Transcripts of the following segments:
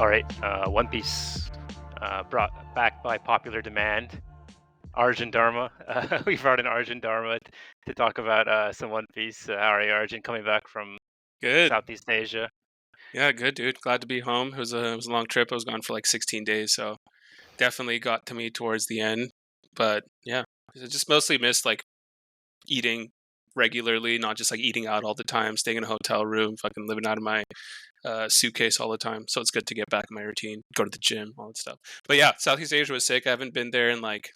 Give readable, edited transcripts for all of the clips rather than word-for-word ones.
All right, One Piece brought back by popular demand. Arjun Dharma. We brought in Arjun Dharma to talk about some One Piece. How are you, Arjun? Coming back from Good. Southeast Asia. Yeah, good, dude. Glad to be home. It was a long trip. I was gone for like 16 days, so definitely got to me towards the end. But yeah, I just mostly missed like eating regularly, not just like eating out all the time, staying in a hotel room, fucking living out of my suitcase all the time. So it's good to get back in my routine, go to the gym, all that stuff. But yeah, Southeast Asia was sick. I haven't been there in like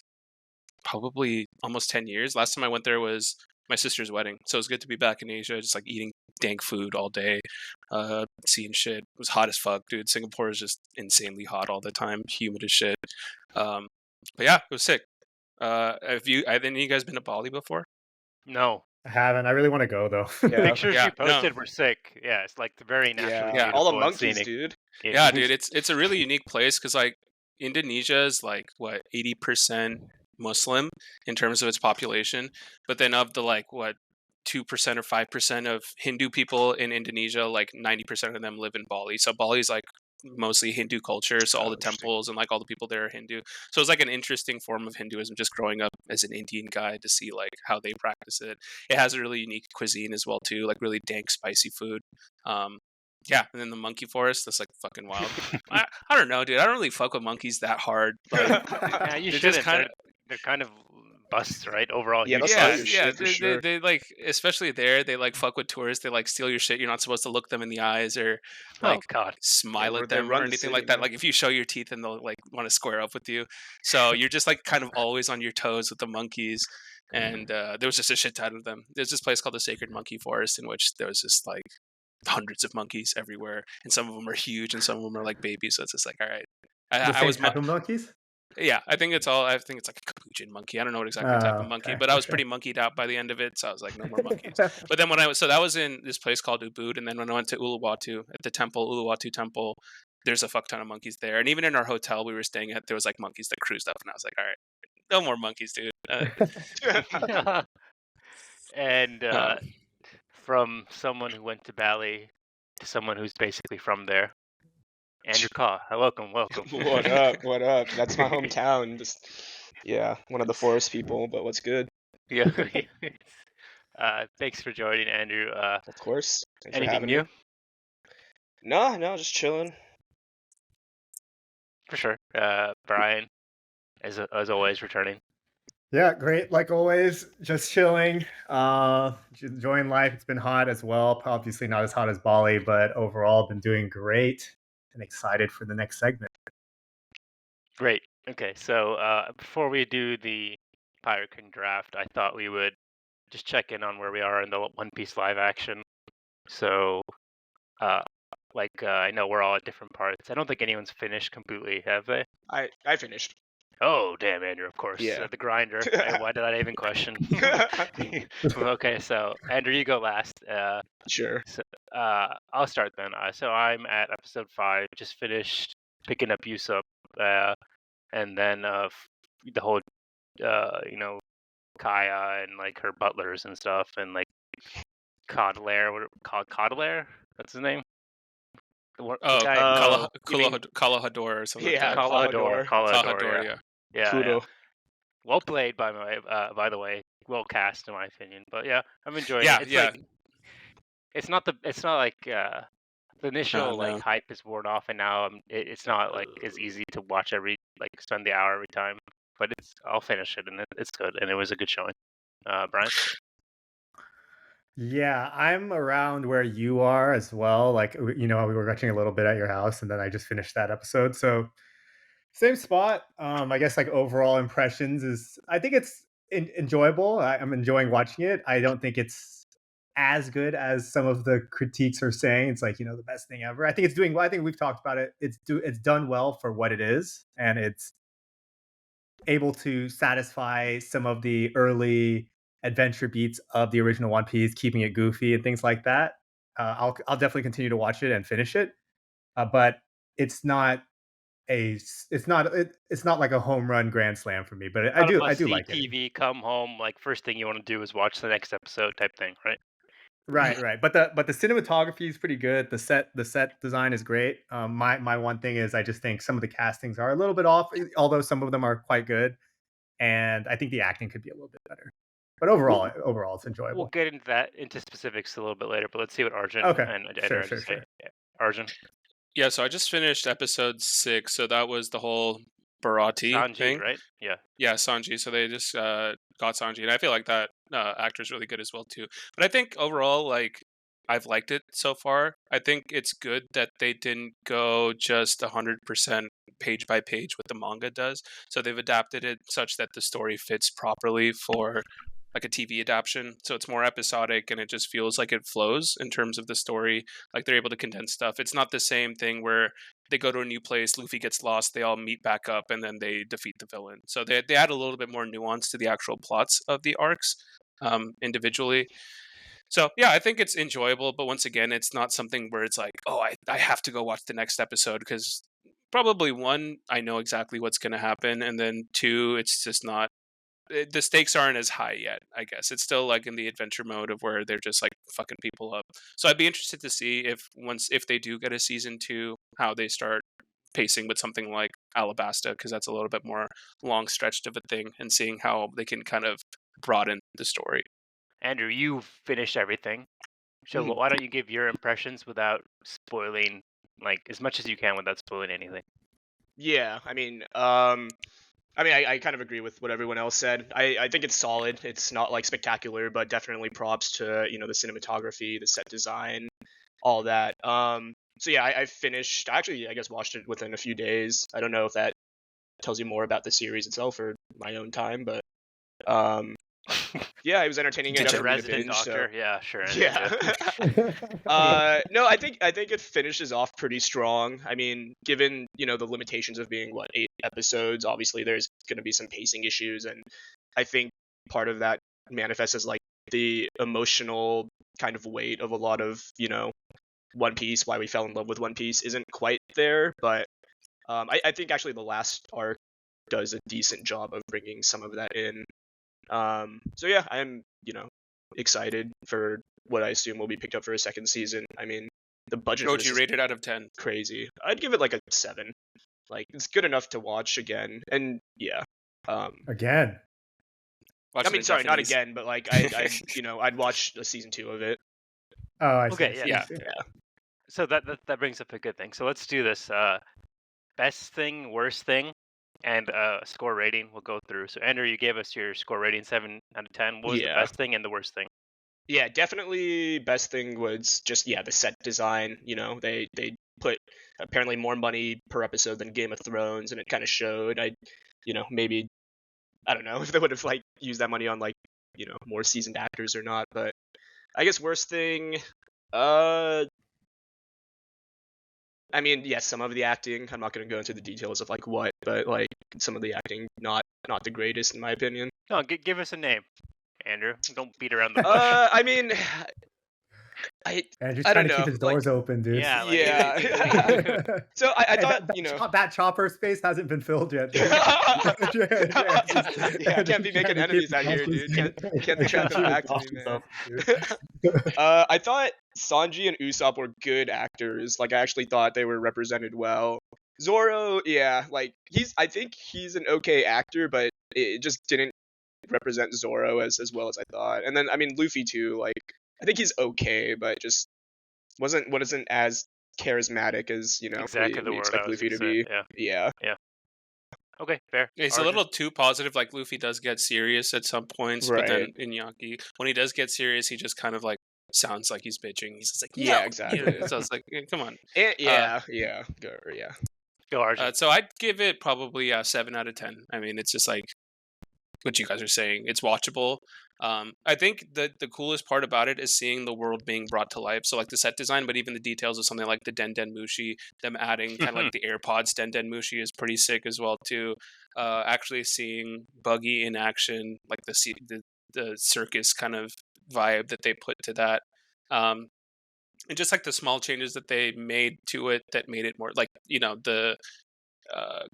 probably almost 10 years. Last time I went there was my sister's wedding. So it was good to be back in Asia, just like eating dank food all day, seeing shit. It was hot as fuck, dude. Singapore is just insanely hot all the time, humid as shit. Um, but yeah, it was sick. Have any of you guys been to Bali before? No. I haven't. I really want to go though. Yeah. Pictures Yeah, you no. posted were sick. Yeah, it's like very naturally Yeah, all beautiful the and monkeys, scenic. dude. Yeah, dude, it's a really unique place because like Indonesia is like what 80% Muslim in terms of its population, but then of the like what 2% or 5% of Hindu people in Indonesia, like 90% of them live in Bali. So Bali is like mostly Hindu culture, so all Oh, the interesting. temples and like all the people there are Hindu. So it's like an interesting form of Hinduism just growing up as an Indian guy to see like how they practice it. It has a really unique cuisine as well too, like really dank spicy food. Um yeah, and then the monkey forest, that's like fucking wild. I don't know, dude. I don't really fuck with monkeys that hard. Like Yeah, you they're just shouldn't. kind of They're kind of busts, right? Overall, Yeah, huge they'll steal yeah, your busts. yeah. shit for sure. They like, especially there, they like fuck with tourists. They like steal your shit. You're not supposed to look them in the eyes or Oh like God. Yeah, smile at they them or run the anything city, like that. man. Like if you show your teeth and they'll like want to square up with you. So you're just like kind of always on your toes with the monkeys. And there was just a shit ton of them. There's this place called the Sacred Monkey Forest in which there was just like hundreds of monkeys everywhere, and some of them are huge and some of them are like babies. So it's just like, all right. The I same was type of monkeys? Yeah, I think it's all. I think it's like a capuchin monkey. I don't know what exactly type of monkey, Okay, but I was okay. pretty monkeyed out by the end of it. So I was like, no more monkeys. But then so that was in this place called Ubud, and then when I went to Uluwatu at the temple, Uluwatu Temple, there's a fuck ton of monkeys there. And even in our hotel we were staying at, there was like monkeys that cruised up, and I was like, all right, no more monkeys, dude. And Um, from someone who went to Bali to someone who's basically from there, Andrew Kaw. Welcome. What up? What up? That's my hometown. Just yeah, one of the forest people. But what's good? Yeah. Thanks for joining, Andrew. Of course. Thanks for Anything having new? me. No, just chilling. For sure. Brian, as always, returning. Yeah, great. Like always, just chilling. Enjoying life. It's been hot as well. Obviously not as hot as Bali, but overall been doing great and excited for the next segment. Great. Okay, so before we do the Pirate King draft, I thought we would just check in on where we are in the One Piece live action. So, I know we're all at different parts. I don't think anyone's finished completely, have they? I finished. Oh, damn, Andrew, of course. Yeah. The grinder. Why did I even question? Okay, so, Andrew, you go last. Sure. So, I'll start then. So I'm at episode 5, just finished picking up Usopp, and then the whole, Kaya and like her butlers and stuff, and like Caudelaire? That's his name. The guy, Oh, you mean Kalahador or something yeah, like that. Calador. Kalahador, Yeah. yeah. Kudo. Well played by the way. Well cast in my opinion. But yeah, I'm enjoying Yeah, it. It's yeah. like it's not like the initial No. like hype is worn off, and now it's not like as easy to watch spend the hour every time. But I'll finish it, and it's good, and it was a good showing. Brian. Yeah, I'm around where you are as well. Like, we were watching a little bit at your house, and then I just finished that episode. So, same spot. I guess like overall impressions is, I think it's enjoyable. I'm enjoying watching it. I don't think it's as good as some of the critiques are saying. It's like, the best thing ever. I think it's doing well. I think we've talked about it. It's done well for what it is, and it's able to satisfy some of the early adventure beats of the original One Piece, keeping it goofy and things like that. I'll definitely continue to watch it and finish it, but it's not it's not like a home run grand slam for me. But I do like it. TV, come home, like first thing you want to do is watch the next episode type thing, right? Right. But the cinematography is pretty good. The set design is great. My one thing is I just think some of the castings are a little bit off, although some of them are quite good. And I think the acting could be a little bit better. But overall, it's We'll enjoyable. get into specifics a little bit later, but let's see what Arjun Okay, and sure, Andrew sure, say. sure. Yeah. Arjun, Yeah, so I just finished episode 6, so that was the whole Bharati Sanji, thing. right? Yeah. Yeah, Sanji. So they just got Sanji, and I feel like that actor's really good as well too. But I think overall, like, I've liked it so far. I think it's good that they didn't go just 100% page by page what the manga does. So they've adapted it such that the story fits properly for like a TV adaptation. So it's more episodic, and it just feels like it flows in terms of the story. Like they're able to condense stuff. It's not the same thing where they go to a new place, Luffy gets lost, they all meet back up, and then they defeat the villain. So they add a little bit more nuance to the actual plots of the arcs individually. So yeah, I think it's enjoyable, but once again, it's not something where it's like, oh, I have to go watch the next episode, because probably one, I know exactly what's going to happen, and then two, it's just not, the stakes aren't as high yet. I guess it's still like in the adventure mode of where they're just like fucking people up. So I'd be interested to see if they do get a season 2, how they start pacing with something like Alabasta, because that's a little bit more long stretched of a thing, and seeing how they can kind of broaden the story. Andrew, you finished everything. So Mhm. why don't you give your impressions without spoiling, like, as much as you can without spoiling anything? Yeah, I kind of agree with what everyone else said. I think it's solid. It's not like spectacular, but definitely props to, the cinematography, the set design, all that. So yeah, I finished. Actually, I guess watched it within a few days. I don't know if that tells you more about the series itself or my own time, but um, yeah, it was entertaining Did enough you? The for me to resident binge. So doctor, yeah, sure, Andrew. yeah. Yeah. No, I think it finishes off pretty strong. I mean, given the limitations of being 8 episodes, obviously there's going to be some pacing issues, and I think part of that manifests as like the emotional kind of weight of a lot of One Piece. Why we fell in love with One Piece isn't quite there, but I think actually the last arc does a decent job of bringing some of that in. So yeah, I'm excited for what I assume will be picked up for a second season. I mean, the budget What for would this you is rate it out of 10? crazy. I'd give it like a 7. Like it's good enough to watch again, and yeah. Again. Watch I it mean, in sorry, not Japanese. again, but like I'd watch a season 2 of it. Oh, I see. Okay, I see, yeah. I Yeah. see. Yeah. So that brings up a good thing. So let's do this. Best thing, worst thing, and score rating. We'll go through. So Andrew, you gave us your score rating 7 out of 10. What was the Yeah. best thing and the worst thing? Yeah, definitely best thing was just the set design. They put apparently more money per episode than Game of Thrones, and it kind of showed. Maybe I don't know if they would have like used that money on like more seasoned actors or not, but I guess worst thing, I mean, yes, some of the acting. I'm not going to go into the details of like what, but like some of the acting not the greatest in my opinion. No, give us a name, Andrew. Don't beat around the bush. I mean, Andrew's I trying don't to keep know, his like doors open, dude. Yeah, like yeah. So I Hey, thought that chopper space hasn't been filled yet, dude. yeah, I can't be making enemies out here, dude. Can't trap them back to me, man. I thought Sanji and Usopp were good actors. Like I actually thought they were represented well. Zoro, yeah, like I think he's an okay actor, but it just didn't represent Zoro as well as I thought. And then I mean Luffy too, like I think he's okay, but just wasn't as charismatic as exactly the we word expect I was Luffy gonna to say. be. Yeah. Yeah. Yeah. Okay, fair. It's a Arjun? little too positive. Like Luffy does get serious at some points, but then Right. Inyaki, when he does get serious, he just kind of like sounds like he's bitching. He's just like, Yeah, no. exactly. So it's like, come on. And, Uh, yeah. Go Arjun. so I'd give it probably a 7 out of 10. I mean, it's just like what you guys are saying. It's watchable. I think the coolest part about it is seeing the world being brought to life. So like the set design, but even the details of something like the Den Den Mushi, them adding kind of like the AirPods Den Den Mushi is pretty sick as well too. Actually seeing Buggy in action, like the circus kind of vibe that they put to that. And just like the small changes that they made to it that made it more like the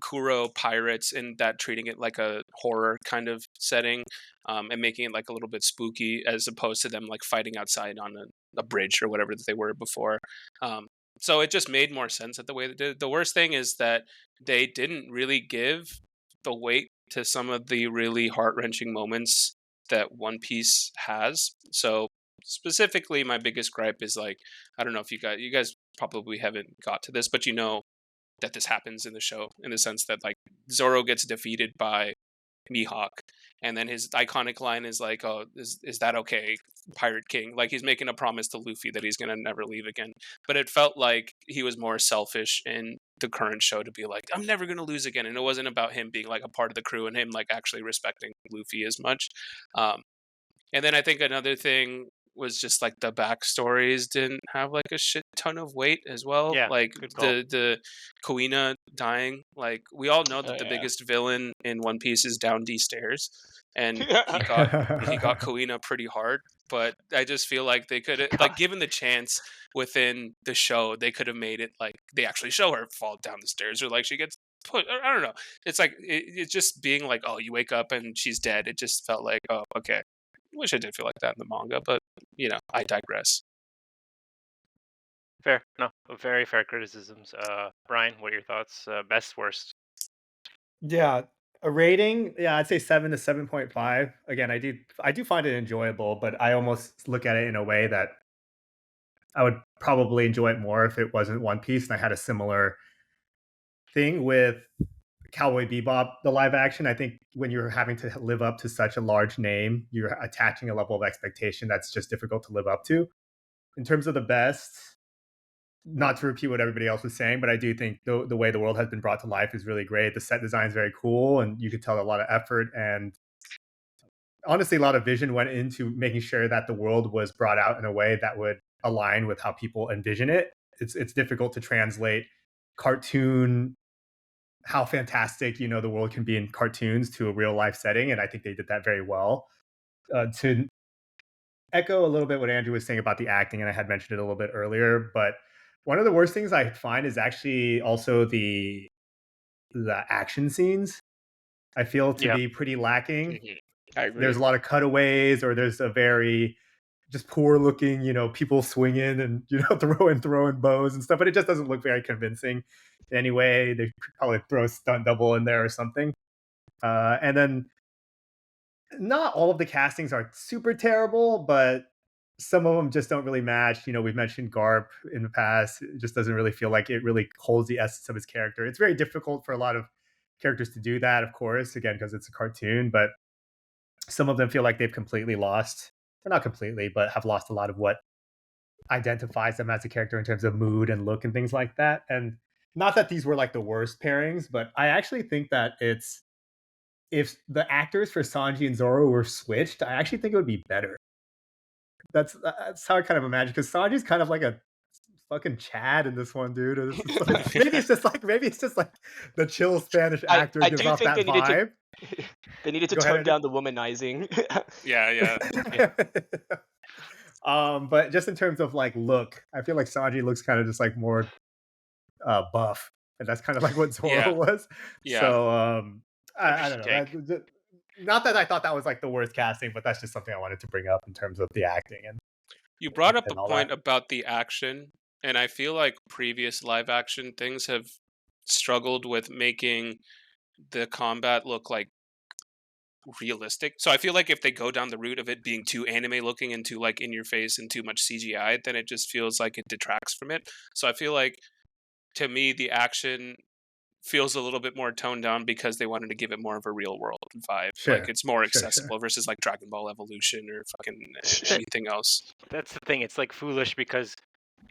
Kuro pirates, and that treating it like a horror kind of setting, and making it like a little bit spooky as opposed to them like fighting outside on a bridge or whatever that they were before. So it just made more sense that the way they did it. The worst thing is that they didn't really give the weight to some of the really heart-wrenching moments that One Piece has. So specifically, my biggest gripe is like, I don't know if you guys probably haven't got to this, but you know that this happens in the show in the sense that like Zoro gets defeated by Mihawk, and then his iconic line is like, "Oh, is that okay, Pirate King?" Like he's making a promise to Luffy that he's gonna never leave again. But it felt like he was more selfish in the current show to be like, "I'm never gonna lose again," and it wasn't about him being like a part of the crew and him like actually respecting Luffy as much. Um, and then I think another thing was just like the backstories didn't have like a shit ton of weight as well. Yeah, Like good call. the Kuina dying. Like we all know that Oh, the yeah. biggest villain in One Piece is down D stairs, and he got Kuina pretty hard. But I just feel like they could have, like, God. given the chance within the show, they could have made it like they actually show her fall down the stairs, or like she gets put. I don't know. It's like it's just being like, oh, you wake up and she's dead. It just felt like, oh, okay. Wish I did feel like that in the manga, but you know, I digress. Fair. No, very fair criticisms. Brian, what are your thoughts? Best, worst? Yeah, a rating, yeah, I'd say 7 to 7.5. Again, I do find it enjoyable, but I almost look at it in a way that I would probably enjoy it more if it wasn't One Piece. And I had a similar thing with Cowboy Bebop, the live action. I think when you're having to live up to such a large name, you're attaching a level of expectation that's just difficult to live up to. In terms of the best, not to repeat what everybody else was saying, but I do think the way the world has been brought to life is really great. The set design is very cool, and you could tell a lot of effort and honestly a lot of vision went into making sure that the world was brought out in a way that would align with how people envision it. It's difficult to translate cartoon, how fantastic the world can be in cartoons, to a real life setting, and I think they did that very well. To echo a little bit what Andrew was saying about the acting, and I had mentioned it a little bit earlier, but one of the worst things I find is actually also the action scenes. I feel to Yeah. be pretty lacking. I agree. There's a lot of cutaways, or there's a very just poor looking, people swinging and throwing bows and stuff, but it just doesn't look very convincing. Anyway, they probably throw a stunt double in there or something. And then not all of the castings are super terrible, but some of them just don't really match. We've mentioned Garp in the past. It just doesn't really feel like it really holds the essence of his character. It's very difficult for a lot of characters to do that, of course, again, because it's a cartoon, but some of them feel like they've completely lost, or not completely, but have lost a lot of what identifies them as a character in terms of mood and look and things like that. And not that these were like the worst pairings, but I actually think that if the actors for Sanji and Zoro were switched, I actually think it would be better. That's how I kind of imagine, because Sanji's kind of like a fucking Chad in this one, dude. Maybe it's just like the chill Spanish actor I gives do off think that vibe. they needed to Go ahead, tone Andrew. down the womanizing. Yeah. But just in terms of like look, I feel like Sanji looks kind of just like more buff, and that's kind of like what Zoro Yeah. was. Yeah. So I don't know. Interesting Not that I thought that was like the worst casting, but that's just something I wanted to bring up in terms of the acting and You brought up and a all point that. about the action, and I feel like previous live action things have struggled with making the combat look like realistic. So I feel like if they go down the route of it being too anime looking and too like in your face and too much CGI, then it just feels like it detracts from it. So I feel like, to me, the action feels a little bit more toned down because they wanted to give it more of a real world vibe. Sure, like it's more sure. accessible versus like Dragon Ball Evolution or fucking anything else. That's the thing. It's like foolish because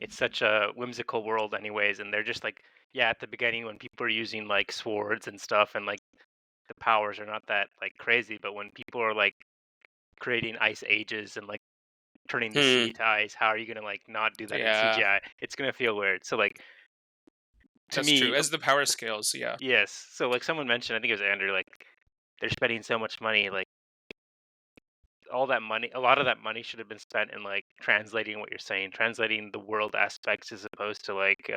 it's such a whimsical world, anyways, and they're just like, yeah, at the beginning when people are using like swords and stuff, and like the powers are not that like crazy, but when people are like creating ice ages and like turning the sea to ice, how are you gonna like not do that in Yeah. CGI? It's gonna feel weird. So like, to That's me, true. As the power scales, yeah. yes. So like someone mentioned, I think it was Andrew, like they're spending so much money, like all that money, a lot of that money should have been spent in like translating what you're saying, translating the world aspects as opposed to like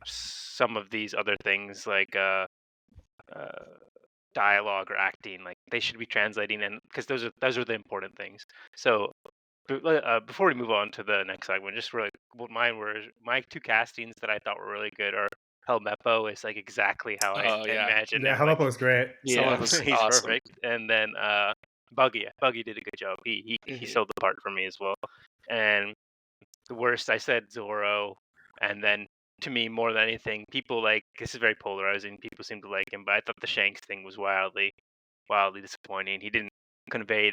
some of these other things like dialogue or acting. Like they should be translating, and because those are the important things. So before we move on to the next segment, just really what mine were my two castings that I thought were really good are Helmeppo is like exactly how I Oh yeah, imagined Yeah, him. Like Helmeppo was great. yeah, it yeah, was he's awesome. perfect. And then Buggy, Buggy did a good job. He Mhm. sold the part for me as well. And the worst, I said Zorro, and then to me more than anything, people like this is very polarizing. People seem to like him, but I thought the Shanks thing was wildly disappointing. He didn't convey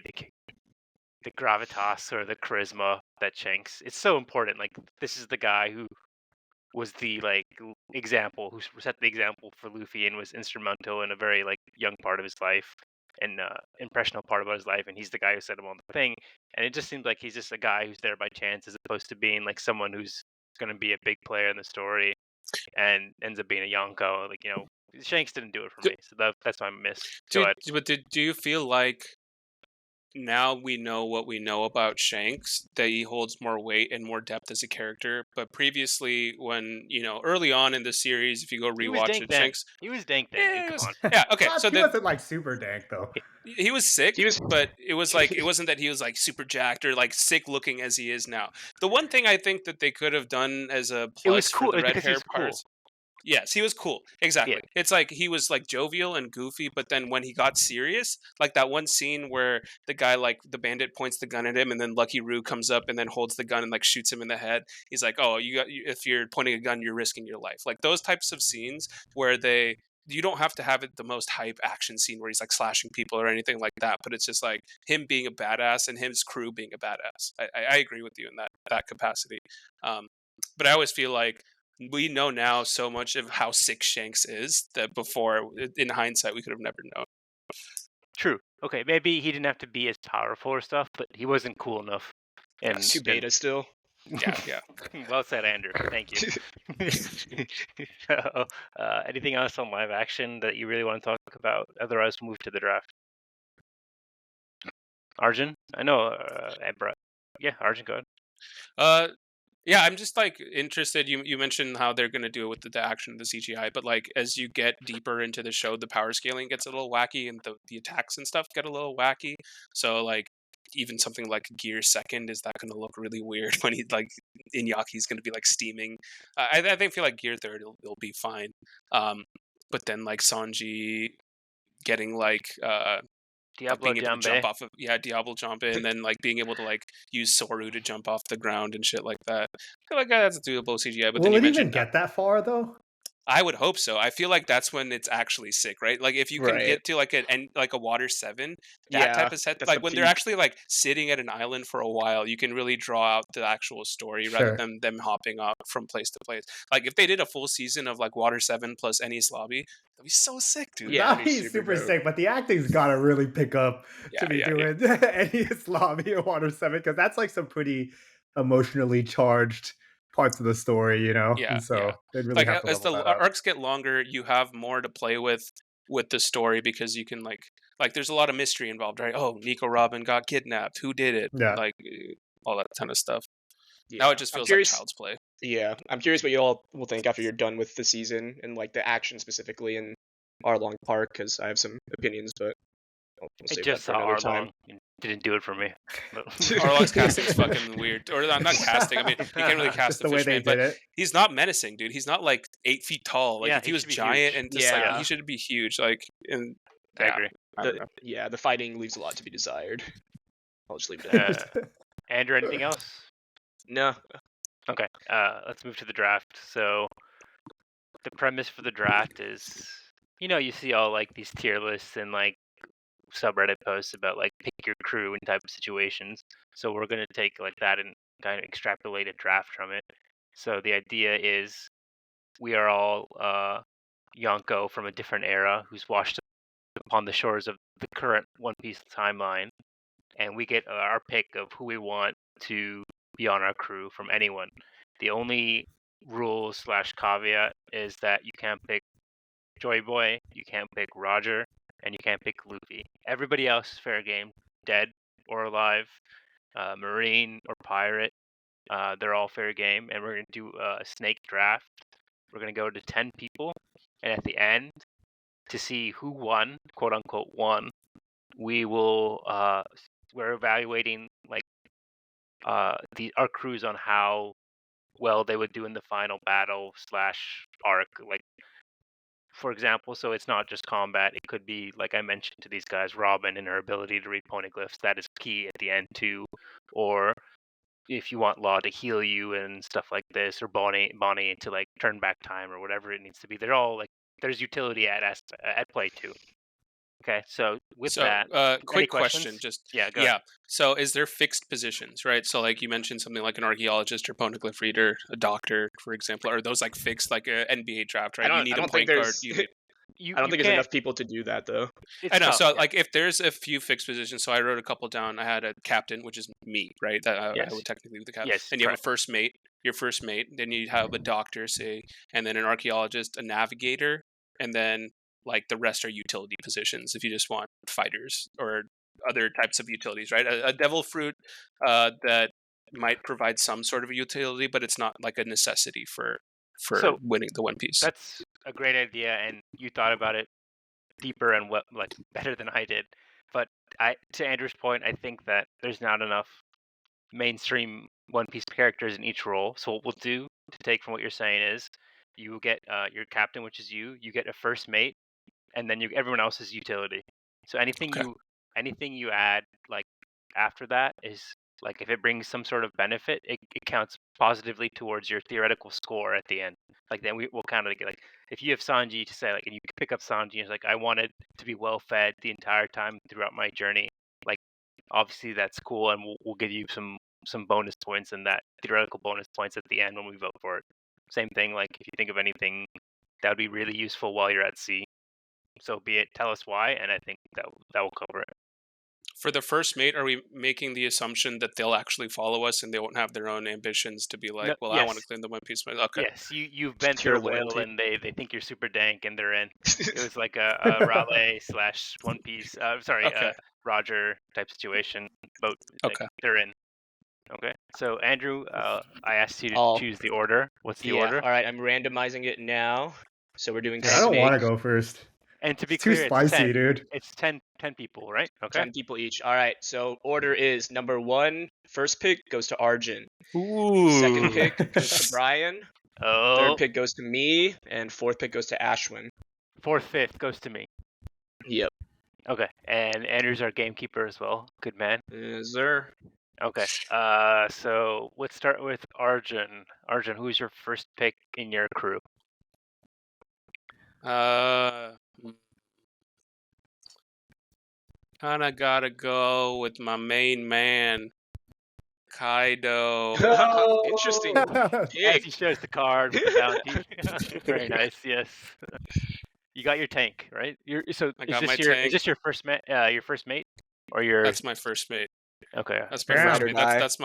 the gravitas or the charisma that Shanks. It's so important. Like this is the guy who was the example, who set the example for Luffy and was instrumental in a very like young part of his life and impressionable part about his life. And he's the guy who set him on the thing. And it just seems like he's just a guy who's there by chance, as opposed to being like someone who's going to be a big player in the story and ends up being a Yonko. Like Shanks didn't do it for Do, me, so that's my miss. Go do, ahead. but do you feel like now we know what we know about Shanks, that he holds more weight and more depth as a character? But previously, when early on in the series, if you go He was rewatch dank it, then. Shanks, He was dank then, yeah, dude. Come on. yeah, okay. So He then wasn't like super dank though. he was sick, He was but it was like it wasn't that he was like super jacked or like sick looking as he is now. The one thing I think that they could have done as a It was plus for cool the red because he hair was cool. parts. Yes, he was cool. Exactly. It's like he was like jovial and goofy, but then when he got serious, like that one scene where the guy, like the bandit, points the gun at him, and then Lucky Roo comes up and then holds the gun and like shoots him in the head. He's like, "Oh, if you're pointing a gun, you're risking your life." Like those types of scenes where you don't have to have it the most hype action scene where he's like slashing people or anything like that, but it's just like him being a badass and his crew being a badass. I agree with you in that capacity. But I always feel like we know now so much of how sick Shanks is that before, in hindsight, we could have never known. True. Okay, maybe he didn't have to be as powerful or stuff, but he wasn't cool enough. And too beta still. Yeah. well said, Andrew. Thank you. So, anything else on live action that you really want to talk about? Otherwise, we'll move to the draft. Arjun, I know. Brett. Yeah, Arjun, go ahead. Yeah, I'm just like interested. You mentioned how they're gonna do it with the action of the CGI, but like as you get deeper into the show, the power scaling gets a little wacky, and the attacks and stuff get a little wacky. So like even something like Gear Second, is that gonna look really weird when he like Inyaki's gonna be like steaming? I think feel like Gear Third it'll be fine. But then like Sanji getting like Diablo being able to jump Jambe. off of Diablo jump and then like being able to like use Soru to jump off the ground and shit like that. I feel like that's doable CGI. But then Will you it even mentioned get that far though? I would hope so. I feel like that's when it's actually sick, right? Like if you can Right. get to like a Water 7, that Yeah, type of set, that's like the when they're peak. actually like sitting at an island for a while, you can really draw out the actual story rather Sure. than them hopping up from place to place. Like if they did a full season of like Water 7 plus Enies Lobby, that'd be so sick, dude. Yeah, That'd it'd be be super dope. sick, but the acting's gotta really pick up Yeah, to be yeah. doing any Lobby or Water 7, because that's like some pretty emotionally charged parts of the story, Yeah, and so yeah. they'd really Like have to as level the that up. arcs get longer, you have more to play with the story because you can like there's a lot of mystery involved, right? Oh, Nico Robin got kidnapped. Who did it? Yeah. Like all that ton of stuff. Yeah. Now it just I'm feels like curious. child's play. Yeah, I'm curious what you all will think after you're done with the season and like the action specifically in Arlong Park, because I have some opinions, but we'll I save just that saw for another time. Arlong. And didn't do it for me. But Arlong's casting's fucking weird. Or not casting. I mean, you can't really cast Just the the way fish they man, but did it. he's not menacing, dude. He's not like 8 feet tall. Like Yeah, if he he was should be giant huge. and just like Yeah. he should be huge. Like and I agree. I don't know. The fighting leaves a lot to be desired. I'll just leave it at that. Andrew, anything else? No. Okay. Let's move to the draft. So the premise for the draft is, you see all like these tier lists and like subreddit posts about like pick your crew in type of situations. So we're gonna take like that and kind of extrapolate a draft from it. So the idea is we are all Yonko from a different era who's washed upon the shores of the current One Piece timeline, and we get our pick of who we want to be on our crew from anyone. The only rule slash caveat is that you can't pick Joy Boy, you can't pick Roger, and you can't pick Luffy. Everybody else is fair game, dead or alive, Marine or pirate. They're all fair game, and we're gonna do a snake draft. We're gonna go to 10 people, and at the end, to see who won, quote unquote won, we will. We're evaluating like our crews on how well they would do in the final battle / arc. Like, for example, so it's not just combat. It could be, like I mentioned to these guys, Robin and her ability to read poneglyphs. That is key at the end too. Or if you want Law to heal you and stuff like this, or Bonnie to like turn back time or whatever it needs to be. They're all like, there's utility at play too. Okay, so with that, any quick questions? question, just Yeah, go ahead. So is there fixed positions, right? So like you mentioned something like an archaeologist or poneglyph reader, a doctor, for example. Are those like fixed, like a NBA draft, right? I You need a don't think point guard. there's. You, I don't you think there's can't- enough people to do that though. it's I know. tough, So yeah. like if there's a few fixed positions, so I wrote a couple down. I had a captain, which is me, right? That I Yes. would technically be the captain. Yes, And you have a correct. first mate, your first mate. Then you have a doctor, say, and then an archaeologist, a navigator, and then like the rest are utility positions if you just want fighters or other types of utilities, right? A devil fruit that might provide some sort of a utility, but it's not like a necessity for So, winning the One Piece. That's a great idea, and you thought about it deeper and like better than I did. But to Andrew's point, I think that there's not enough mainstream One Piece characters in each role. So what we'll do to take from what you're saying is you get your captain, which is you get a first mate, and then everyone else is utility. So anything Okay. you add like after that is like, if it brings some sort of benefit, it counts positively towards your theoretical score at the end. Like then we'll kind of get like, if you have Sanji to say like, and you pick up Sanji and it's like, I wanted to be well fed the entire time throughout my journey. Like obviously that's cool, and we'll give you some bonus points and that theoretical bonus points at the end when we vote for it. Same thing, like if you think of anything that would be really useful while you're at sea, so be it, tell us why, and I think that will cover it. For the first mate, are we making the assumption that they'll actually follow us and they won't have their own ambitions to be like, well, I want to Yes. clean the One Piece? Okay. Yes, you've bent Pure their will, loyalty. and they think you're super dank, and they're in. It was like a Raleigh / One Piece, Okay. Roger type situation. Boat, like, Okay. they're in. Okay, so Andrew, I asked you to I'll- choose the order. What's the Yeah. order? All right. I'm randomizing it now. So we're doing. Dude, I don't want to snake. go first. And to be It's too clear, spicy, it's 10. dude. It's 10 people, right? Okay. 10 people each. All right. So order is number 1. First pick goes to Arjun. Ooh. Second pick goes to Brian. Oh. Third pick goes to me, and fourth pick goes to Ashwin. 4th, 5th goes to me. Yep. Okay, and Andrew's our gamekeeper as well. Good man. Is there? Okay. So let's start with Arjun. Arjun, who's your first pick in your crew? Kinda gotta go with my main man, Kaido. Interesting. As Pick. he shows the card with the bounty. Very nice. Yes. You got your tank, right? I got my Is tank. this your first mate? Your first mate, or your? That's my first mate. Okay. That's my Damn. first mate. Guy. That's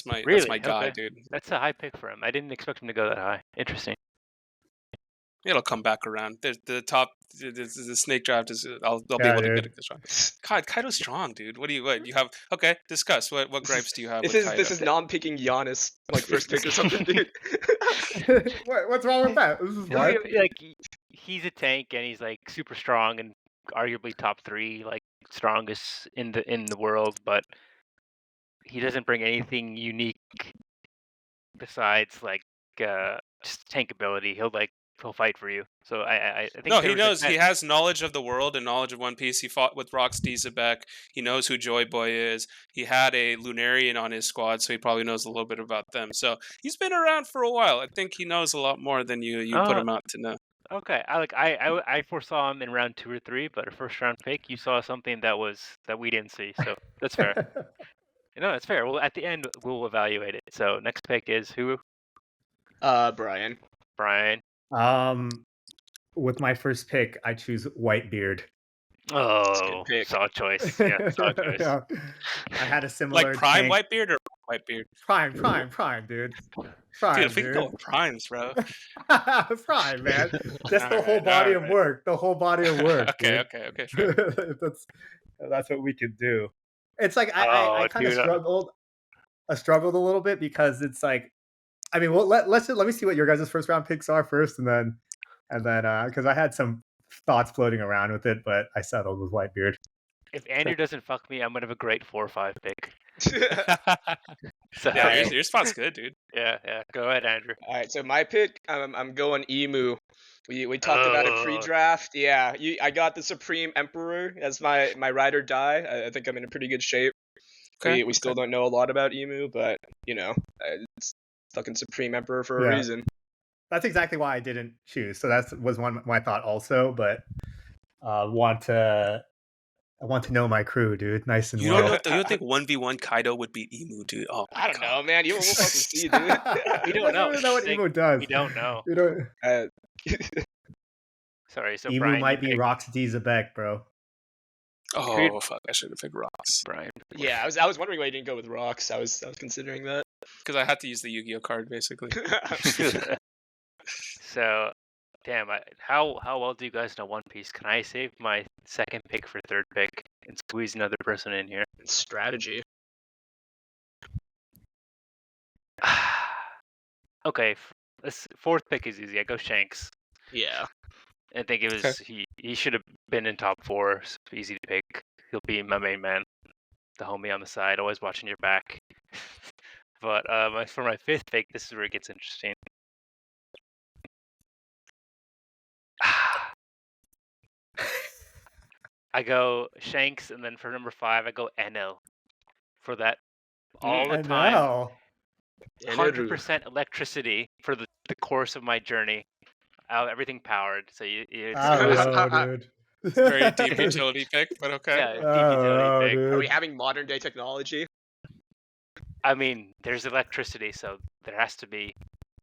my Really? guy, Okay. dude. That's a high pick for him. I didn't expect him to go that high. Interesting. It'll come back around. The snake draft is. I'll be Yeah, able to dude. get it this one. God, Kaido's strong, dude. What you have? Okay, discuss. What gripes do you have? This with is Kaido? this is non picking Giannis like first pick or something, dude. What's wrong with that? This is No, what? like he's a tank, and he's like super strong and arguably top 3, like strongest in the world, but he doesn't bring anything unique besides like just tank ability. He'll fight for you. So I think No, there he was a knows. He ten- has knowledge of the world and knowledge of One Piece. He fought with Rox Diesebek. He knows who Joy Boy is. He had a Lunarian on his squad, so he probably knows a little bit about them. So he's been around for a while. I think he knows a lot more than you put him out to know. Okay, I foresaw him in round 2 or 3, but a first round pick, you saw something that we didn't see. So that's fair. No, it's fair. Well, at the end we'll evaluate it. So next pick is who? Brian. Brian. With my first pick, I choose Whitebeard. Oh, pick. solid choice. Yeah, solid choice. Yeah. I had a similar Like Prime tank. Whitebeard or Whitebeard? Prime, dude. Prime, Dude, if we can go with primes, bro. Prime, man. That's the Alright, whole body of alright. work. The whole body of work. Okay, dude. sure. That's what we could do. It's like I Oh, kind of dude. struggled. I struggled a little bit because it's like, I mean, well, let me see what your guys' first round picks are first, and then because I had some thoughts floating around with it, but I settled with Whitebeard. If Andrew doesn't fuck me, I'm gonna have a great 4 or 5 pick. So, Yeah, your spot's good, dude. yeah. Go ahead, Andrew. All right, so my pick, I'm going Emu. We talked about it pre-draft. Yeah, I got the Supreme Emperor as my ride or die. I think I'm in a pretty good shape. Okay. We still don't know a lot about Emu, but it's fucking Supreme Emperor for a reason. That's exactly why I didn't choose. So that was my thought also, but I want to know my crew, dude. Nice and You well. don't think 1v1 Kaido would beat Emu, dude? Oh my I don't know, man. We'll fucking see, dude. We don't know. know what Emu does. We don't know. We don't. Sorry, so Emu Brian, might be Rox Dizabek, bro. Oh fuck! I should have picked Rocks Brian. Yeah, I was wondering why you didn't go with Rocks. I was considering that. because I had to use the Yu-Gi-Oh card basically. So, damn, how well do you guys know One Piece? Can I save my second pick for third pick and squeeze another person in here? Strategy. Okay, this fourth pick is easy. I go Shanks. Yeah. I think it was he should have been in top 4. So easy to pick. He'll be my main man, the homie on the side, always watching your back. But for my fifth pick, this is where it gets interesting. I go Shanks, and then for number 5, I go Enel. For that, all the time, 100% electricity for the course of my journey. Everything powered, so dude. It's a very deep utility pick, but okay. Yeah, deep utility pick. Are we having modern day technology? I mean, there's electricity, so there has to be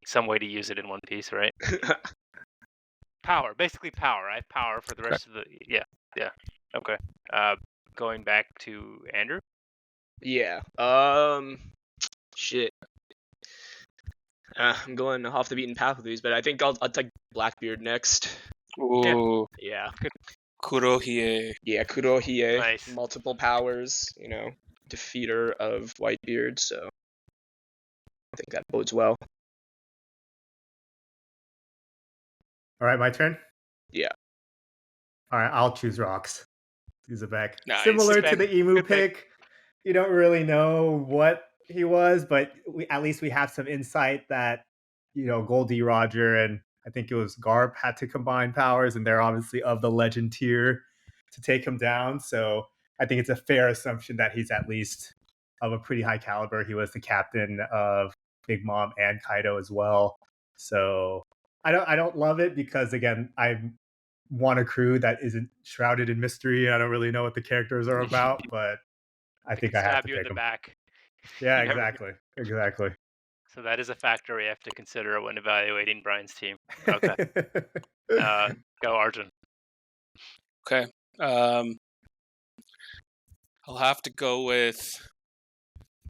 some way to use it in One Piece, right? Power, basically power. I have power for the rest of the. Yeah. Okay. Going back to Andrew. Yeah. Shit. I'm going off the beaten path with these, but I think I'll take Blackbeard next. Ooh. Yeah. Kurohie. Yeah, Kurohie. Nice. Multiple powers, defeater of Whitebeard, so I think that bodes well. All right, my turn? Yeah. All right, I'll choose Rocks. Dizabek. Nice. Similar to the Emu Good pick. You don't really know what he was, but at least we have some insight that, Goldie Roger and I think it was Garp had to combine powers, and they're obviously of the legend tier to take him down. So I think it's a fair assumption that he's at least of a pretty high caliber. He was the captain of Big Mom and Kaido as well. So I don't love it because, again, I want a crew that isn't shrouded in mystery. I don't really know what the characters are about, but I think I have to stab you in the back. Yeah, exactly. So that is a factor we have to consider when evaluating Brian's team. Okay. Go Arjun. Okay. I'll have to go with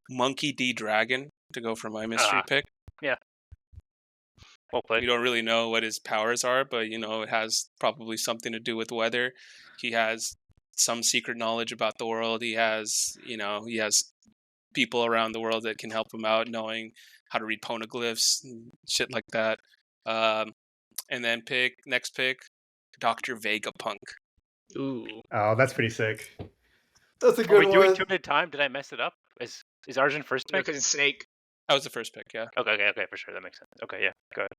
Monkey D. Dragon to go for my mystery pick. Yeah. Well played. You don't really know what his powers are, but it has probably something to do with weather. He has some secret knowledge about the world. He has people around the world that can help him out, knowing how to read poneglyphs and shit like that. And then next pick, Dr. Vegapunk. Ooh. Oh, that's pretty sick. That's a good one. Are we one. doing 2 at a time? Did I mess it up? Is Arjun first pick? Because it's Snake. That was the first pick, yeah. Okay, for sure. That makes sense. Okay, yeah, go ahead.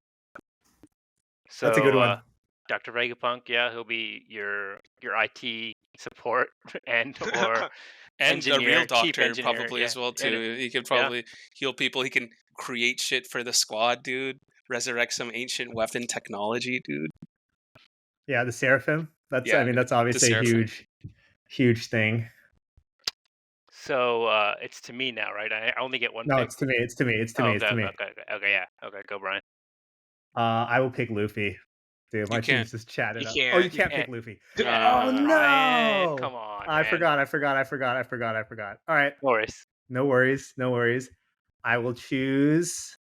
So, that's a good one. Dr. Vegapunk, yeah, he'll be your IT support or and engineer, a real chief doctor engineer, probably as well too. He could probably heal people. He can create shit for the squad, dude. Resurrect some ancient weapon technology, dude. Yeah, the Seraphim. That's that's obviously a huge thing. So it's to me now, right? I only get one. No, pick. It's to me. Okay, yeah. Okay, go Brian. I will pick Luffy. Dude, my team's just chatted up. Can't. Oh, you can't pick Luffy. Oh no! Brian, come on. I man. forgot. All right. No worries. No worries. I will choose.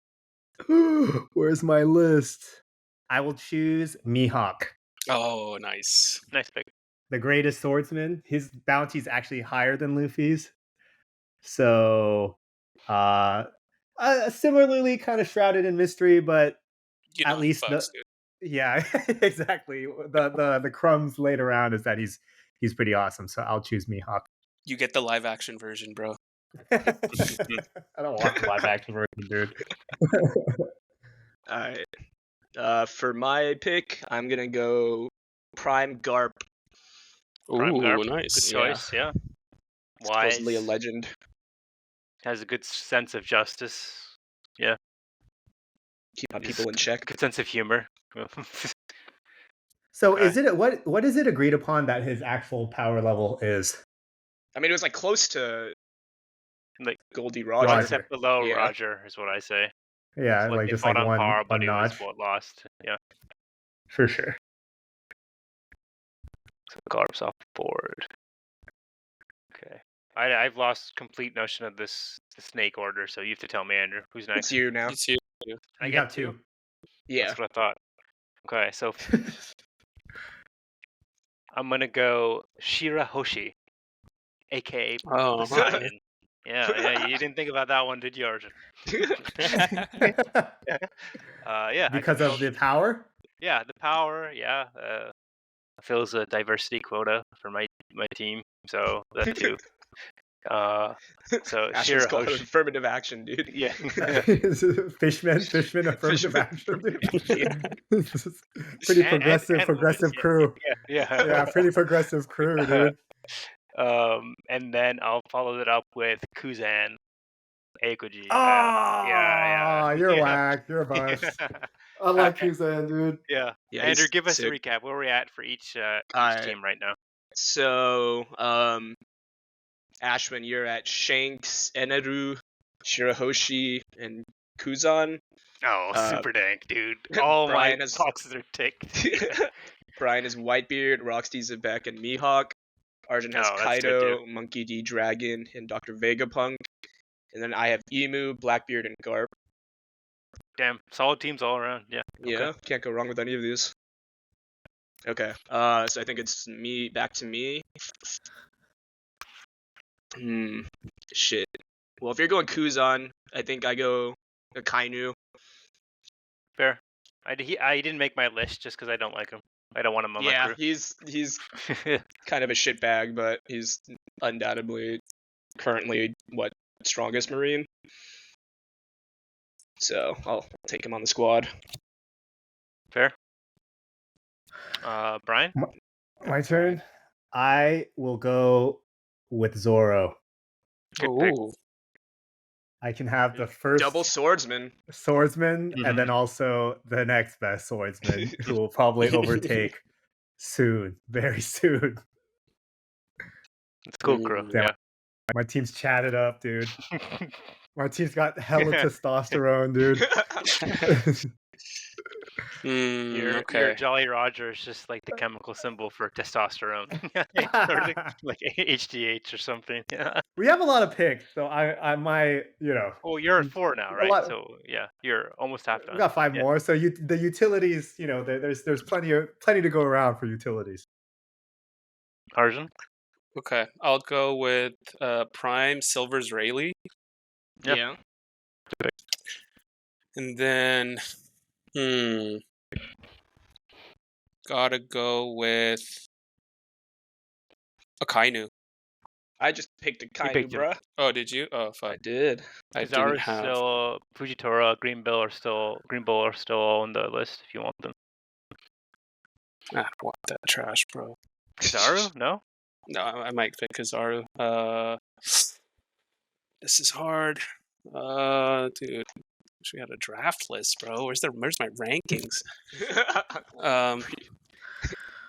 Where's my list? I will choose Mihawk. Oh, nice. Nice pick. The greatest swordsman. His bounty is actually higher than Luffy's. So, similarly kind of shrouded in mystery, but at least yeah, exactly. The crumbs laid around is that he's pretty awesome. So I'll choose Mihawk. You get the live action version, bro. I don't want the live action version, dude. All right. For my pick, I'm gonna go Prime Garp. Prime Ooh, Garp. nice. Good choice. Yeah. Supposedly a Wise. legend. Has a good sense of justice. Yeah. Keep my He's people in check. Good sense of humor. So Okay. is it what is it agreed upon that his actual power level is? I mean, it was like close to Like Goldie one Roger. step below Yeah. Roger is what I say. Yeah, So, like like they just fought like on par, but one he was notch what lost. Yeah. for sure. So Garp's off the board. Okay. I've lost complete notion of the snake order, so you have to tell me, Andrew, who's It's next. you now. You too. I You get got two. Yeah. That's what I thought. Okay, so I'm gonna go Shirahoshi, aka Oh, Poseidon. Yeah, you didn't think about that one, did you, Arjun? Yeah, I Because can of the power? yeah, the power, yeah, fills a diversity quota for my team, so that too. So Ashwin's called Shirahoshi, affirmative action, dude. yeah, Fishman, affirmative action, dude. This is pretty and progressive women, crew. yeah. Yeah, pretty progressive crew, dude. And then I'll follow it up with Kuzan Eikoji. Ah, you're whack. You're a bust. I like Okay. Kuzan, dude. Yeah. Yeah, Andrew, he's give us a sick. recap. Where we're at for each Alright. team right now. So, Ashwin, you're at Shanks, Eneru, Shirahoshi, and Kuzan. Oh, super dank, dude. All Brian my is- boxes are ticked. Brian is Whitebeard, Roxy Zebek, and Mihawk. Arjun has Oh, that's good, Kaido, Monkey D. Dragon, and Dr. Vegapunk. And then I have Emu, Blackbeard, and Garp. Damn, solid teams all around. Yeah. Yeah, Okay. can't go wrong with any of these. Okay, so I think it's back to me. Shit. Well, if you're going Kuzan, I think I go Akainu. Fair. I didn't make my list just because I don't like him. I don't want him on my Yeah, crew. he's kind of a shitbag, but he's undoubtedly currently strongest Marine. So I'll take him on the squad. Fair. Brian? My turn. I will go with Zoro. Good pick. Ooh. I can have the first Double swordsman. swordsman Mhm. and then also the next best swordsman who will probably overtake soon, very soon. It's a cool crew. Damn. Yeah. My team's chatted up, dude. My team's got hella testosterone, dude. Your Jolly Roger is just like the chemical symbol for testosterone. Or like HDH or something. Yeah. We have a lot of picks, so I might, Well, you're at 4 now, a right? lot- So yeah, you're almost half we done. got 5 Yeah. more. So the utilities, there's plenty to go around for utilities. Arjun? Okay, I'll go with Prime Silver's Rayleigh, Yep. Yeah. and then gotta go with Akainu. I just picked Akainu, picked him. bruh. Oh, did you? Oh, I fuck. did. I didn't Kizaru's have. still Fujitora, Green Bull are still on the list if you want them. I want that trash, bro. Kizaru? No? No, I might pick Kizaru. This is hard. Dude. We had a draft list, bro. Where's my rankings?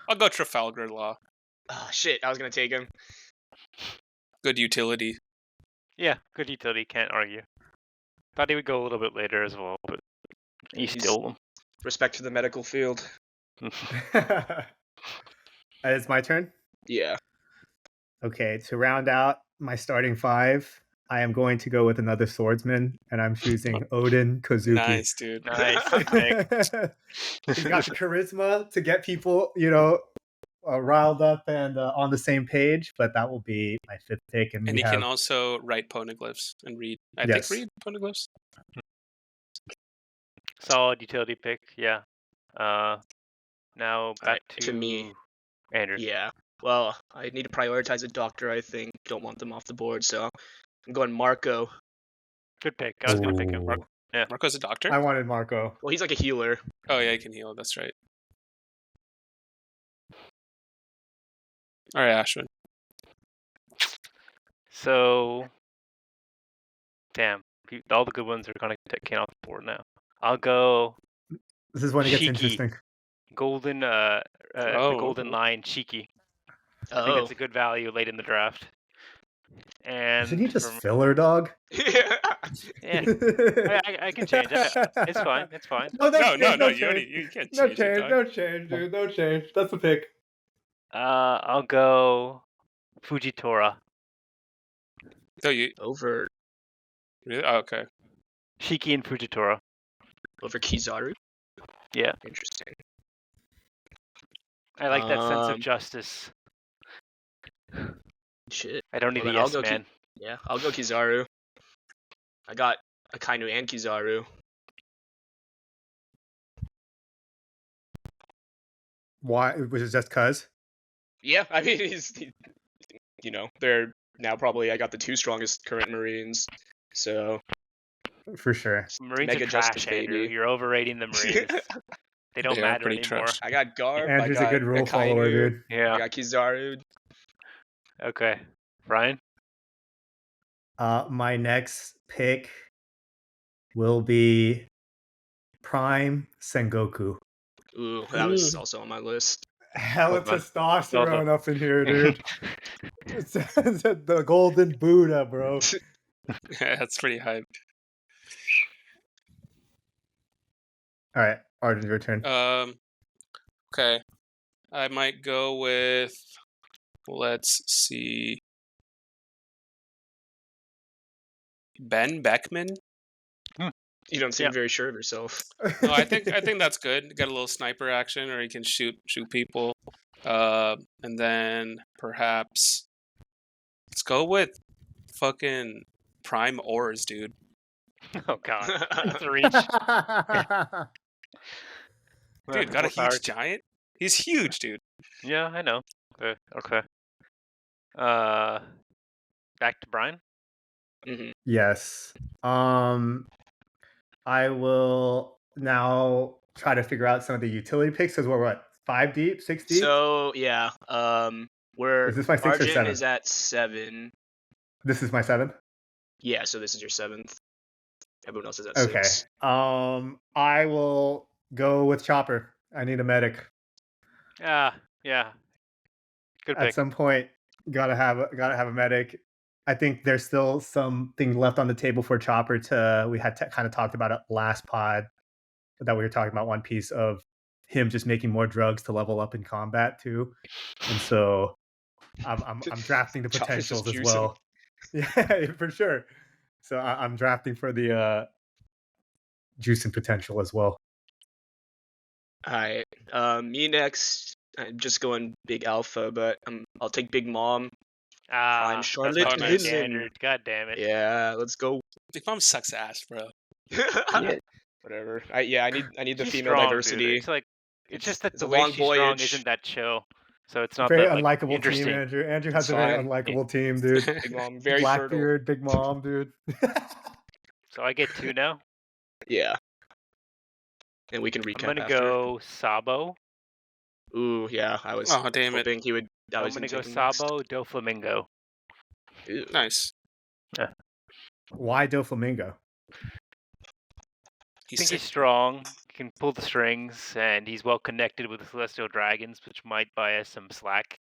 I'll go Trafalgar Law. Oh shit! I was gonna take him. Good utility. Yeah, good utility, can't argue. Thought he would go a little bit later as well, but you He's- stole him. Respect to the medical field. It's my turn. Yeah. Okay, to round out my starting 5, I am going to go with another swordsman, and I'm choosing Odin Kozuki. Nice, dude. Nice. Good pick. He's got the charisma to get people, riled up and on the same page. But that will be my 5th pick, and And we he have can also write poneglyphs and read. I Yes. think read poneglyphs. Solid utility pick, yeah. Now back to me. Andrew. Yeah. Well, I need to prioritize a doctor. I think don't want them off the board. So I'm going Marco. Good pick. I was gonna pick him. Ooh. Marco's a doctor? I wanted Marco. Well, he's like a healer. Oh, yeah, he can heal. That's right. All right, Ashwin. So, damn, all the good ones are gonna get off the board now. I'll go This is when it gets Cheeky. interesting. golden, the golden line, Cheeky. I think that's a good value late in the draft. And Isn't he just filler, dog? Yeah. Yeah, I can change. It's fine. It's fine. No, You can't no change it, change, dog. no change, dude. No change. That's the pick. I'll go Fujitora. So you Over really? Oh, okay. Shiki and Fujitora. Kizaru. Yeah, Interesting. I like that sense of justice. Shit. I don't need Well, a then I'll yes go man. Yeah, I'll go Kizaru. I got Akainu and Kizaru. Why? Was it just cuz? Yeah, I mean, they're now probably I got the two strongest current Marines. So For sure. Marines Mega are trash, Justice, Andrew. baby. You're overrating the Marines. They don't They are matter pretty anymore. trash. I got Garp. Andrew's I got a good rule Akainu, follower, dude. I Yeah. got Kizaru. Okay. Brian? My next pick will be Prime Sengoku. Ooh, that was also on my list. Hella Well done. testosterone Well done. up in here, dude. It's the golden Buddha, bro. Yeah, that's pretty hyped. All right, Arjun, your turn. Okay. I might go with, let's see, Ben Beckman. You don't seem Yeah. very sure of yourself. No, I think that's good. Got a little sniper action, or he can shoot people. And then perhaps let's go with fucking Prime Ores, dude. Oh god. It's a reach. Dude, got a More power huge giant. He's huge, dude. Yeah, I know. Okay. Back to Brian. Mhm. Yes. I will now try to figure out some of the utility picks because we're what, 5 deep, 6 deep? So yeah, where Is this my 6 or Arjun 7? is at 7. This is my 7. Yeah, so this is your 7th. Everyone else is at Okay. 6. I will go with Chopper. I need a medic. Yeah. Good At pick. some point, gotta have a medic. I think there's still something left on the table for Chopper to. We had kind of talked about it last pod that we were talking about One Piece of him just making more drugs to level up in combat too, and so I'm drafting the Chopper's just potentials as juicing. well. Yeah, for sure. So I'm drafting for the juicing potential as well. Alright. Me next. I'm just going Big Alpha, but I'll take Big Mom. Prime That's Charlotte my pick, Linen. Andrew. God damn it. Yeah, let's go. Big Mom sucks ass, bro. Whatever. I need the She's female strong, diversity. Dude. It's like it's just that it's the a way long she's strong voyage. isn't that chill. So it's not Very that like, unlikable interesting. team, Andrew. Andrew has It's a very fine. unlikable team, dude. Big Mom, very fertile. Blackbeard, Big Mom, dude. So I get 2 now. Yeah. And we can recap I'm gonna after. go Sabo. Ooh, yeah. I was Oh, damn it. hoping he would. I'm gonna go Sabo, Doflamingo. Nice. Why Doflamingo? I think he's strong, can pull the strings, and he's well connected with the Celestial Dragons, which might buy us some slack.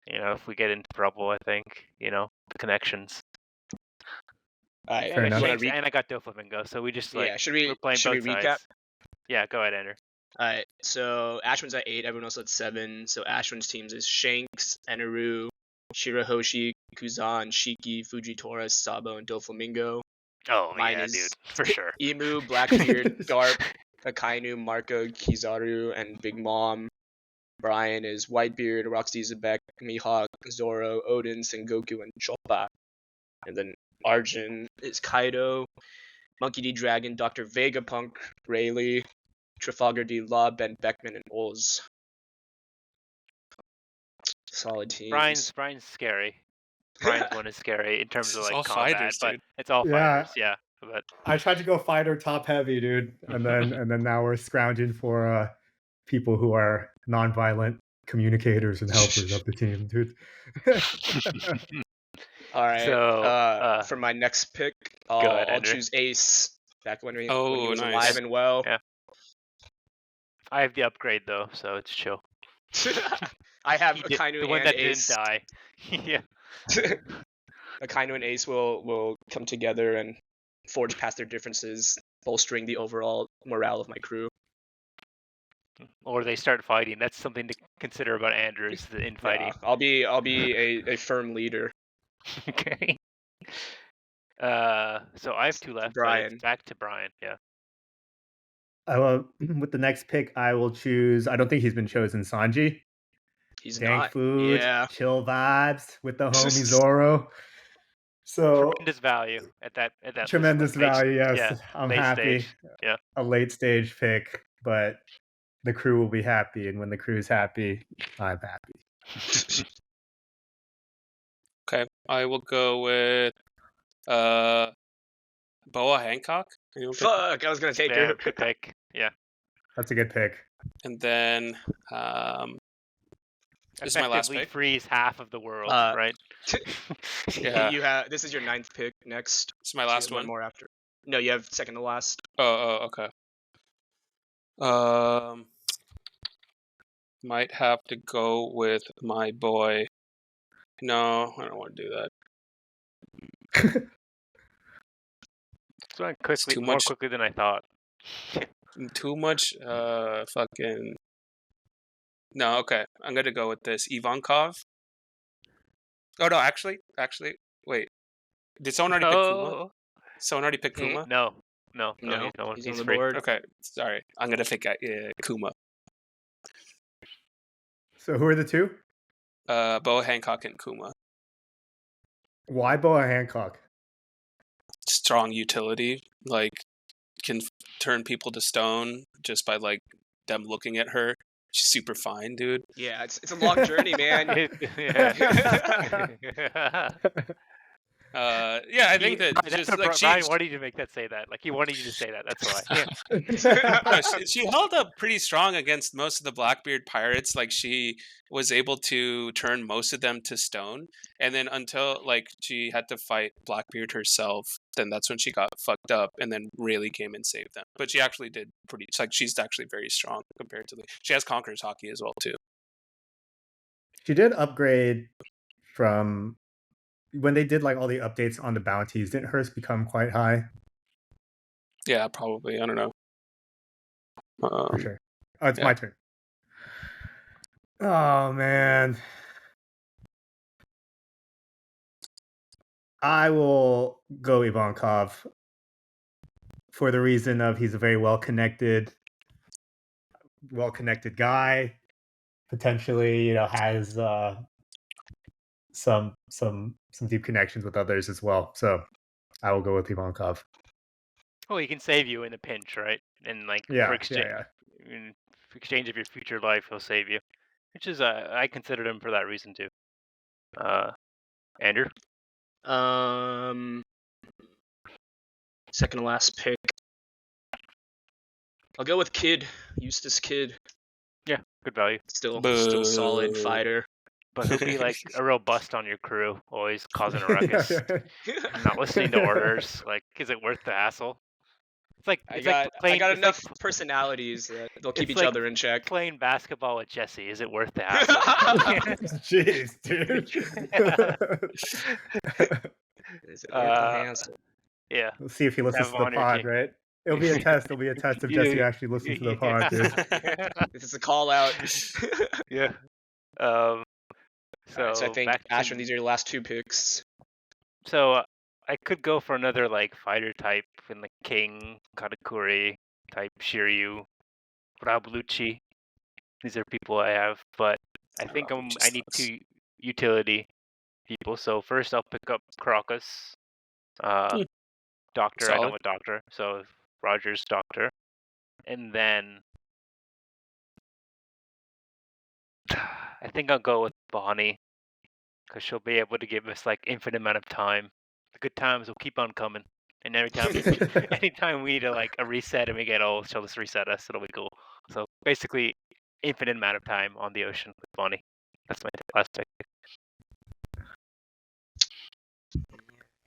If we get into trouble, I think, the connections. Alright, Fair enough. And I got Doflamingo, so we just yeah, we're playing should we both recap? sides. Yeah, go ahead, Andrew. Alright, so Ashwin's at 8, everyone else at 7. So Ashwin's teams is Shanks, Eneru, Shirahoshi, Kuzan, Shiki, Fujitora, Sabo, and Doflamingo. Oh, Mine yeah, is dude, for sure. Emu, Blackbeard, Garp, Akainu, Marco, Kizaru, and Big Mom. Brian is Whitebeard, Roxy Zebek, Mihawk, Zoro, Odin, Sengoku, and Choppa. And then Arjun is Kaido, Monkey D. Dragon, Dr. Vegapunk, Rayleigh, Trafalgar D. Law, Ben Beckman, and Oz. Solid teams. Brian's scary. Brian's one is scary in terms of It's like all combat, fighters, but dude. it's all Yeah. fighters. Yeah, but I tried to go fighter top heavy, dude, and then now we're scrounging for people who are nonviolent communicators and helpers of the team, dude. All right. So, For my next pick, go ahead, I'll Andrew. choose Ace. Back when he Oh, was nice. alive and well. Yeah. I have the upgrade though, so it's chill. I have He did- Akainu the one and that Ace. didn't die. Yeah. Akainu and Ace will come together and forge past their differences, bolstering the overall morale of my crew. Or they start fighting. That's something to consider about Andrew is the infighting. Yeah, I'll be a firm leader. Okay. So I have two left. But Brian. it's back to Brian. Yeah. I will, with the next pick, I will choose. I don't think he's been chosen. Sanji. He's Dank not. food, Yeah. chill vibes with the homie Zoro. So Tremendous value at that. tremendous late- value. Yes, yeah, I'm late happy. stage. Yeah. A late stage pick, but the crew will be happy, and when the crew's happy, I'm happy. Okay, I will go with Boa Hancock. Anyone pick? Fuck, I was gonna take Yeah. her. Good pick. Yeah. That's a good pick. And then this is my last Effectively pick. freeze half of the world, right? Yeah. You have this is your 9th pick. Next. It's my So you last have one. more after. No, you have second to last. Oh, okay. Might have to go with my boy. No, I don't want to do that. It's going quickly, too more much. quickly than I thought. Too much. Fucking. No, okay. I'm gonna go with this Ivankov. Oh no, actually, wait. Did someone already pick Kuma? Someone already picked Kuma? No, No, one. he's on He's the free. board. Okay, sorry. I'm gonna pick Kuma. So who are the two? Boa Hancock and Kuma. Why Boa Hancock? Strong utility, like can turn people to stone just by like them looking at her. She's super fine, dude. Yeah, it's a long journey, man. Yeah, I think that That's just what like Brian wanted you to make that say that. Like he wanted you to say that. That's why. No, she held up pretty strong against most of the Blackbeard pirates. Like she was able to turn most of them to stone, and then until like she had to fight Blackbeard herself, then that's when she got fucked up, and then really came and saved them. But she actually did pretty. It's like she's actually very strong compared to she has Conqueror's Hockey as well too. She did upgrade from when they did like all the updates on the bounties. Didn't hers become quite high? Yeah, probably. I don't know. For sure. Oh, it's yeah. my turn. Oh man. I will go Ivankov for the reason of he's a very well-connected guy. Potentially, has some deep connections with others as well. So I will go with Ivankov. Oh, he can save you in a pinch, right? And like Yeah, in exchange of your future life, he'll save you. Which is, I considered him for that reason too. Andrew. Second to last pick. I'll go with Kid, Eustace Kid. Yeah, good value. Still solid fighter. But he'll be like a real bust on your crew, always causing a ruckus, not listening to orders. Like, is it worth the hassle? It's like I got enough personalities that they'll keep each other in check. Playing basketball with Jesse, is it worth the hassle? Jeez, dude. Is it worth the hassle? Yeah. We'll see if he listens to the pod, right? It'll be a test. It'll be a test if Jesse actually listens to the pod, dude. This is a call out. Yeah. So I think Ashwin, these are your last two picks. So I could go for another like fighter type in the King, Katakuri type, Shiryu, Rablucci. These are people I have, but I think I need two utility people. So first I'll pick up Crocus, Doctor. Solid. I know a Doctor, so Roger's Doctor, and then I think I'll go with Bonnie, because she'll be able to give us like infinite amount of time. The good times will keep on coming, and anytime we need like a reset and we get old, she'll just reset us. It'll be cool. So basically, infinite amount of time on the ocean with Bonnie. That's my last pick.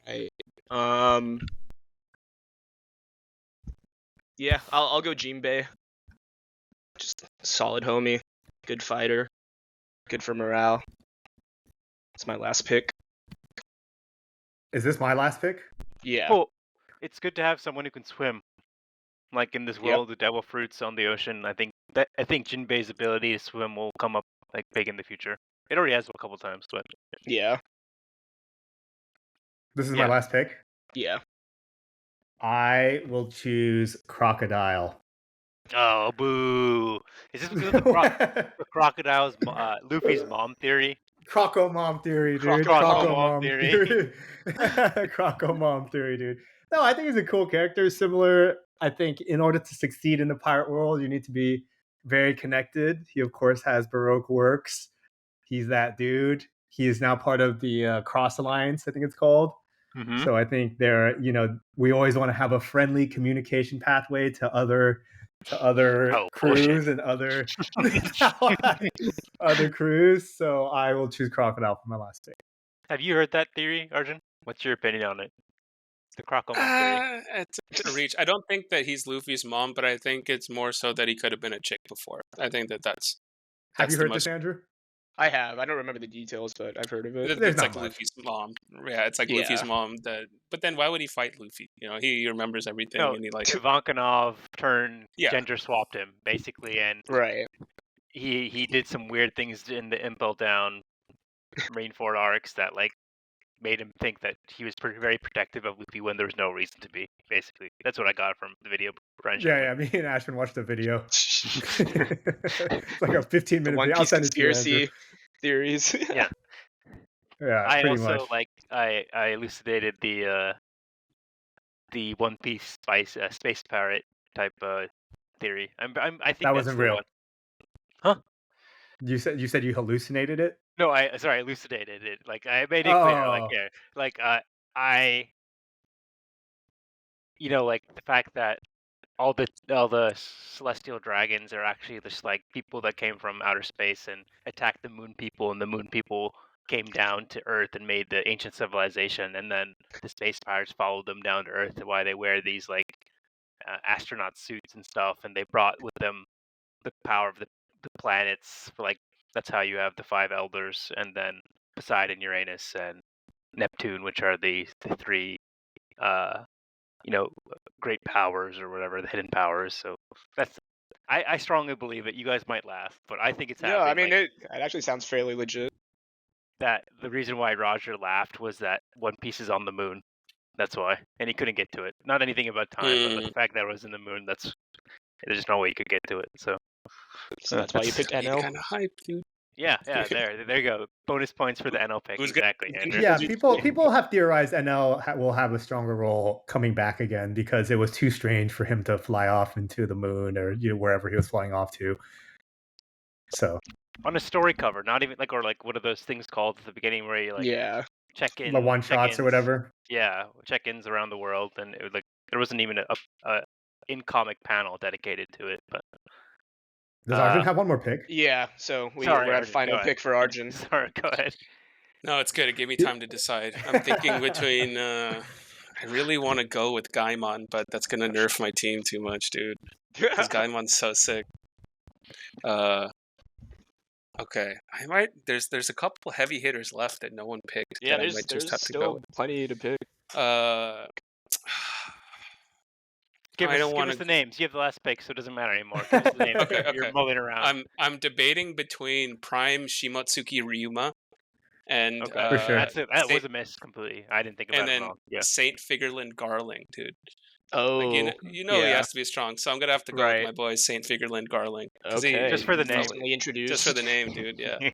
Right. Yeah, I'll go Jinbei. Just solid homie, good fighter, good for morale. It's my last pick. Is this my last pick? Yeah. Well, it's good to have someone who can swim. Like in this Yep. world of devil fruits on the ocean, I think Jinbei's ability to swim will come up like big in the future. It already has a couple times, but Yeah. This is Yeah. my last pick. Yeah. I will choose Crocodile. oh boo! Is this because of the crocodile's Luffy's mom theory? Croco mom theory, dude. Croco Croco mom mom theory. theory. Croco mom theory, dude. No, I think he's a cool character. Similar, I think, in order to succeed in the pirate world, you need to be very connected. He, of course, has Baroque works. He's that dude. He is now part of the Cross Alliance, I think it's called. Mm-hmm. So I think we always want to have a friendly communication pathway to other crews bullshit. and other other crews. So I will choose Crocodile for my last pick. Have you heard that theory, Arjun? What's your opinion on it? The Croco mom theory. It's a reach. I don't think that he's Luffy's mom, but I think it's more so that he could have been a chick before. I think that's Have you the heard most- this, Andrew? I have. I don't remember the details, but I've heard of it. There's It's not like much. Luffy's mom. Yeah, it's like Luffy's Yeah. mom. But then why would he fight Luffy? He remembers everything, No, and he like Ivankanov Yeah. gender swapped him basically, and Right. he did some weird things in the Impel Down Marineford arcs that like made him think that he was very protective of Luffy when there was no reason to be. Basically, that's what I got from the video. Brian showed Yeah, me. me and Ashwin watched the video. It's like a 15-minute The One video. I'll Piece send it to you, Andrew. conspiracy theories. Yeah. Yeah, I pretty also much. I elucidated the One Piece space pirate type theory. I think That that's wasn't the real. one. Huh? You said you hallucinated it? No, I elucidated it. Like I made it clear. Like Oh. yeah, like I like the fact that all the celestial dragons are actually just like people that came from outer space and attacked the moon people, and the moon people came down to Earth and made the ancient civilization, and then the space pirates followed them down to Earth, why they wear these like astronaut suits and stuff, and they brought with them the power of the planets. Like that's how you have the five elders, and then Poseidon, Uranus, and Neptune, which are the three great powers or whatever, the hidden powers. So that's I strongly believe it. You guys might laugh, but I think it's No, happening. I mean like, it actually sounds fairly legit. that the reason why Roger laughed was that One Piece is on the moon. That's why, and he couldn't get to it. Not anything about time, but the fact that it was in the moon. There's no way you could get to it. So that's why you picked NL. kind of hype, dude. yeah, there you go. Bonus points for the NL pick. Who's gonna- Exactly, Andrew. Yeah, people have theorized NL will have a stronger role coming back again because it was too strange for him to fly off into the moon or wherever he was flying off to. So on a story cover, not even like, or like what are those things called at the beginning where you like Yeah. check in the one shots or whatever. Yeah, check-ins around the world, and it was like there wasn't even a in-comic panel dedicated to it. But Does Arjun have one more pick? Yeah. So Sorry, we're at Arjun, final go pick ahead. for Arjun. Sorry, go ahead. No, it's good. It gave me time to decide. I'm thinking between. I really want to go with Gaimon, but that's gonna nerf my team too much, dude. Because Gaimon's so sick. Okay, I might. There's a couple heavy hitters left that no one picked. Yeah, that I there's might just have to still go. plenty to pick. Give I don't us wanna- the names. You have the last pick, so it doesn't matter anymore. Give us the names. Okay, You're okay. mulling around. I'm debating between Prime Shimotsuki Ryuma and Okay, For sure. that was a miss completely. I didn't think about and it at then all. Yeah. Saint Figurlin Garling, dude. Oh, Like, you know he yeah. has to be strong, so I'm gonna have to go Right. with my boy Saint Figurlin Garling. 'Cause Okay. Just for the name. Recently introduced. Just for the name, dude. Yeah.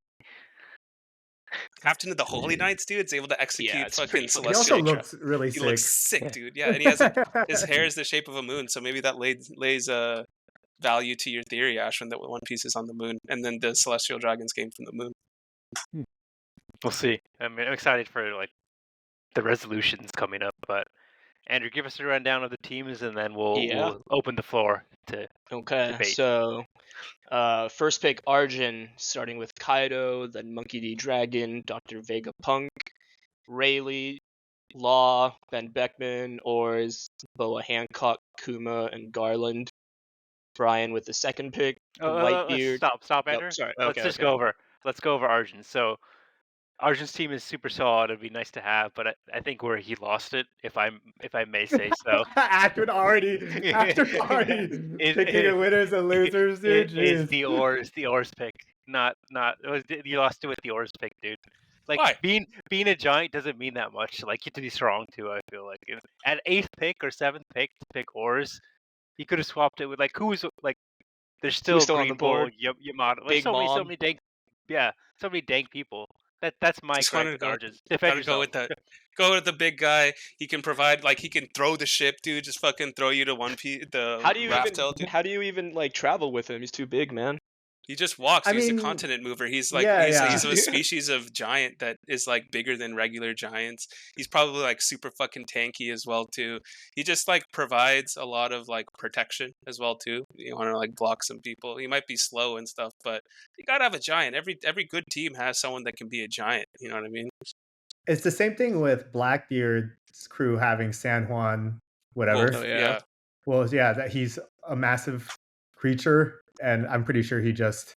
Captain of the Holy Knights, dude, is able to execute Yeah, it's fucking pretty- He celestial. also tra- looks really he sick. looks sick, dude. Yeah, and he has his hair is the shape of a moon, so maybe that lays value to your theory, Ashwin, that One Piece is on the moon, and then the celestial dragons came from the moon. We'll see. I mean, I'm excited for like the resolutions coming up. But Andrew, give us a rundown of the teams, and then we'll open the floor to Okay, debate. so first pick Arjun, starting with Kaido, then Monkey D. Dragon, Dr. Vega Punk, Rayleigh, Law, Ben Beckman, Oars, Boa Hancock, Kuma, and Garland. Brian with the second pick, Whitebeard. Stop, Andrew. Sorry. Let's just go over. Let's go over Arjun. So Arjun's team is super solid. It'd be nice to have, but I think where he lost it, if I may say so. after already picking the winners and losers, dude. Is the Oars pick. Not you lost it with the Oars pick, dude. Like Why? being a giant doesn't mean that much. Like you have to be strong too. I feel like at 8th pick or 7th pick to pick Oars, he could have swapped it with like who's like. There's still on the board. Yamato. Like, Big so Mom. many dank people. That's my gripe with Arjun. Defend yourself. Go with the big guy. He can provide, like, he can throw the ship, dude. Just fucking throw you to One Piece. How do you even like travel with him? He's too big, man. He just walks. He's a continent mover. He's like he's a species of giant that is like bigger than regular giants. He's probably like super fucking tanky as well too. He just like provides a lot of like protection as well too. You want to like block some people. He might be slow and stuff, but you gotta have a giant. Every good team has someone that can be a giant. You know what I mean? It's the same thing with Blackbeard's crew having San Juan, whatever. Well, yeah. Well, yeah, that he's a massive creature, and I'm pretty sure he just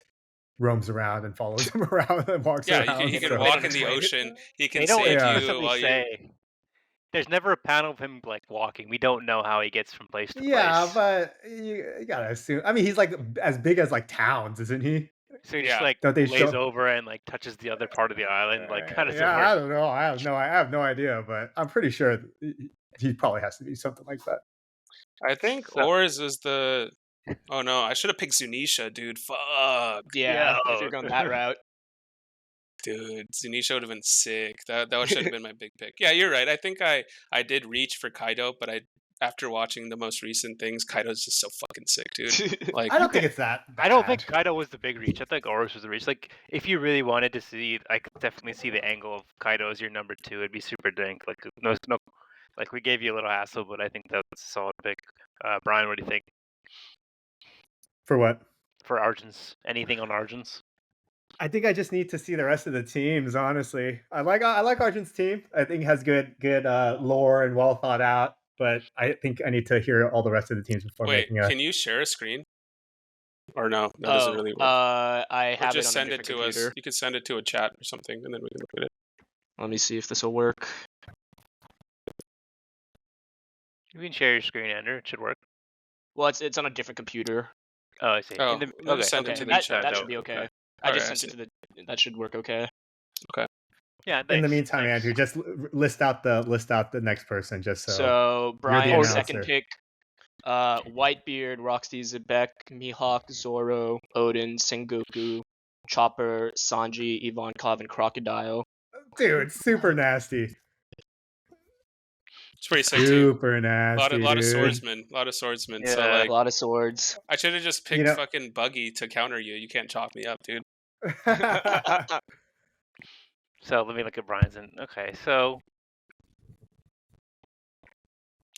roams around and follows him around and walks around. Yeah, he can walk in the ocean. He can save you while you... There's never a panel of him like walking. We don't know how he gets from place to place. Yeah, but you gotta assume. I mean, he's like as big as like towns, isn't he? So he just like lays over and like touches the other part of the island. Like how does it work? I don't know. I have no idea, but I'm pretty sure he probably has to be something like that. I think Oars is the... Oh no, I should have picked Zunisha, dude. Fuck. Yeah, if you're going that route. Dude, Zunisha would have been sick. That should have been my big pick. Yeah, you're right. I think I did reach for Kaido, but after watching the most recent things, Kaido's just so fucking sick, dude. Like I don't think it's that bad. I don't think Kaido was the big reach. I think Oars was the reach. Like if you really wanted to see, I could definitely see the angle of Kaido as your number 2. It'd be super dank. Like no, like we gave you a little hassle, but I think that's a solid pick. Brian, what do you think? For what? For Arjun's. Anything on Arjun's? I think I just need to see the rest of the teams. Honestly, I like Arjun's team. I think it has good lore and well thought out. But I think I need to hear all the rest of the teams before making a... Can you share a screen? Or no, that doesn't really work. I have just it on send it to computer. us. You can send it to a chat or something, and then we can look at it. Let me see if this will work. You can share your screen, Andrew. It should work. Well, it's on a different computer. Oh, I see. Send it to the chat. That should be okay. I just sent it to the... That should work okay. Okay. Yeah. In the meantime, Andrew, just list out the next person, just so. So Brian's second pick, Whitebeard, Roxy Zebek, Mihawk, Zoro, Odin, Sengoku, Chopper, Sanji, Ivankov, and Crocodile. Dude, super nasty. It's pretty sick too. Super nasty. A lot of swordsmen. Yeah, so like, a lot of swords. I should have just picked fucking Buggy to counter you. You can't chop me up, dude. So let me look at Brian's. Okay, so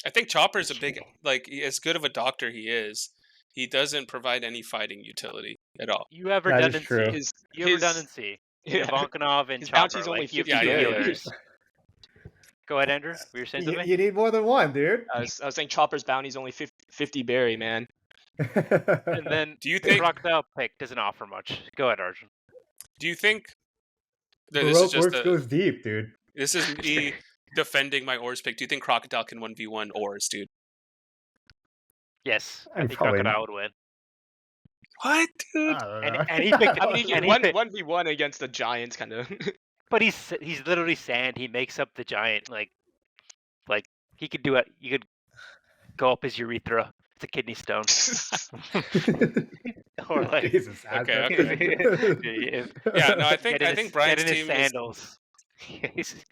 I think Chopper's a big, like, as good of a doctor he is, he doesn't provide any fighting utility at all. You have redundancy. True. Redundancy. Yeah. Ivankanov and His Chopper. bounty's only 50 healers. Go ahead, Andrew. Were you saying something? You need more than one, dude. I was saying Chopper's bounty's only 50 berry, man. And then do you think Crocodile pick doesn't offer much? Go ahead, Arjun. Do you think that Baroque goes deep, dude? This is me defending my Oars pick. Do you think Crocodile can 1v1 Oars, dude? Yes, I think Crocodile would win. What, dude? And he picked. I mean, he can 1v1 against the Giants, kind of. But he's literally sand. He makes up the giant. Like he could do it. You could go up his urethra. It's a kidney stone. Or like Jesus. Okay. Yeah, no, I think Brian's team sandals.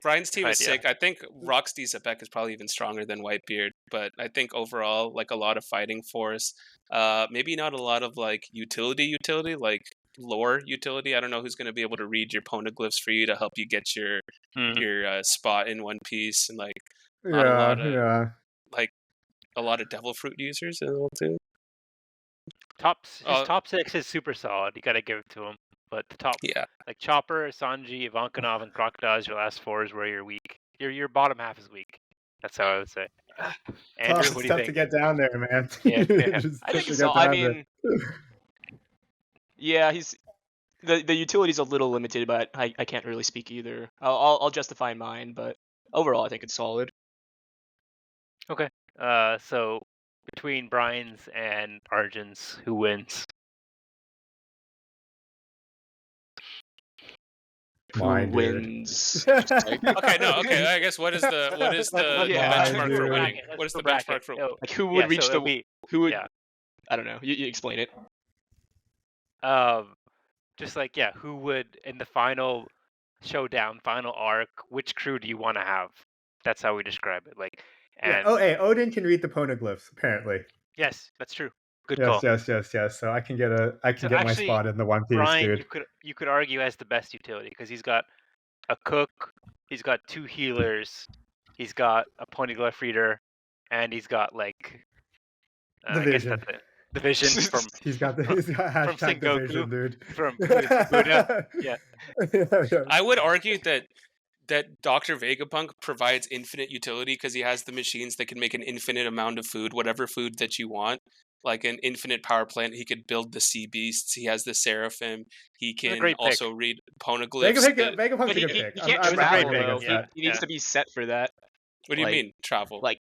Brian's team is sick. I think Roxy Zebek is probably even stronger than Whitebeard, but I think overall, like, a lot of fighting force. Maybe not a lot of like utility. Like lore utility. I don't know who's going to be able to read your poneglyphs for you to help you get your spot in One Piece, and like not a lot of like a lot of devil fruit users as well too. His top 6 is super solid. You got to give it to him. But the top, like Chopper, Sanji, Ivankanov, and Crocodiles, your last 4 is where you're weak. Your bottom half is weak. That's how I would say. Andrew, what do you tough think? to get down there, man. Yeah. I think it's all. I mean, yeah, he's the utility's a little limited, but I can't really speak either. I'll justify mine, but overall, I think it's solid. Okay. So between Brian's and Arjun's, who wins? Mine, who wins? Okay, no, okay. I guess what is the benchmark for winning? What is the benchmark for like who would reach who would? Yeah. I don't know. You explain it. Just like who would in the final showdown, final arc? Which crew do you want to have? That's how we describe it. Like, and Odin can read the poneglyphs apparently. Yes, that's true. Good call. Yes. So I can get my spot in the One Piece, Brian, dude. you could argue as the best utility because he's got a cook, he's got 2 healers, he's got a poneglyph reader, and he's got like the vision. The vision from he's got hashtag the vision, dude. From Buddha. Yeah. I would argue that Dr. Vegapunk provides infinite utility because he has the machines that can make an infinite amount of food, whatever food that you want. Like an infinite power plant. He could build the sea beasts. He has the seraphim. He can also read poneglyphs. Vegapunk's a good pick. He can't travel, though. He needs to be set for that. What do you mean, travel? Like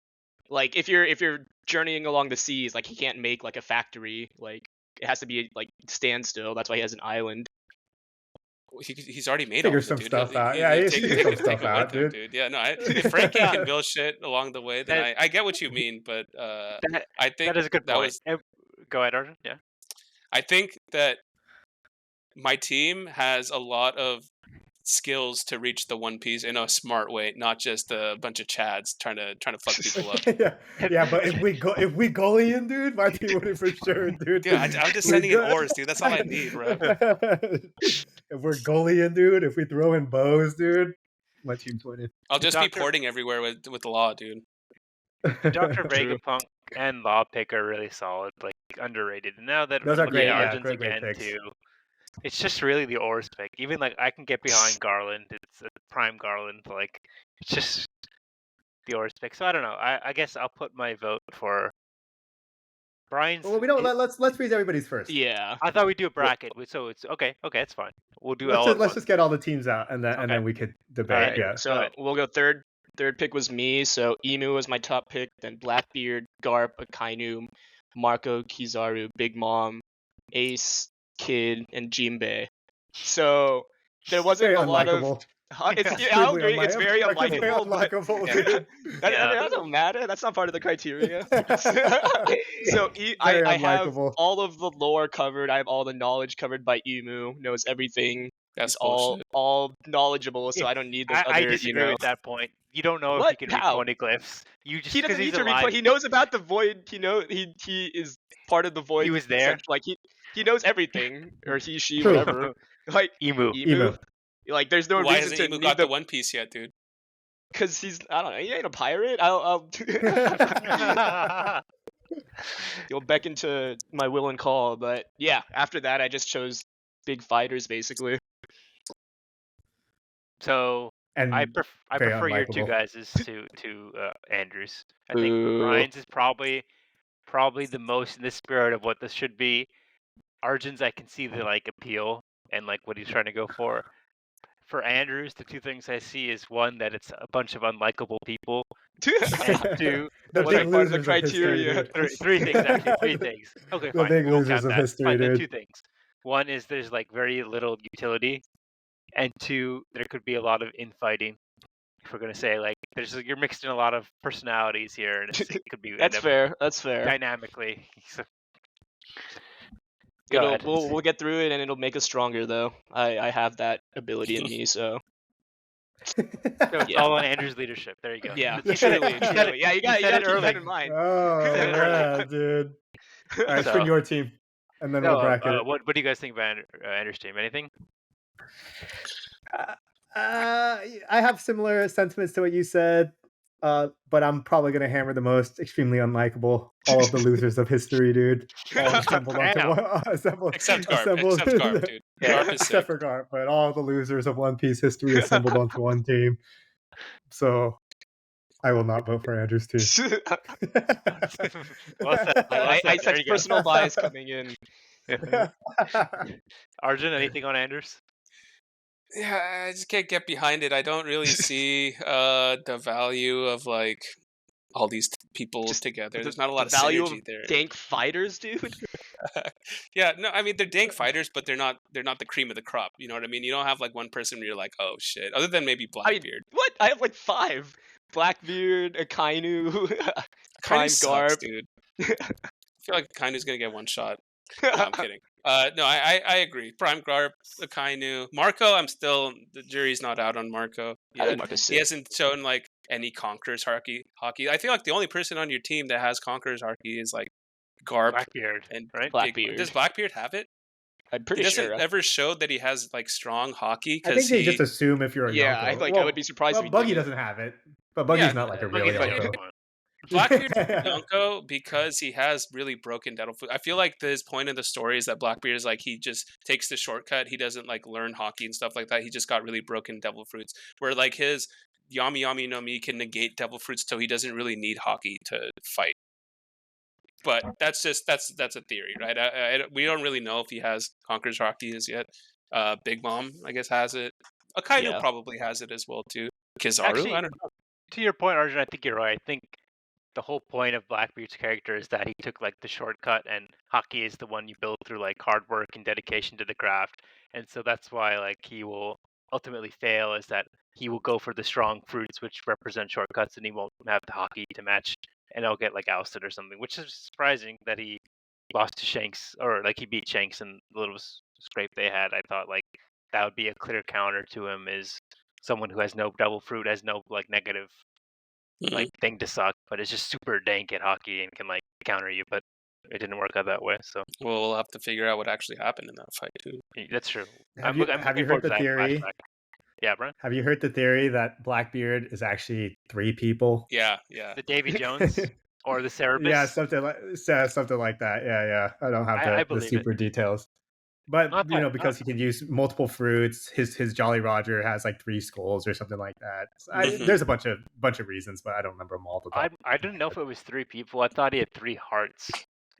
if you're journeying along the seas, like he can't make like a factory. Like it has to be like standstill. That's why he has an island. He's already made some stuff out. He's figured some stuff out, dude. Yeah, no. If Frankie can build shit along the way, then I get what you mean. But I think that is a good point. Go ahead, Arjun. Yeah. I think that my team has a lot of skills to reach the One Piece in a smart way, not just a bunch of chads trying to fuck people up. But if we goalie, dude, my team would have for sure, dude. Dude, I'm just sending in ores, dude. That's all I need, bro. If we're goalie, dude, if we throw in bows, dude, my team's winning. I'll just be porting everywhere with Law, dude. Dr. Vegapunk and Law Pick are really solid, like underrated. And now that those are great, Arjun's great again picks. too. It's just really the ores pick. Even like I can get behind Garland. It's a prime Garland. Like it's just the ores pick. So I don't know. I guess I'll put my vote for Brian's. Well, we don't. Let's read everybody's first. Yeah. I thought we'd do a bracket. So it's okay. Okay, it's fine. We'll do let's just get all the teams out, and then we could debate. Right. Yeah. So we'll go third. Third pick was me. So Emu was my top pick. Then Blackbeard, Garp, Akainu, Marco, Kizaru, Big Mom, Ace, Kid, and Jinbei. So there wasn't a lot of. I'll agree. It's very unlikable. That doesn't matter. That's not part of the criteria. So I have all of the lore covered. I have all the knowledge covered by Emu. Knows everything. That's all knowledgeable. So I don't need this. I disagree with that point. You don't know if he can read poneglyphs. He doesn't need to read. He knows about the void. He is part of the void. He was there. Like he knows everything, or he, she, whatever. Like Emu. Like there's no Why reason hasn't Emu got the One Piece yet, dude? Because I don't know. He ain't a pirate. You'll beckon to my will and call. But yeah, after that, I just chose big fighters basically. So I prefer your two guys to Andrews. I think Brian's is probably the most in the spirit of what this should be. Arjun's, I can see the like appeal and like what he's trying to go for. For Andrews, the two things I see is one, that it's a bunch of unlikable people, and two, what are part of the criteria? Three things actually. Three things. Okay, fine. Big losers of history, fine, dude. two things. One is there's like very little utility, and two, there could be a lot of infighting. If we're gonna say like you're mixed in a lot of personalities here, and it could be That's fair. Dynamically. We'll get through it, and it'll make us stronger. Though I have that ability in me, so. It's all on Andrew's leadership. There you go. Yeah, truly. Yeah, you got to keep that in mind. Oh yeah, dude. All right, Ashwin, your team. and then No, we'll bracket it. what do you guys think about Andrew's team? Anything? I have similar sentiments to what you said, but I'm probably gonna hammer the most extremely unlikable. All of the losers of history, dude. All assembled onto Damn. one. Except Garp. Assembled, Except Garp, dude. Yeah. Garp is sick. except for Garp, but all the losers of One Piece history assembled onto one team. So I will not vote for Andrew's team. Well said. I There sense you go. personal bias coming in. Arjun, anything on Anders? Yeah, I just can't get behind it. I don't really see the value of like all these people Just together. The, There's not a lot the of value synergy of there. dank fighters, dude. Yeah, no, I mean they're dank fighters, but they're not the cream of the crop. You know what I mean? You don't have like one person where you're like, oh shit. Other than maybe I mean, Blackbeard. what? I have like 5. Blackbeard, Akainu, Prime Akainu sucks, Garp. dude. I feel like Akainu's gonna get one shot. No, I'm kidding. No, I agree. Prime Garp, Akainu, Marco. The jury's not out on Marco. I think Yet. Marco's He sick. hasn't shown like any Conqueror's hockey. I feel like the only person on your team that has Conqueror's hockey is like Garp Blackbeard, and right? Blackbeard. Does Blackbeard have it? I'm He pretty doesn't sure. ever show that he has like strong hockey I because think they just assume if you're a Yeah, Yonko. I would be surprised if he Buggy didn't. doesn't have it, but Buggy's Yeah, not like a real Buggy's like, Yonko. come on. Blackbeard's Yonko because he has really broken devil fruit. I feel like his point in the story is that Blackbeard is like he just takes the shortcut. He doesn't like learn hockey and stuff like that. He just got really broken devil fruits. Where like his Yami Yami no Mi can negate devil fruits, so he doesn't really need hockey to fight. But that's a theory, right? We don't really know if he has Conqueror's hockey as yet. Big Mom, I guess, has it. Akainu Yeah. probably has it as well too. Kizaru, Actually, I don't know. To your point, Arjun, I think you're right. I think the whole point of Blackbeard's character is that he took like the shortcut, and hockey is the one you build through like hard work and dedication to the craft. And so that's why like he will ultimately fail, is that he will go for the strong fruits, which represent shortcuts, and he won't have the hockey to match, and he'll get like ousted or something. Which is surprising that he lost to Shanks, or like he beat Shanks in the little scrape they had. I thought like that would be a clear counter to him, is someone who has no double fruit, has no like negative like thing to suck, but it's just super dank at hockey and can like counter you. But it didn't work out that way. So We'll have to figure out what actually happened in that fight too. that's true. Have you I'm heard looking forward the to that theory? flashback. Yeah, Brian. Have you heard the theory that Blackbeard is actually 3 people? Yeah. The Davy Jones or the Cerebus. Yeah, something like that. Yeah. I don't have I the believe super details, but Not you know, bad, because he can use multiple fruits. His Jolly Roger has like 3 skulls or something like that. There's a bunch of reasons, but I don't remember them all. I didn't know if it was 3 people. I thought he had 3 hearts,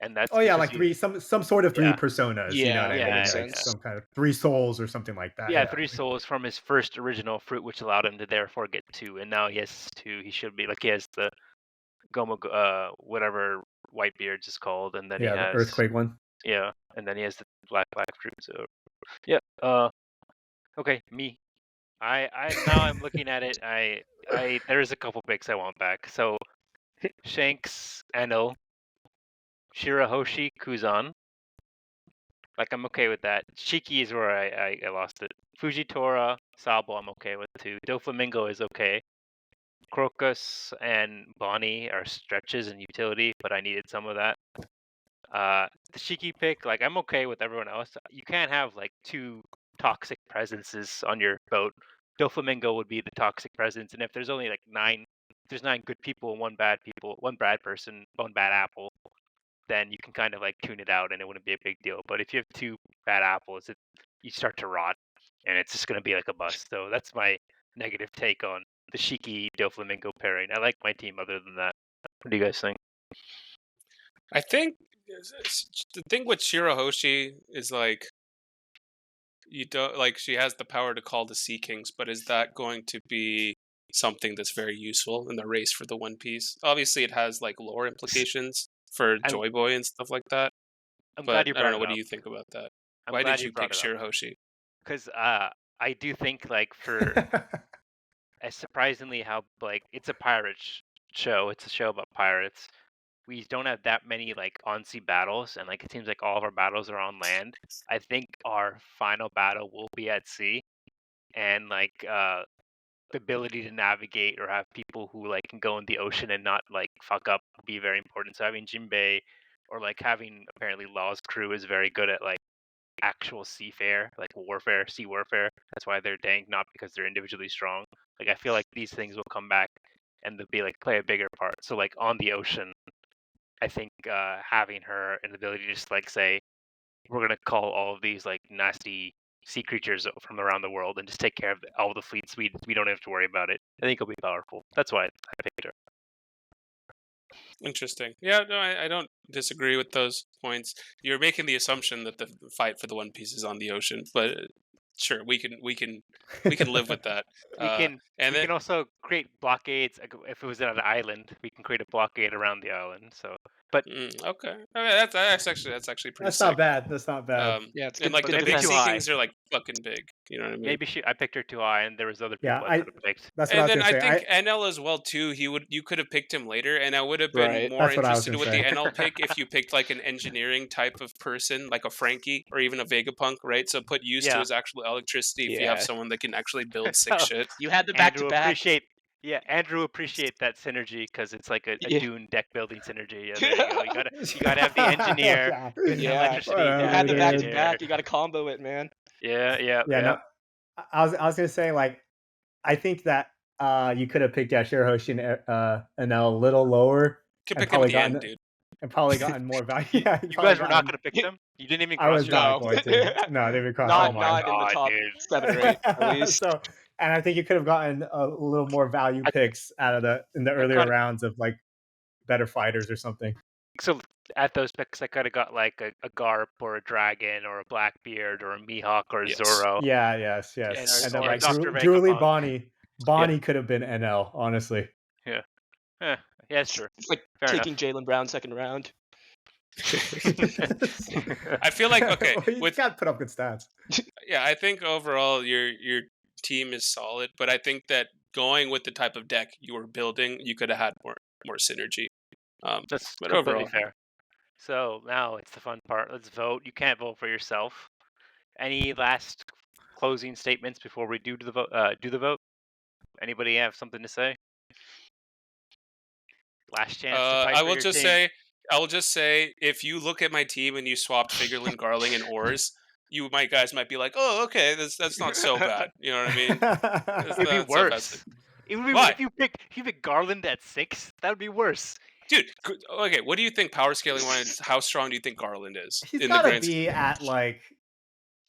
and that's like 3 some sort of 3 Yeah. personas. You know what I Yeah, mean? makes Like sense. some kind of 3 souls or something like that. Yeah, 3 souls from his first original fruit, which allowed him to therefore get 2, and now he has 2. He should be like he has the Goma, whatever Whitebeard's is called, and then he the has earthquake one. Yeah, and then he has the black fruit. So yeah. Okay, me. I'm looking at it. There's a couple picks I want back. So Shanks, Enel, Shirahoshi, Kuzan. Like I'm okay with that. Shiki is where I lost it. Fujitora, Sabo, I'm okay with too. Doflamingo is okay. Crocus and Bonnie are stretches and utility, but I needed some of that. The Shiki pick, like I'm okay with everyone else. You can't have like 2 toxic presences on your boat. Doflamingo would be the toxic presence, and if there's only like 9, if there's 9 good people and 1 bad person, 1 bad apple, then you can kind of like tune it out and it wouldn't be a big deal. But if you have 2 bad apples, you start to rot, and it's just gonna be like a bust. So that's my negative take on the Shiki Doflamingo pairing. I like my team other than that. What do you guys think? I think the thing with Shirahoshi is like you don't like she has the power to call the Sea Kings, but is that going to be something that's very useful in the race for the One Piece? Obviously, it has like lore implications for Joy Boy and stuff like that. I'm but glad you I don't know. brought What it do up. you think about that? I'm Why glad did you brought pick it up. Shirahoshi? Because I do think like for as surprisingly how like it's a pirate show. It's a show about pirates. We don't have that many like on-sea battles, and like it seems like all of our battles are on land. I think our final battle will be at sea, and like the ability to navigate or have people who like can go in the ocean and not like fuck up will be very important. So having Jinbei or like having apparently Law's crew is very good at like actual seafarer, like warfare, sea warfare. That's why they're dank, not because they're individually strong. Like I feel like these things will come back and they'll be like play a bigger part. So like on the ocean, I think having her an ability to just like say, we're gonna call all of these like nasty sea creatures from around the world and just take care of all the fleets. We don't have to worry about it. I think it'll be powerful. That's why I picked her. Interesting. Yeah, no, I don't disagree with those points. You're making the assumption that the fight for the One Piece is on the ocean, but sure, we can live with that. We can and we then can also create blockades. If it was on an island, we can create a blockade around the island. So, but okay, that's actually pretty That's sick. not bad. That's not bad. Yeah, it's and good. like the maybe big too sea high. kings are like fucking big. You know what I mean? maybe I picked her too high, and there was other people Yeah, I could have picked. That's what And I then was I gonna say. think NL as well too. You could have picked him later, and I would have been Right. more That's what I was interested gonna with the say. NL pick if you picked like an engineering type of person, like a Frankie or even a Vegapunk, right? So put use to Yeah. his actual electricity. If you Yeah. have someone that can actually build sick So, shit. You had the back Andrew to back. Andrew appreciate that synergy because it's like a Yeah. Dune deck building synergy. Yeah, there you go. You gotta have the engineer Yeah. with the Yeah. electricity. Whatever, You and had the the back to engineer. back. You got to combo it, man. Yeah. Yeah. No, I was gonna say like I think that you could have picked Shirahoshi and a little lower Could and pick him at probably the end, dude. gotten more value. Yeah, You guys were not gonna pick them. You didn't even I cross was your not No. going to. No, they would cross Not my mind. in the God, top dude. 7 or 8 at least. So, and I think you could have gotten a little more value picks out of in the earlier kinda- rounds of like better fighters or something. So at those picks, I could have got like a Garp or a Dragon or a Blackbeard or a Mihawk or a Yes. Zoro. Yeah, yes. And then or like Dr. Julie Vegapunk. Bonnie could have been NL, honestly. Yeah, it's true. It's like Fair taking Jalen Brown second round. I feel like okay, Well, you can't put up good stats. yeah, I think overall your team is solid, but I think that going with the type of deck you were building, you could have had more synergy. That's but completely overall, fair. So now it's the fun part. Let's vote. You can't vote for yourself. Any last closing statements before we do the vote? Anybody have something to say? Last chance to fight I for will your just team. say, if you look at my team and you swapped Figurlin, Garling, and Ors, guys might be like, oh, okay, that's not so bad. You know what I mean? It'd be worse. Why? If you pick Garland at 6, that would be worse. Dude, okay, what do you think power scaling wise? How strong do you think Garland is? He's in gotta the grand be at like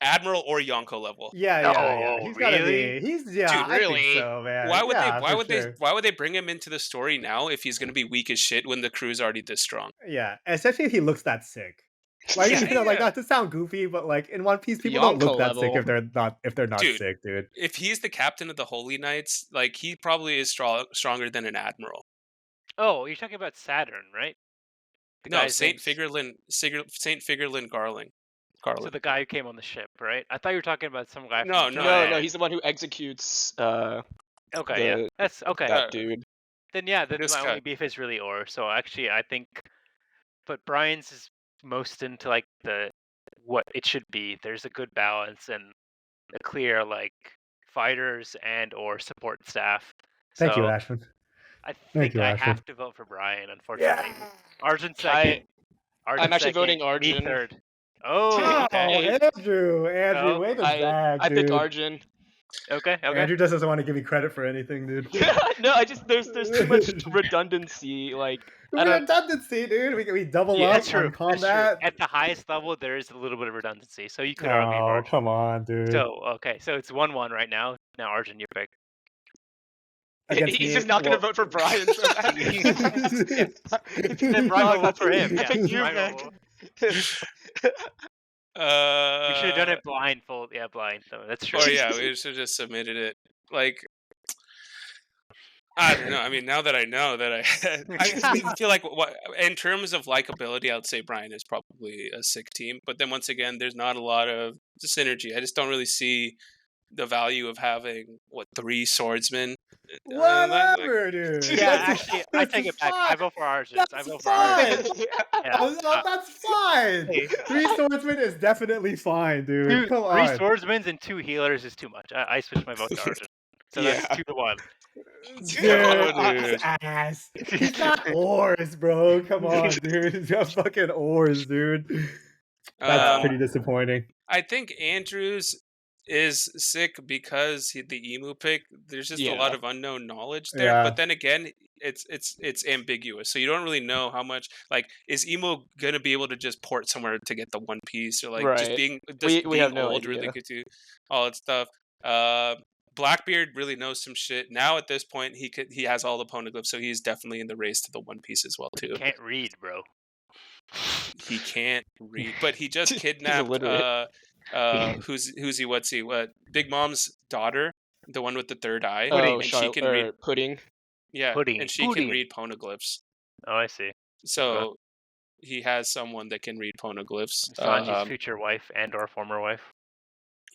Admiral or Yonko level? yeah. Oh, He's gotta really? be. Dude, I really? think so, man. Why would Yeah, for they sure. why would they bring him into the story now if he's gonna be weak as shit when the crew's already this strong? Yeah, especially if he looks that sick. Like Yeah, like yeah. not to sound goofy, but like in One Piece, people don't Yonko look that sick level. if they're not Dude. sick, dude. If he's the captain of the Holy Knights, like he probably is stronger than an admiral. Oh, you're talking about Saturn, right? No, Saint Figurlin Garling. So the guy who came on the ship, right? I thought you were talking about some guy. No, from no, Japan. No, he's the one who executes Okay, yeah, that's okay. that dude. Then yeah, then This my guy. only beef is really Or. So actually, I think, but Brian's is most into like what it should be. There's a good balance and a clear like fighters and or support staff. Thank you, So Ashwin. I Thank think you, I Ashwin. have to vote for Brian, unfortunately. Yeah. Arjun second. I'm actually voting me Arjun. third. Oh, okay. Oh, Andrew, Oh, way to bag, I dude. picked Arjun. Okay. Andrew just doesn't want to give me credit for anything, dude. No, there's too much redundancy. Like I don't. Redundancy, dude. We double Yeah, up That's true. on That's true. combat. At the highest level, there is a little bit of redundancy, so you could argue for Oh, Arjun. come on, dude. So okay, so it's 1-1 right now. Now Arjun, you pick. Against He's me, just not gonna well- vote for Brian. So Then Brian will vote for him. I Yeah, picked you, Brian man. will- We We should have done it blindfold. Yeah, blind. So that's true. Or yeah, we should have just submitted it. Like, I don't know. I mean, now that I know that I feel like in terms of likability, I would say Brian is probably a sick team. But then once again, there's not a lot of synergy. I just don't really see the value of having 3 swordsmen. Whatever, dude. Yeah, actually, I take it back. I vote for Arjun. I That's vote for Arjun. fine. Yeah. That's fine. Hey. 3 swordsmen is definitely fine, dude. Come 3 on. swordsmen and 2 healers is too much. I switched my vote to Arjun. So Yeah. that's 2-1. Dude, ass. He's not ores, bro. Come on, dude. He's got fucking ores, dude. That's pretty disappointing. I think Andrews is sick because the emu pick. There's just a lot of unknown knowledge there. Yeah. But then again, it's ambiguous, so you don't really know how much. Like, is emo gonna be able to just port somewhere to get the One Piece, or like just being we have no old idea. really good to all that stuff. Blackbeard really knows some shit. Now at this point, he has all the poneglyphs, so he's definitely in the race to the One Piece as well too. Can't read, bro. He can't read, but he just He's kidnapped illiterate. who's he? What's he? What? Big Mom's daughter, the one with the third eye. Pudding. Oh, and she can read. Pudding. Yeah, Pudding. and she Pudding. can read poneglyphs. Oh, I see. So he has someone that can read poneglyphs. Sanji's future wife and/or former wife.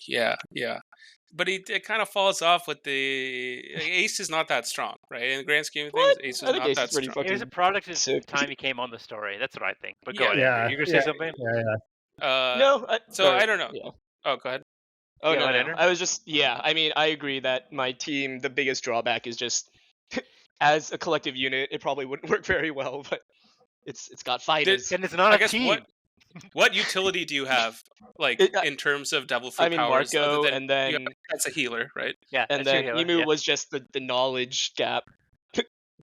Yeah. But it kind of falls off with the Ace is not that strong, right? In the grand scheme of things, What? Ace is I think not Ace that is pretty strong. It was a fucking product of the sick. time he came on the story. That's what I think. But Yeah. go ahead, Andrew. You gonna say something? Yeah. No. I don't know. Yeah. Oh, go ahead. Oh, Yeah, no, go no. ahead, Andrew. I was just, I mean, I agree that my team, the biggest drawback is just, as a collective unit, it probably wouldn't work very well, but it's got fighters. And it's not I a guess team. what utility do you have, like, in terms of devil fruit I mean, powers? Marco, other than and then that's a healer, right? Yeah, and that's your then healer, Emu yeah. was just the knowledge gap.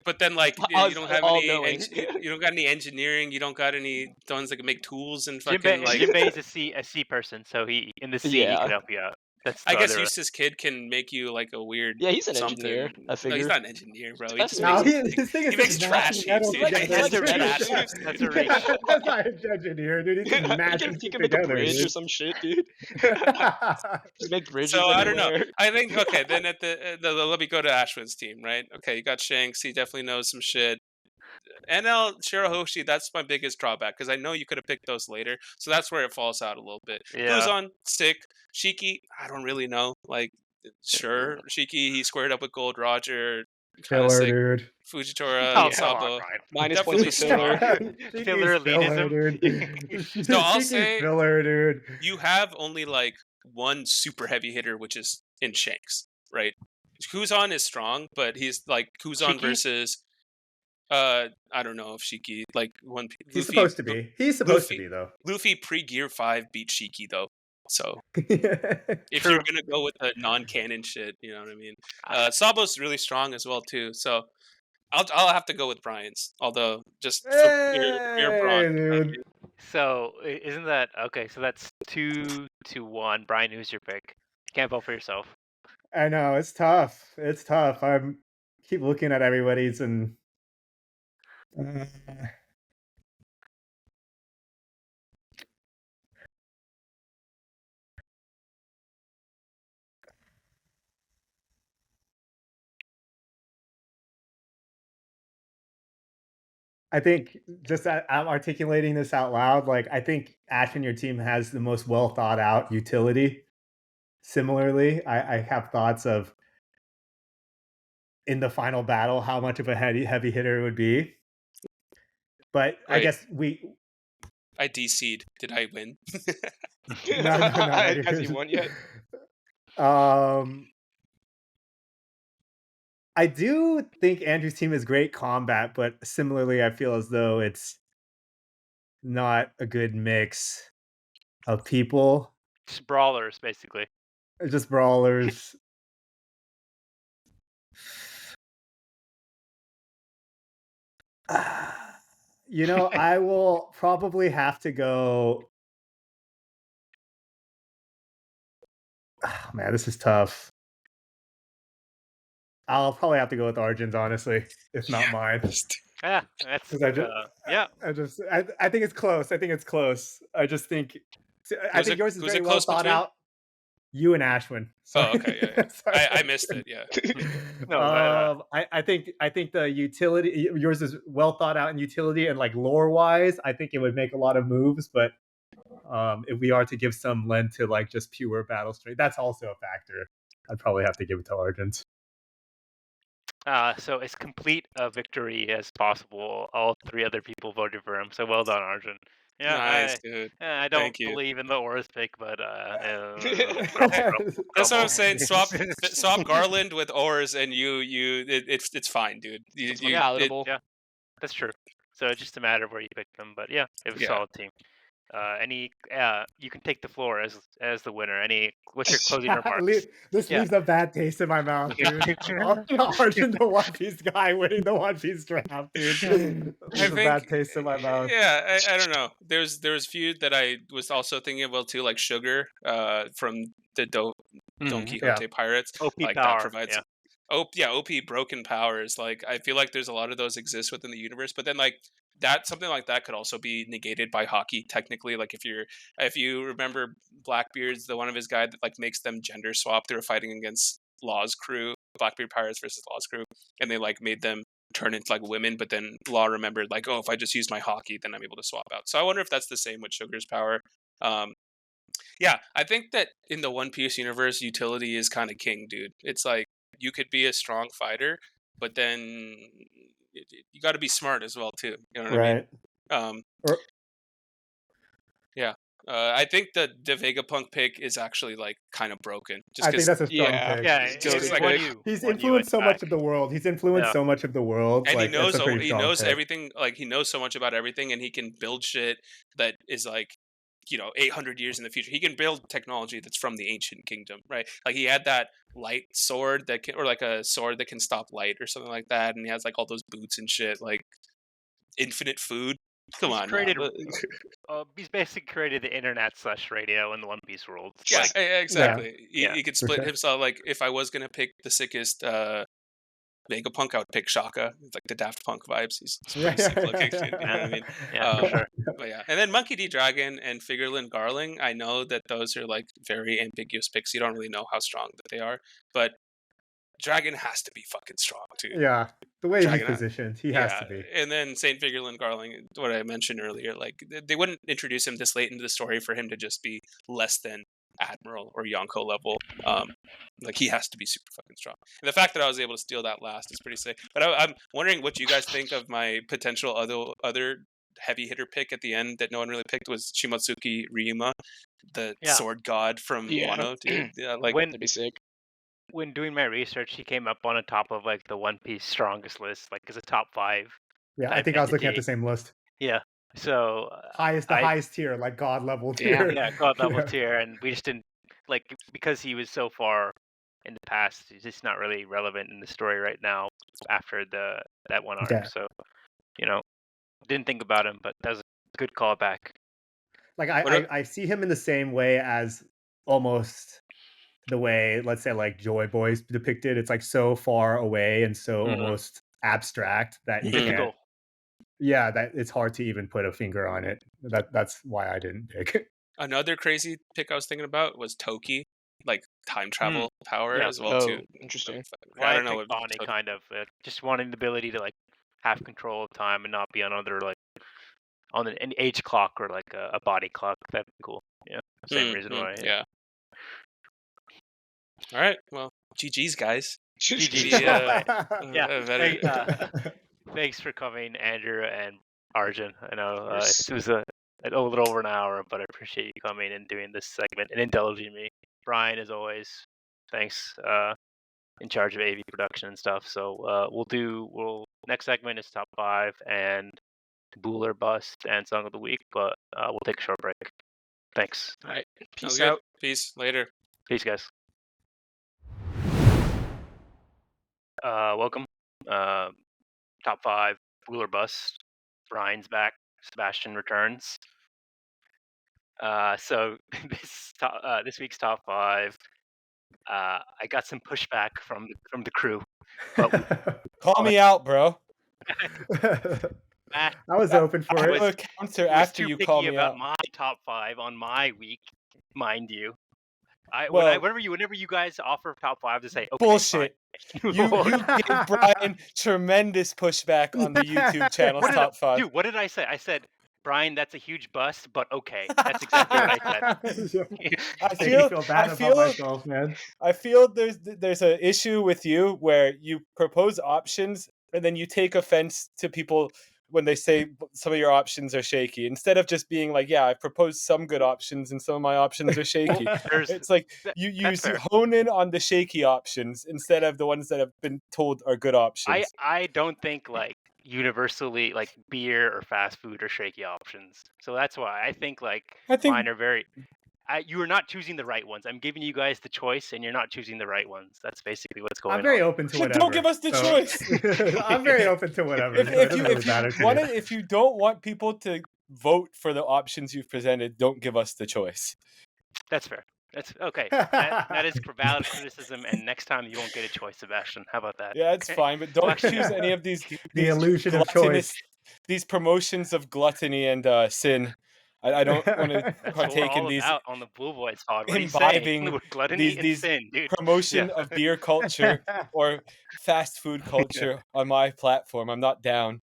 But then, like, Us you don't have all any. knowing. You don't got any engineering. You don't got any ones that can make tools and fucking like. Jinbei is a sea person, so he in the sea he Yeah. could help you out. That's I the guess other- Eustace Kid can make you like a weird. Yeah, he's an something. engineer, I No, figure. he's not an engineer, bro. He That's just No, makes, his thing is he makes just trash mashing heaps, metal dude. Like, together. that's That's a trash reach. heaps. That's a reach. That's not an engineer, dude. He can match he can make a together, bridge dude. or some shit, dude. He make bridges. So I don't know. anywhere. I think okay. Then at let me go to Ashwin's team, right? Okay, you got Shanks. He definitely knows some shit. NL Shirahoshi, that's my biggest drawback because I know you could have picked those later, so that's where it falls out a little bit. Yeah. Who's on sick? Shiki, I don't really know. Like, sure, Shiki, he squared up with Gold Roger. Kind of Filler, sick. dude. Fujitora, Oh, come on, Sabo. Brian. Minus points Definitely for filler. Shiki's Filler filler, elitism. dude. So I'll Shiki's say- filler, dude. You have only like one super heavy hitter, which is in Shanks, right? Kuzan is strong, but he's like Kuzan Shiki? versus. I don't know if Shiki like He's Luffy, supposed to be. He's supposed Luffy. to be, though. Luffy pre Gear 5 beat Shiki though. So if True. you're gonna go with the non-canon shit, you know what I mean. Sabo's really strong as well too. So I'll have to go with Brian's. Although just for pure brawn, Hey, dude. So isn't that okay? So that's 2-1. Brian, who's your pick? Can't vote for yourself. I know it's tough. It's tough. I'm keep looking at everybody's and. I think just that I'm articulating this out loud. Like, I think Ashwin, your team has the most well thought out utility. Similarly, I have thoughts of in the final battle how much of a heavy hitter it would be. But I Wait. guess we. I DC'd. Did I win? No. Has he won yet? I do think Andrew's team is great combat, but similarly, I feel as though it's not a good mix of people. Just brawlers, basically. It's just brawlers. You know, I will probably have to go. Oh, man, this is tough. I'll probably have to go with Arjun's, honestly, if not mine. Yeah, that's 'Cause I just- yeah. I think it's close. I just think I think yours is who's very it well close thought between? out. You and Ashwin. Oh, okay, yeah. Sorry. I missed it. Yeah. No, I think the utility yours is well thought out in utility and like lore wise. I think it would make a lot of moves, but if we are to give some lend to like just pure battle strength, that's also a factor. I'd probably have to give it to Argent. So as complete a victory as possible. All three other people voted for him. So well done, Arjun. Yeah, Nice, dude. I don't Thank you. believe in the Oris pick, but That's what I'm saying. Swap grumble. Garland with Ors, and it's fine, dude. It's palatable. Yeah, that's true. So it's just a matter of where you pick them. But yeah, it was a solid team. You can take the floor as the winner. What's your closing remarks? This leaves a bad taste in my mouth, dude. Arjun, the One Piece guy, winning the One Piece draft, dude. Leaves a bad taste in my mouth. Yeah, I don't know. There was few that I was also thinking about too, like Sugar, from the Don Quixote Pirates. OP like power. that provides. OP broken powers. Like I feel like there's a lot of those exist within the universe, but then like that something like that could also be negated by hockey technically. Like if you remember Blackbeard's the one of his guy that like makes them gender swap. They were fighting against Law's crew, Blackbeard Pirates versus Law's crew, and they like made them turn into like women, but then Law remembered like, oh, if I just use my hockey, then I'm able to swap out. So I wonder if that's the same with Sugar's power. Yeah, I think that in the One Piece universe, utility is kind of king, dude. It's like you could be a strong fighter, but then you got to be smart as well too. You know what I mean? Yeah. I think the Vegapunk pick is actually like kind of broken. I think that's a strong pick. Yeah, he's influenced so much of the world. He's influenced so much of the world, and like, he knows pick. everything. Like he knows so much about everything, and he can build shit that is like 800 years in the future. He can build technology that's from the ancient kingdom, right? Like he had that light sword that can, or like a sword that can stop light or something like that, and he has like all those boots and shit, like infinite food. Come on, he's basically created the internet / radio in the One Piece world. Yeah, exactly. He could split himself. Like if I was gonna pick the sickest Vegapunk, I would pick Shaka. It's like the Daft Punk vibes. He's pretty sick looking. You know what I mean? Yeah, for sure. But yeah, and then Monkey D. Dragon and Figureland Garling. I know that those are like very ambiguous picks. You don't really know how strong that they are, but Dragon has to be fucking strong too. Yeah, the way he's positioned, he has to be. And then Saint Figureland Garling, what I mentioned earlier, like they wouldn't introduce him this late into the story for him to just be less than Admiral or Yonko level. Like he has to be super fucking strong. And the fact that I was able to steal that last is pretty sick. But I'm wondering what you guys think of my potential other heavy hitter pick at the end that no one really picked was Shimotsuki Ryuma, the sword god from Wano, dude. Yeah, like that'd be sick. When doing my research, he came up on the top of like the One Piece strongest list, like as a top 5. Yeah, I think I was looking at the same list. Yeah, so highest tier, like god level tier. Yeah, god level tier, and we just didn't like because he was so far in the past. He's just not really relevant in the story right now after that one arc. So didn't think about him, but that was a good callback. Like I see him in the same way as almost the way, let's say, like Joy Boy's depicted. It's like so far away and so almost abstract that you can't. Yeah, that it's hard to even put a finger on it. That's why I didn't pick. Another crazy pick I was thinking about was Toki, like time travel power as well too. Interesting. I don't know what Bonnie kind of just wanting the ability to like have control of time and not be on an age clock or like a body clock. That'd be cool. Yeah, same reason why. Yeah. All right. Well, GG's guys. GG's. Thanks for coming, Andrew and Arjun. I know it was a little over an hour, but I appreciate you coming and doing this segment and indulging me. Brian, as always, thanks. In charge of AV production and stuff. So next segment is top 5 and Bool or Bust and Song of the Week, but we'll take a short break. Thanks. All right. Peace out. Peace. Later. Peace, guys. Welcome. Top 5, Bool or Bust. Brian's back. Sebastian returns. So this week's top 5. I got some pushback from the crew. But call me out, bro. I was open for it. I will counter after you call me about out. My top 5 on my week, mind you. Whenever you guys offer top 5 to say, okay, bullshit. You gave Brian tremendous pushback on the YouTube channel's top 5. Dude, what did I say? I said Brian, that's a huge bust, but okay. That's exactly what I said. I Make me feel bad I about feel myself, man. I feel there's an issue with you where you propose options and then you take offense to people when they say some of your options are shaky. Instead of just being like, yeah, I proposed some good options and some of my options are shaky. There's It's like that- you that's fair. hone in on the shaky options instead of the ones that have been told are good options. I don't think like universally like beer or fast food are shaky options. So that's why I think like I think mine are very. You are not choosing the right ones. I'm giving you guys the choice, and you're not choosing the right ones. That's basically what's going I'm very on. open to Then whatever. don't give us the so- choice. I'm very open to whatever. if, so it if doesn't you really if matter you to want me. it, if you don't want people to vote for the options you've presented, don't give us the choice. That's fair. That's okay. That is valid criticism, and next time you won't get a choice, Sebastian. How about that? Yeah, it's Okay. fine, but don't Actually, choose any of these The these illusion of gluttonous, choice. these promotions of gluttony and sin. I don't want to That's what we're partake in all these about on the Blue Boys pod. What are you saying? imbibing With gluttony and these sin, dude. promotion Yeah. of beer culture or fast food culture on my platform. I'm not down.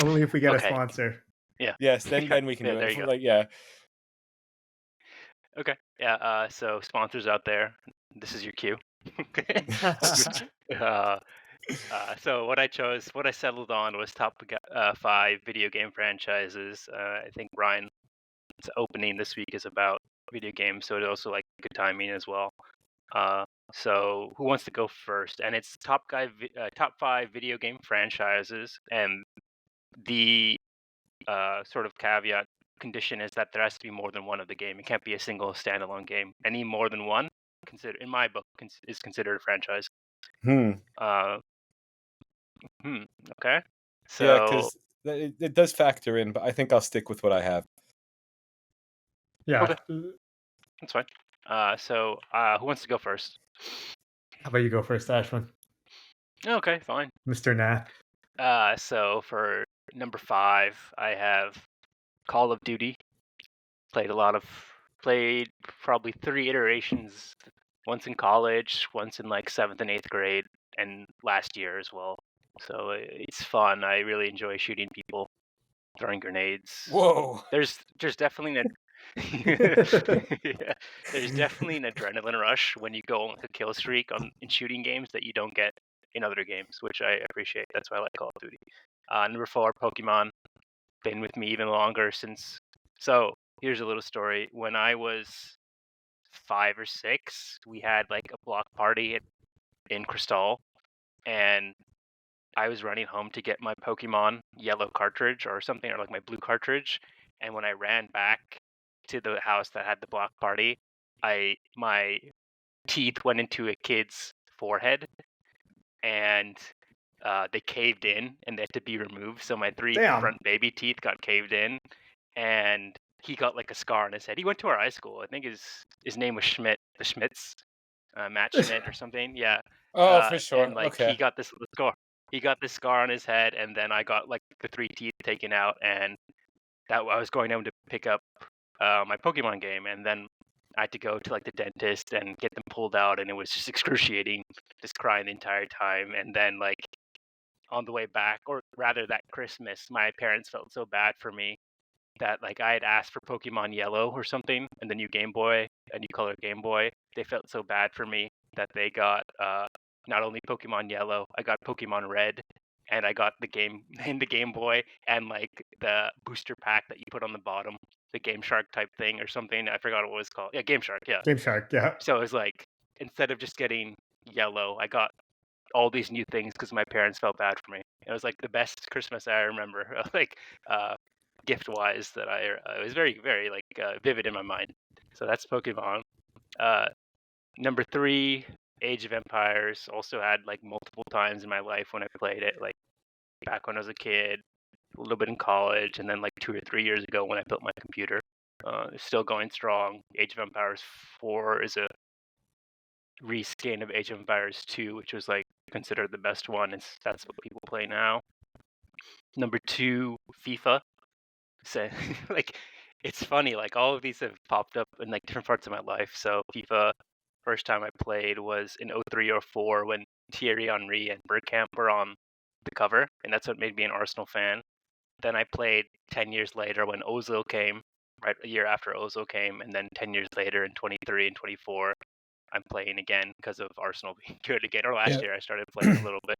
Only if we get a Okay. sponsor. Yeah. Yes, then we can Yeah, do there it. you go. Like, yeah. Okay. Yeah. So sponsors out there, this is your cue. Okay. uh, so what I settled on was top 5 video game franchises. I think Brian's opening this week is about video games, so it's also like good timing as well. So who wants to go first? And it's top 5 video game franchises, and the sort of caveat condition is that there has to be more than one of the game. It can't be a single standalone game. Any more than one, in my book, is considered a franchise. Uh, okay. Yeah, So because it does factor in, but I think I'll stick with what I have. Yeah. Okay. That's fine. So who wants to go first? How about you go first, Ashwin? Okay, fine. Mr. Nah. So for number 5, I have Call of Duty. Played probably 3 iterations. Once in college, once in like 7th and 8th grade, and last year as well. So it's fun. I really enjoy shooting people, throwing grenades. Whoa. There's definitely yeah, there's definitely an adrenaline rush when you go on a kill streak in shooting games that you don't get in other games, which I appreciate. That's why I like Call of Duty. Number 4, Pokemon. Been with me even longer since. So here's a little story. When I was 5 or 6, we had like a block party in Crystal, and I was running home to get my Pokemon yellow cartridge or something, or like my blue cartridge. And when I ran back to the house that had the block party, my teeth went into a kid's forehead, and they caved in, and they had to be removed. So my 3 Damn. front baby teeth got caved in, and he got like a scar on his head. He went to our high school. I think his name was Schmidt, the Schmitz, Matt Schmidt or something. Yeah. Oh, for sure. And like Okay. he got this scar. He got this scar on his head, and then I got like the 3 teeth taken out, and that I was going home to pick up my Pokemon game, and then I had to go to like the dentist and get them pulled out, and it was just excruciating, just crying the entire time. And then like on the way back, or rather that Christmas, my parents felt so bad for me that like I had asked for Pokemon Yellow or something, and the new Game Boy, a new color Game Boy. They felt so bad for me that they got not only Pokemon Yellow, I got Pokemon Red, and I got the game in the Game Boy, and like the booster pack that you put on the bottom, the Game Shark type thing or something. I forgot what it was called. Yeah, Game Shark. Yeah. Game Shark, yeah. So it was like instead of just getting Yellow, I got all these new things because my parents felt bad for me. It was like the best Christmas I remember, like gift wise, that it was very very like vivid in my mind. So that's Pokemon. Number 3, Age of Empires. Also had like multiple times in my life when I played it, like back when I was a kid, a little bit in college, and then like 2 or 3 years ago when I built my computer. It's still going strong. Age of Empires 4 is a reskin of Age of Empires 2, which was like considered the best one. That's what people play now. Number 2, FIFA. So like it's funny, like all of these have popped up in like different parts of my life. So FIFA, first time I played was in 03 or 04 when Thierry Henry and Bergkamp were on the cover, and that's what made me an Arsenal fan. then I played 10 years later when Ozil came, right a year after Ozil came, and then 10 years later in 23 and 24, I'm playing again because of Arsenal being good again. Or last year I started playing a little bit.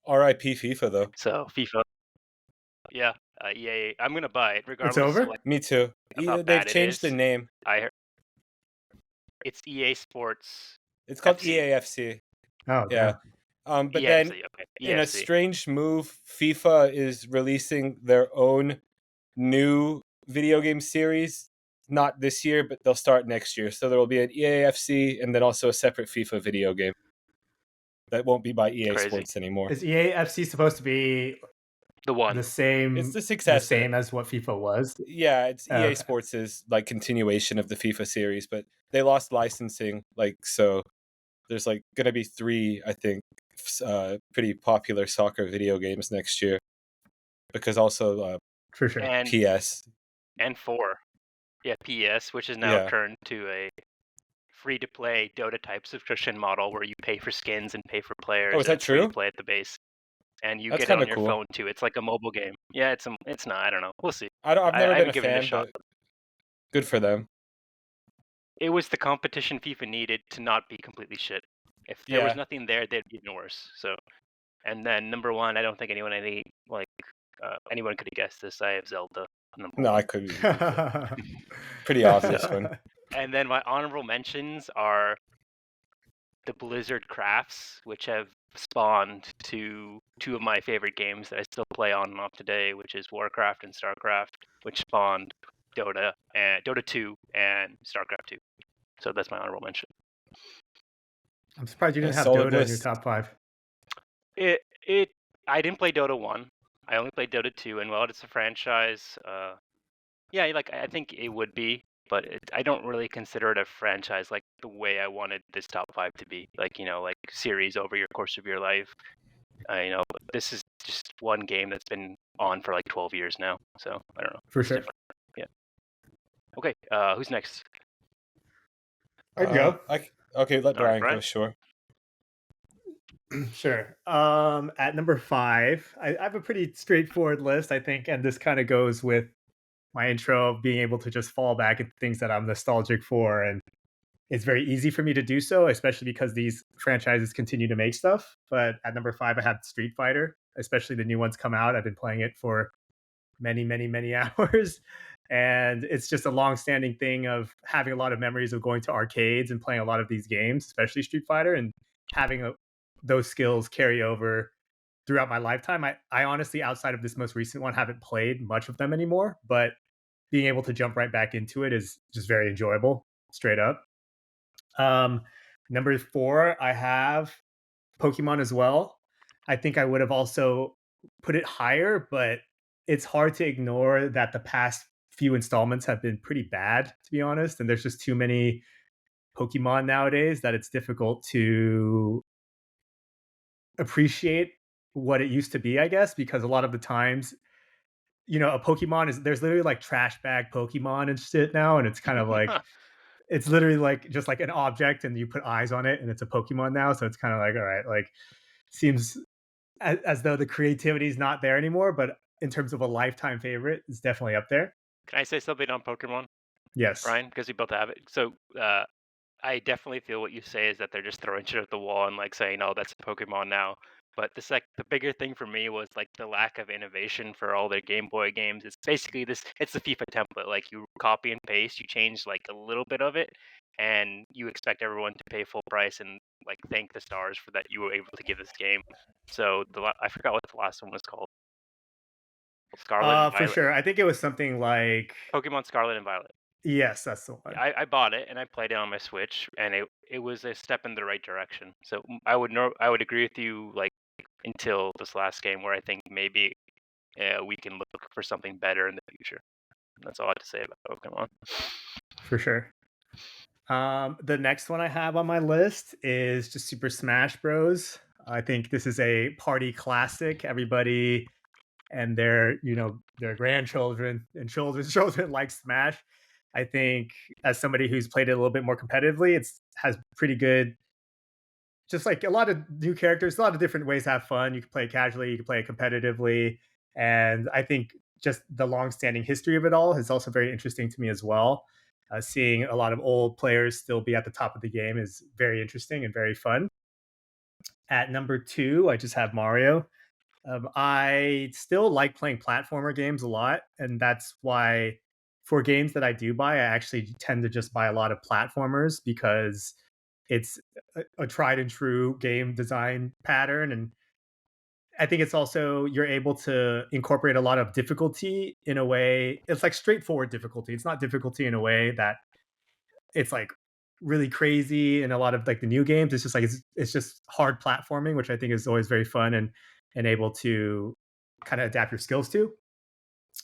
R.I.P. FIFA though. So FIFA, yeah, EA. I'm gonna buy it regardless. It's over? Of, like, Me too. of how They've bad it changed the is. name. I heard it's EA Sports. It's called FC. EAFC. Oh, Yeah. But EAFC, then, okay. in a EFC. strange move, FIFA is releasing their own new video game series. Not this year, but they'll start next year. So there will be an EAFC and then also a separate FIFA video game that won't be by EA Crazy. Sports anymore. Is EAFC supposed to be The one. the same? It's the successor. same as what FIFA was. Yeah, it's EA Okay. Sports' like continuation of the FIFA series, but they lost licensing. Like, so there's like gonna be 3, I think, pretty popular soccer video games next year, because also For sure. And PS. and 4. Yeah, PS, which is now turned to a free-to-play Dota type subscription model where you pay for skins and pay for players. Oh, is that it's free true? to play at the base, and you That's get it on kinda your cool. phone too. It's like a mobile game. Yeah, it's not. I don't know. We'll see. I've never been haven't a given it fan, a shot. but good for them. It was the competition FIFA needed to not be completely shit. If there was nothing there, they'd be even worse. So, and then number 1, I don't think anyone could have guessed this. I have Zelda. No, I couldn't. Pretty obvious one. And then my honorable mentions are the Blizzard crafts, which have spawned to 2 of my favorite games that I still play on and off today, which is Warcraft and StarCraft, which spawned Dota 2 and StarCraft 2. So that's my honorable mention. I'm surprised you didn't have solid Dota in your list. top 5. I didn't play Dota 1. I only played Dota 2, and while it's a franchise, I think it would be, but I don't really consider it a franchise like the way I wanted this top 5 to be. Like series over your course of your life. This is just one game that's been on for like 12 years now. So I don't know. For It's sure. different. Yeah. Okay. Who's next? I'd go. Okay, let All right, Brian go. Brian. Sure. Sure. At number 5, I have a pretty straightforward list, I think, and this kind of goes with my intro of being able to just fall back at things that I'm nostalgic for, and it's very easy for me to do so, especially because these franchises continue to make stuff. But at number 5, I have Street Fighter, especially the new ones come out. I've been playing it for many, many, many hours, and it's just a long-standing thing of having a lot of memories of going to arcades and playing a lot of these games, especially Street Fighter, and having those skills carry over throughout my lifetime. I honestly, outside of this most recent one, haven't played much of them anymore, but being able to jump right back into it is just very enjoyable, straight up. Number 4, I have Pokemon as well. I think I would have also put it higher, but it's hard to ignore that the past few installments have been pretty bad, to be honest, and there's just too many Pokemon nowadays that it's difficult to appreciate what it used to be, I guess, because a lot of the times, a Pokemon there's literally like trash bag Pokemon and shit now, and it's kind of like it's literally like just like an object and you put eyes on it and it's a Pokemon now. So it's kind of like, all right, like seems as though the creativity is not there anymore, but in terms of a lifetime favorite, it's definitely up there. Can I say something on Pokemon? Yes. Brian, because we both have it. So I definitely feel what you say is that they're just throwing shit at the wall and like saying, "Oh, that's a Pokemon now." But the bigger thing for me was like the lack of innovation for all their Game Boy games. It's basically it's the FIFA template. Like you copy and paste, you change like a little bit of it, and you expect everyone to pay full price and like thank the stars for that you were able to give this game. So I forgot what the last one was called. Scarlet and For Violet. sure. I think it was something like Pokemon Scarlet and Violet. Yes, that's the one. I bought it and I played it on my Switch, and it was a step in the right direction. So I would agree with you like until this last game, where I think maybe we can look for something better in the future. That's all I have to say about Pokemon. For sure. The next one I have on my list is just Super Smash Bros. I think this is a party classic. Everybody and their grandchildren and children's children like Smash. I think as somebody who's played it a little bit more competitively, has pretty good, just like a lot of new characters, a lot of different ways to have fun. You can play it casually, you can play it competitively. And I think just the long-standing history of it all is also very interesting to me as well. Seeing a lot of old players still be at the top of the game is very interesting and very fun. At number 2, I just have Mario. I still like playing platformer games a lot, and that's why for games that I do buy, I actually tend to just buy a lot of platformers because it's a tried and true game design pattern. And I think it's also you're able to incorporate a lot of difficulty in a way. It's like straightforward difficulty. It's not difficulty in a way that it's like really crazy in a lot of like the new games. It's just like it's just hard platforming, which I think is always very fun and able to kind of adapt your skills to.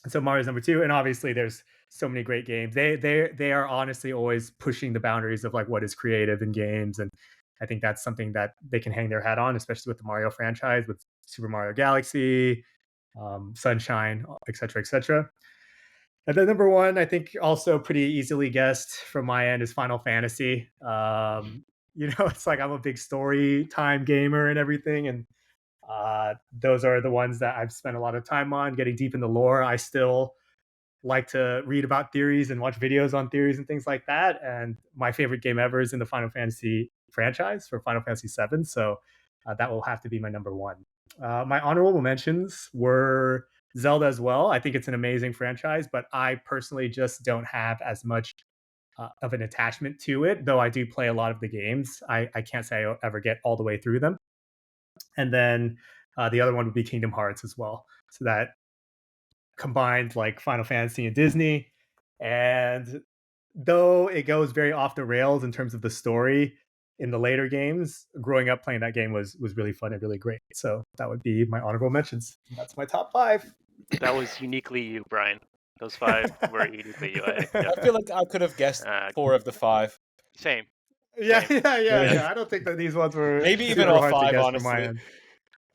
So Mario's number 2, and obviously there's so many great games. They are honestly always pushing the boundaries of like what is creative in games, and I think that's something that they can hang their hat on, especially with the Mario franchise, with Super Mario Galaxy, Sunshine, etc., etc. And then number 1, I think also pretty easily guessed from my end, is Final Fantasy. It's like I'm a big story time gamer and everything, and those are the ones that I've spent a lot of time on, getting deep in the lore. I still like to read about theories and watch videos on theories and things like that. And my favorite game ever is in the Final Fantasy franchise for Final Fantasy VII. So that will have to be my number 1. My honorable mentions were Zelda as well. I think it's an amazing franchise, but I personally just don't have as much of an attachment to it, though I do play a lot of the games. I can't say I'll ever get all the way through them. And then the other one would be Kingdom Hearts as well. So that combined like Final Fantasy and Disney. And though it goes very off the rails in terms of the story in the later games, growing up playing that game was really fun and really great. So that would be my honorable mentions. That's my top 5. That was uniquely you, Brian. Those 5 were uniquely you. I feel like I could have guessed 4 of the 5. Same. Yeah. Same. I don't think that these ones were Maybe even super all hard to 5, guess honestly. from my end.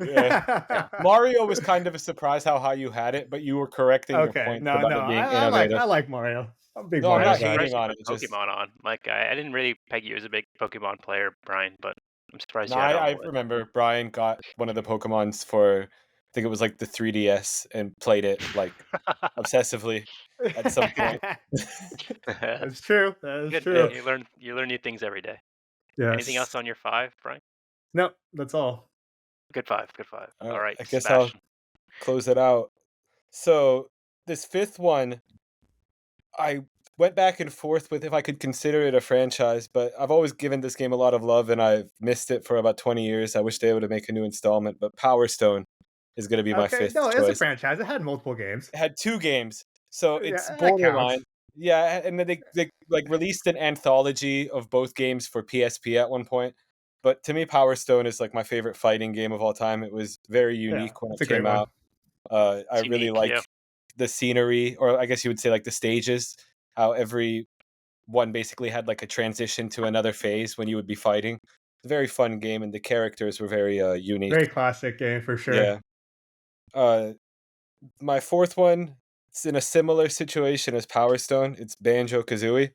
Yeah. Mario was kind of a surprise how high you had it, but you were correcting your Okay, point no, about it being I innovative. like Mario. I'm a big No, I'm Mario not guy. hating on it. Pokemon Just... on. Like I didn't really peg you as a big Pokemon player, Brian, but I'm surprised No, you had I it on the list. remember Brian got one of the Pokemons for, I think it was like the 3DS, and played it like obsessively at some point. That's true. That is Good. true. You learn new things every day. Yes. Anything else on your 5, Brian? No, that's all. Good 5. All right, I guess Sebastian. I'll close it out. So this 5th one, I went back and forth with if I could consider it a franchise, but I've always given this game a lot of love, and I've missed it for about 20 years. I wish they would make a new installment, but Power Stone is going to be my 5th no, it's a choice. franchise. It had multiple games. It had 2 games, so it's Yeah, that borderline. counts. Yeah, and then they like released an anthology of both games for PSP at one point. But to me, Power Stone is like my favorite fighting game of all time. It was very unique when it's it a great came one. out. I It's really unique, like yeah. the scenery, or I guess you would say like the stages, how every one basically had like a transition to another phase when you would be fighting. It's a very fun game, and the characters were very unique. Very classic game for sure. Yeah. My 4th one, it's in a similar situation as Power Stone. It's Banjo Kazooie.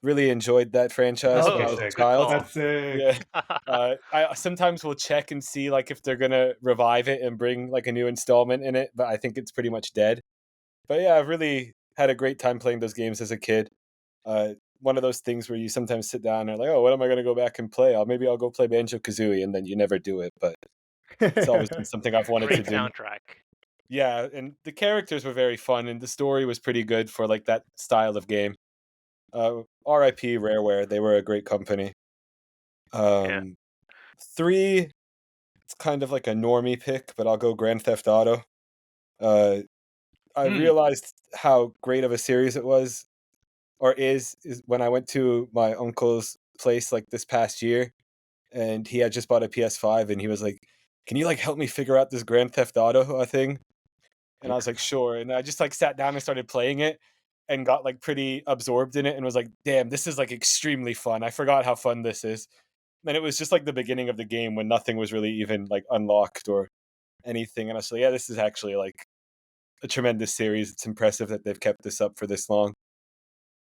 Really enjoyed that franchise when I was a good child. call. That's sick. Yeah. I sometimes will check and see like if they're gonna revive it and bring like a new installment in it, but I think it's pretty much dead. But yeah, I really had a great time playing those games as a kid. One of those things where you sometimes sit down and are like, oh, what am I gonna go back and play? Maybe I'll go play Banjo Kazooie, and then you never do it. But it's always been something I've wanted Great to do. soundtrack. Yeah, and the characters were very fun, and the story was pretty good for like that style of game. R.I.P. Rareware, they were a great company. 3, it's kind of like a normie pick, but I'll go Grand Theft Auto. I realized how great of a series it was, or is when I went to my uncle's place like this past year, and he had just bought a PS5, and he was like, "Can you like help me figure out this Grand Theft Auto thing?" And I was like, "Sure." And I just like sat down and started playing it, and got like pretty absorbed in it, and was like, "Damn, this is like extremely fun. I forgot how fun this is." And it was just like the beginning of the game when nothing was really even like unlocked or anything, and I was like, "Yeah, this is actually like a tremendous series. It's impressive that they've kept this up for this long."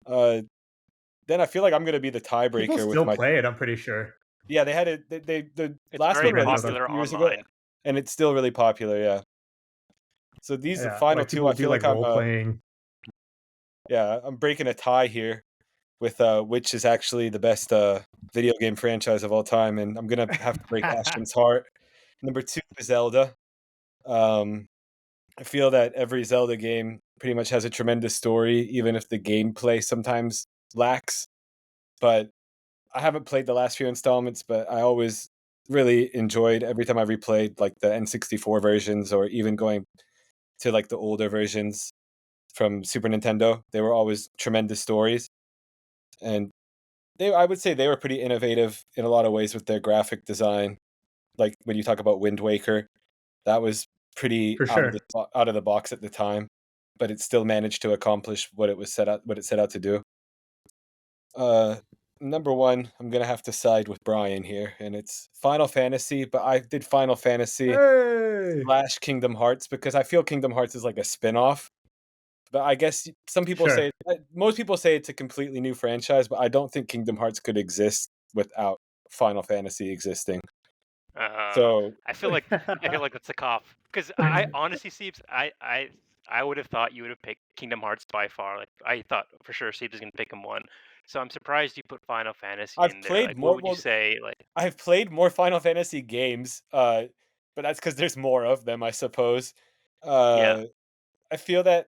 Then I feel like I'm going to be the People tiebreaker with still my. play it, I'm pretty sure. Yeah, they had it. The It's last very one released popular a few years ago, online. and it's still really popular. Yeah. So these Yeah, final like two, I people do feel like like I'm role playing. I'm breaking a tie here with which is actually the best video game franchise of all time, and I'm gonna have to break Ashton's heart. Number 2 is Zelda. Um, I feel that every Zelda game pretty much has a tremendous story, even if the gameplay sometimes lacks. But I haven't played the last few installments, but I always really enjoyed every time I replayed like the N64 versions or even going to like the older versions from Super Nintendo. They were always tremendous stories. And I would say they were pretty innovative in a lot of ways with their graphic design. Like when you talk about Wind Waker, that was pretty For sure. out of the box at the time, but it still managed to accomplish what it set out to do. Number 1, I'm gonna have to side with Brian here, and it's Final Fantasy. But I did Final Fantasy Hey! / Kingdom Hearts because I feel Kingdom Hearts is like a spin-off. But I guess some people Sure. say most people say it's a completely new franchise, but I don't think Kingdom Hearts could exist without Final Fantasy existing. So I feel like that's a cop because I honestly, Siebes, I would have thought you would have picked Kingdom Hearts by far. Like I thought for sure Siebes is gonna pick him one. So I'm surprised you put Final Fantasy I've in there. played Like, what more. would you Well, say? Like, I've played more Final Fantasy games, but that's because there's more of them, I suppose. yeah, I feel that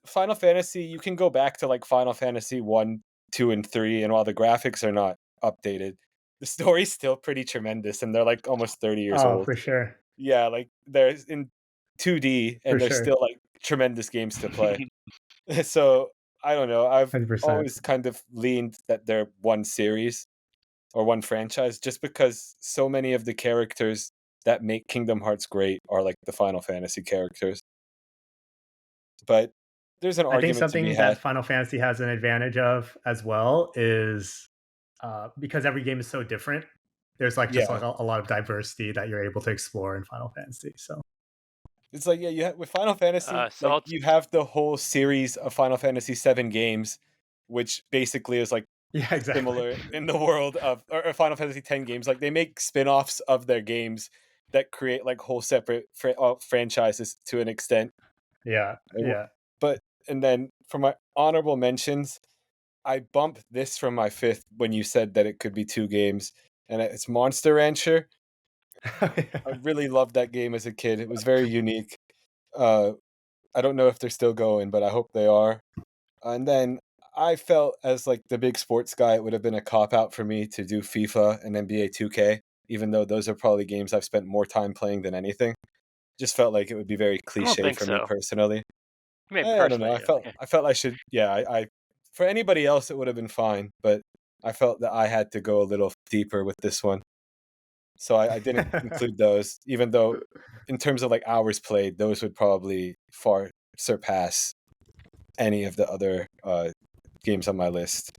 Final Fantasy, you can go back to like Final Fantasy 1, 2, and 3, and while the graphics are not updated, the story's still pretty tremendous, and they're like almost 30 years Oh, old. for sure. Yeah, like they're in 2D, For and they're sure. still like tremendous games to play. So I don't know. I've 100%. always kind of leaned that they're one series or one franchise, just because so many of the characters that make Kingdom Hearts great are like the Final Fantasy characters. But there's an I think argument to be something had. that Final Fantasy has an advantage of as well is because every game is so different. There's like just Yeah, like a lot of diversity that you're able to explore in Final Fantasy. So it's like with Final Fantasy, so like I'll you have the whole series of Final Fantasy 7 games, which basically is like yeah, exactly. similar in the world of or Final Fantasy 10 games. Like they make spin-offs of their games that create like whole separate franchises to an extent. Yeah, yeah. But and then for my honorable mentions, I bumped this from my 5th when you said that it could be 2 games, and it's Monster Rancher. I really loved that game as a kid. It was very unique. Uh, I don't know if they're still going, but I hope they are. And then I felt as like the big sports guy, it would have been a cop out for me to do FIFA and NBA 2K, even though those are probably games I've spent more time playing than anything. Just felt like it would be very I don't cliche think for me so. personally. Maybe I don't know. personally, I yeah. felt I felt I should. Yeah, I for anybody else it would have been fine, but I felt that I had to go a little deeper with this one, so I didn't include those. Even though, in terms of like hours played, those would probably far surpass any of the other games on my list.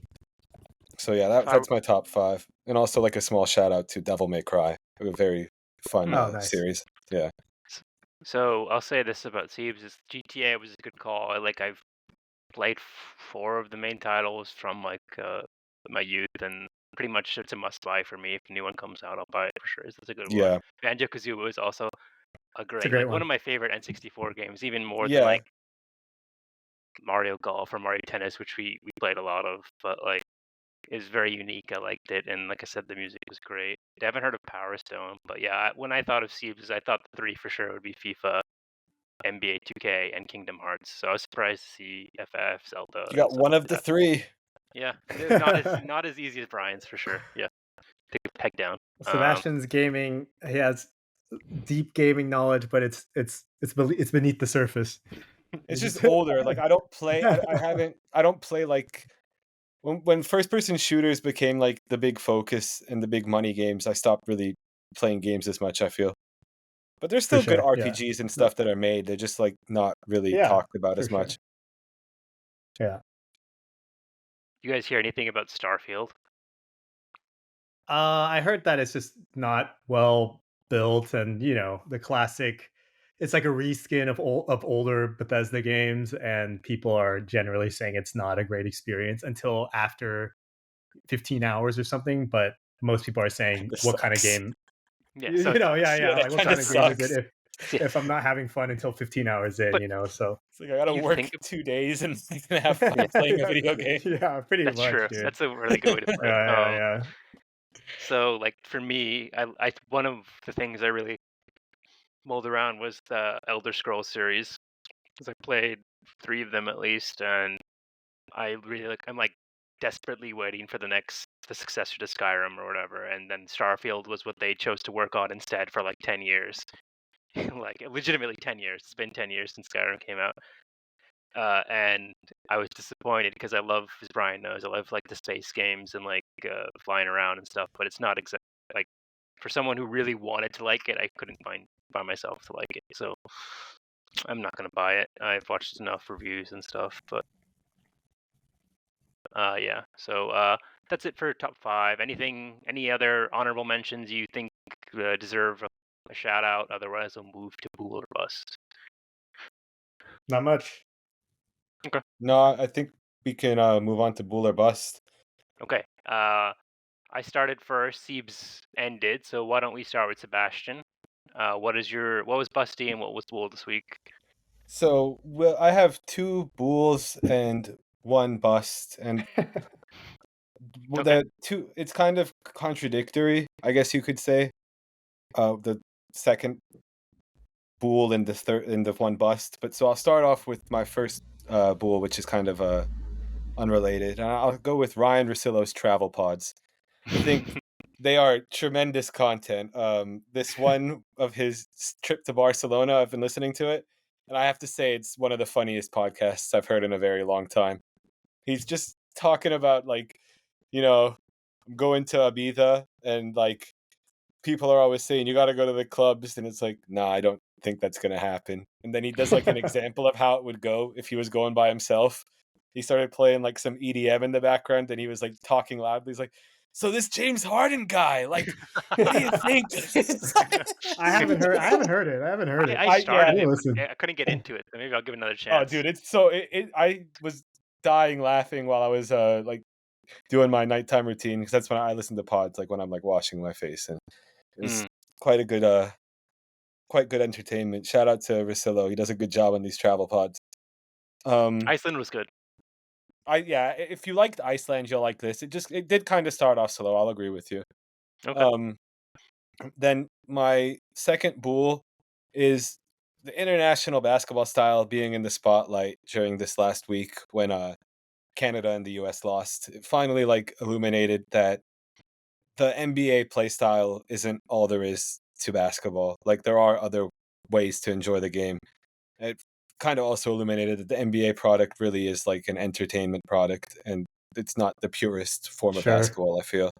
So yeah, If I, that's my top 5, and also like a small shout out to Devil May Cry, a very fun Oh, nice. series. Yeah, so I'll say this about Siebes: is GTA was a good call. I've played 4 of the main titles from like my youth, and pretty much it's a must buy for me. If a new one comes out, I'll buy it for sure. It's a good one. yeah, Banjo Kazooie was also a It's a great, great like one one. of my favorite N64 games, even more than yeah. like Mario Golf or Mario Tennis, which we played a lot of. But like it was very unique. I liked it, and like I said, the music was great. I haven't heard of Power Stone, but yeah, when I thought of Siebes, I thought the 3 for sure would be FIFA, NBA 2K, and Kingdom Hearts. So I was surprised to see FF, Zelda, You and got stuff one like of the that. 3. Yeah, not as easy as Brian's for sure. Yeah, take a peg down. Sebastian's gaming. He has deep gaming knowledge, but it's beneath the surface. It's It's just older. Like I don't play. I haven't. I don't play like when first person shooters became like the big focus and the big money games. I stopped really playing games as much. I feel, but there's for still good sure. Yeah. RPGs and stuff that are made. They're just like not really Yeah, talked about for as much. sure. Yeah. You guys hear anything about Starfield? I heard that it's just not well built, and the classic. It's like a reskin of older Bethesda games, and people are generally saying it's not a great experience until after 15 hours or something. But most people are saying, This "What kind of sucks. game?" Yeah, so Yeah, Yeah, yeah. that Like, what kind of kind of game is it? sucks. if I'm not having fun until 15 hours in, But- you know. So It's like I gotta You work think- 2 days and have fun playing a video game. Yeah, pretty That's much, true. dude. That's a really good way to put it. Yeah. So like for me, I one of the things I really mulled around was the Elder Scrolls series because I played 3 of them at least, and I really I'm like desperately waiting for the successor to Skyrim or whatever, and then Starfield was what they chose to work on instead for like 10 years. Like legitimately 10 years. It's been 10 years since Skyrim came out. And I was disappointed because I love, as Brian knows, I love like the space games and like flying around and stuff. But it's not exactly like for someone who really wanted to like it, I couldn't find by myself to like it. So I'm not gonna buy it. I've watched enough reviews and stuff, but yeah. So that's it for top 5. Any other honorable mentions you think deserve a shout out? Otherwise, I'll move to Bool or Bust. Not much. No, I think we can move on to Bool or Bust. Okay. I started first. Siebes ended. So why don't we start with Sebastian? What was Busty and what was Bool this week? So I have 2 Bools and 1 Bust, and Okay. it's kind of contradictory, I guess you could say. The second Bool and the third and the 1 Bust. But so I'll start off with my first Bool, which is kind of unrelated, and I'll go with Ryan Russillo's Travel Pods. I think they are tremendous content. This one of his trip to Barcelona, I've been listening to it, and I have to say it's one of the funniest podcasts I've heard in a very long time. He's just talking about like, going to Ibiza, and like people are always saying you got to go to the clubs, and it's like, nah, I don't think that's gonna happen. And then he does like an example of how it would go if he was going by himself. He started playing like some EDM in the background, and he was like talking loudly. He's like, "So this James Harden guy, like, what do you think?" I haven't heard it. I haven't heard it. I started Yeah, it, listen. but I couldn't get into it. So maybe I'll give it another Oh, chance. dude, it's so I was dying laughing while I was like doing my nighttime routine, because that's when I listen to pods, like when I'm like washing my face, and it was quite a good quite good entertainment. Shout out to Russillo. He does a good job on these travel pods. Iceland was good. If you liked Iceland, you'll like this. It did kind of start off slow. I'll agree with you. Okay. Then my second Bool is the international basketball style being in the spotlight during this last week when Canada and the US lost. It finally like illuminated that the NBA play style isn't all there is to basketball. Like there are other ways to enjoy the game. It kind of also illuminated that the NBA product really is like an entertainment product, and it's not the purest form of Sure. basketball, I feel.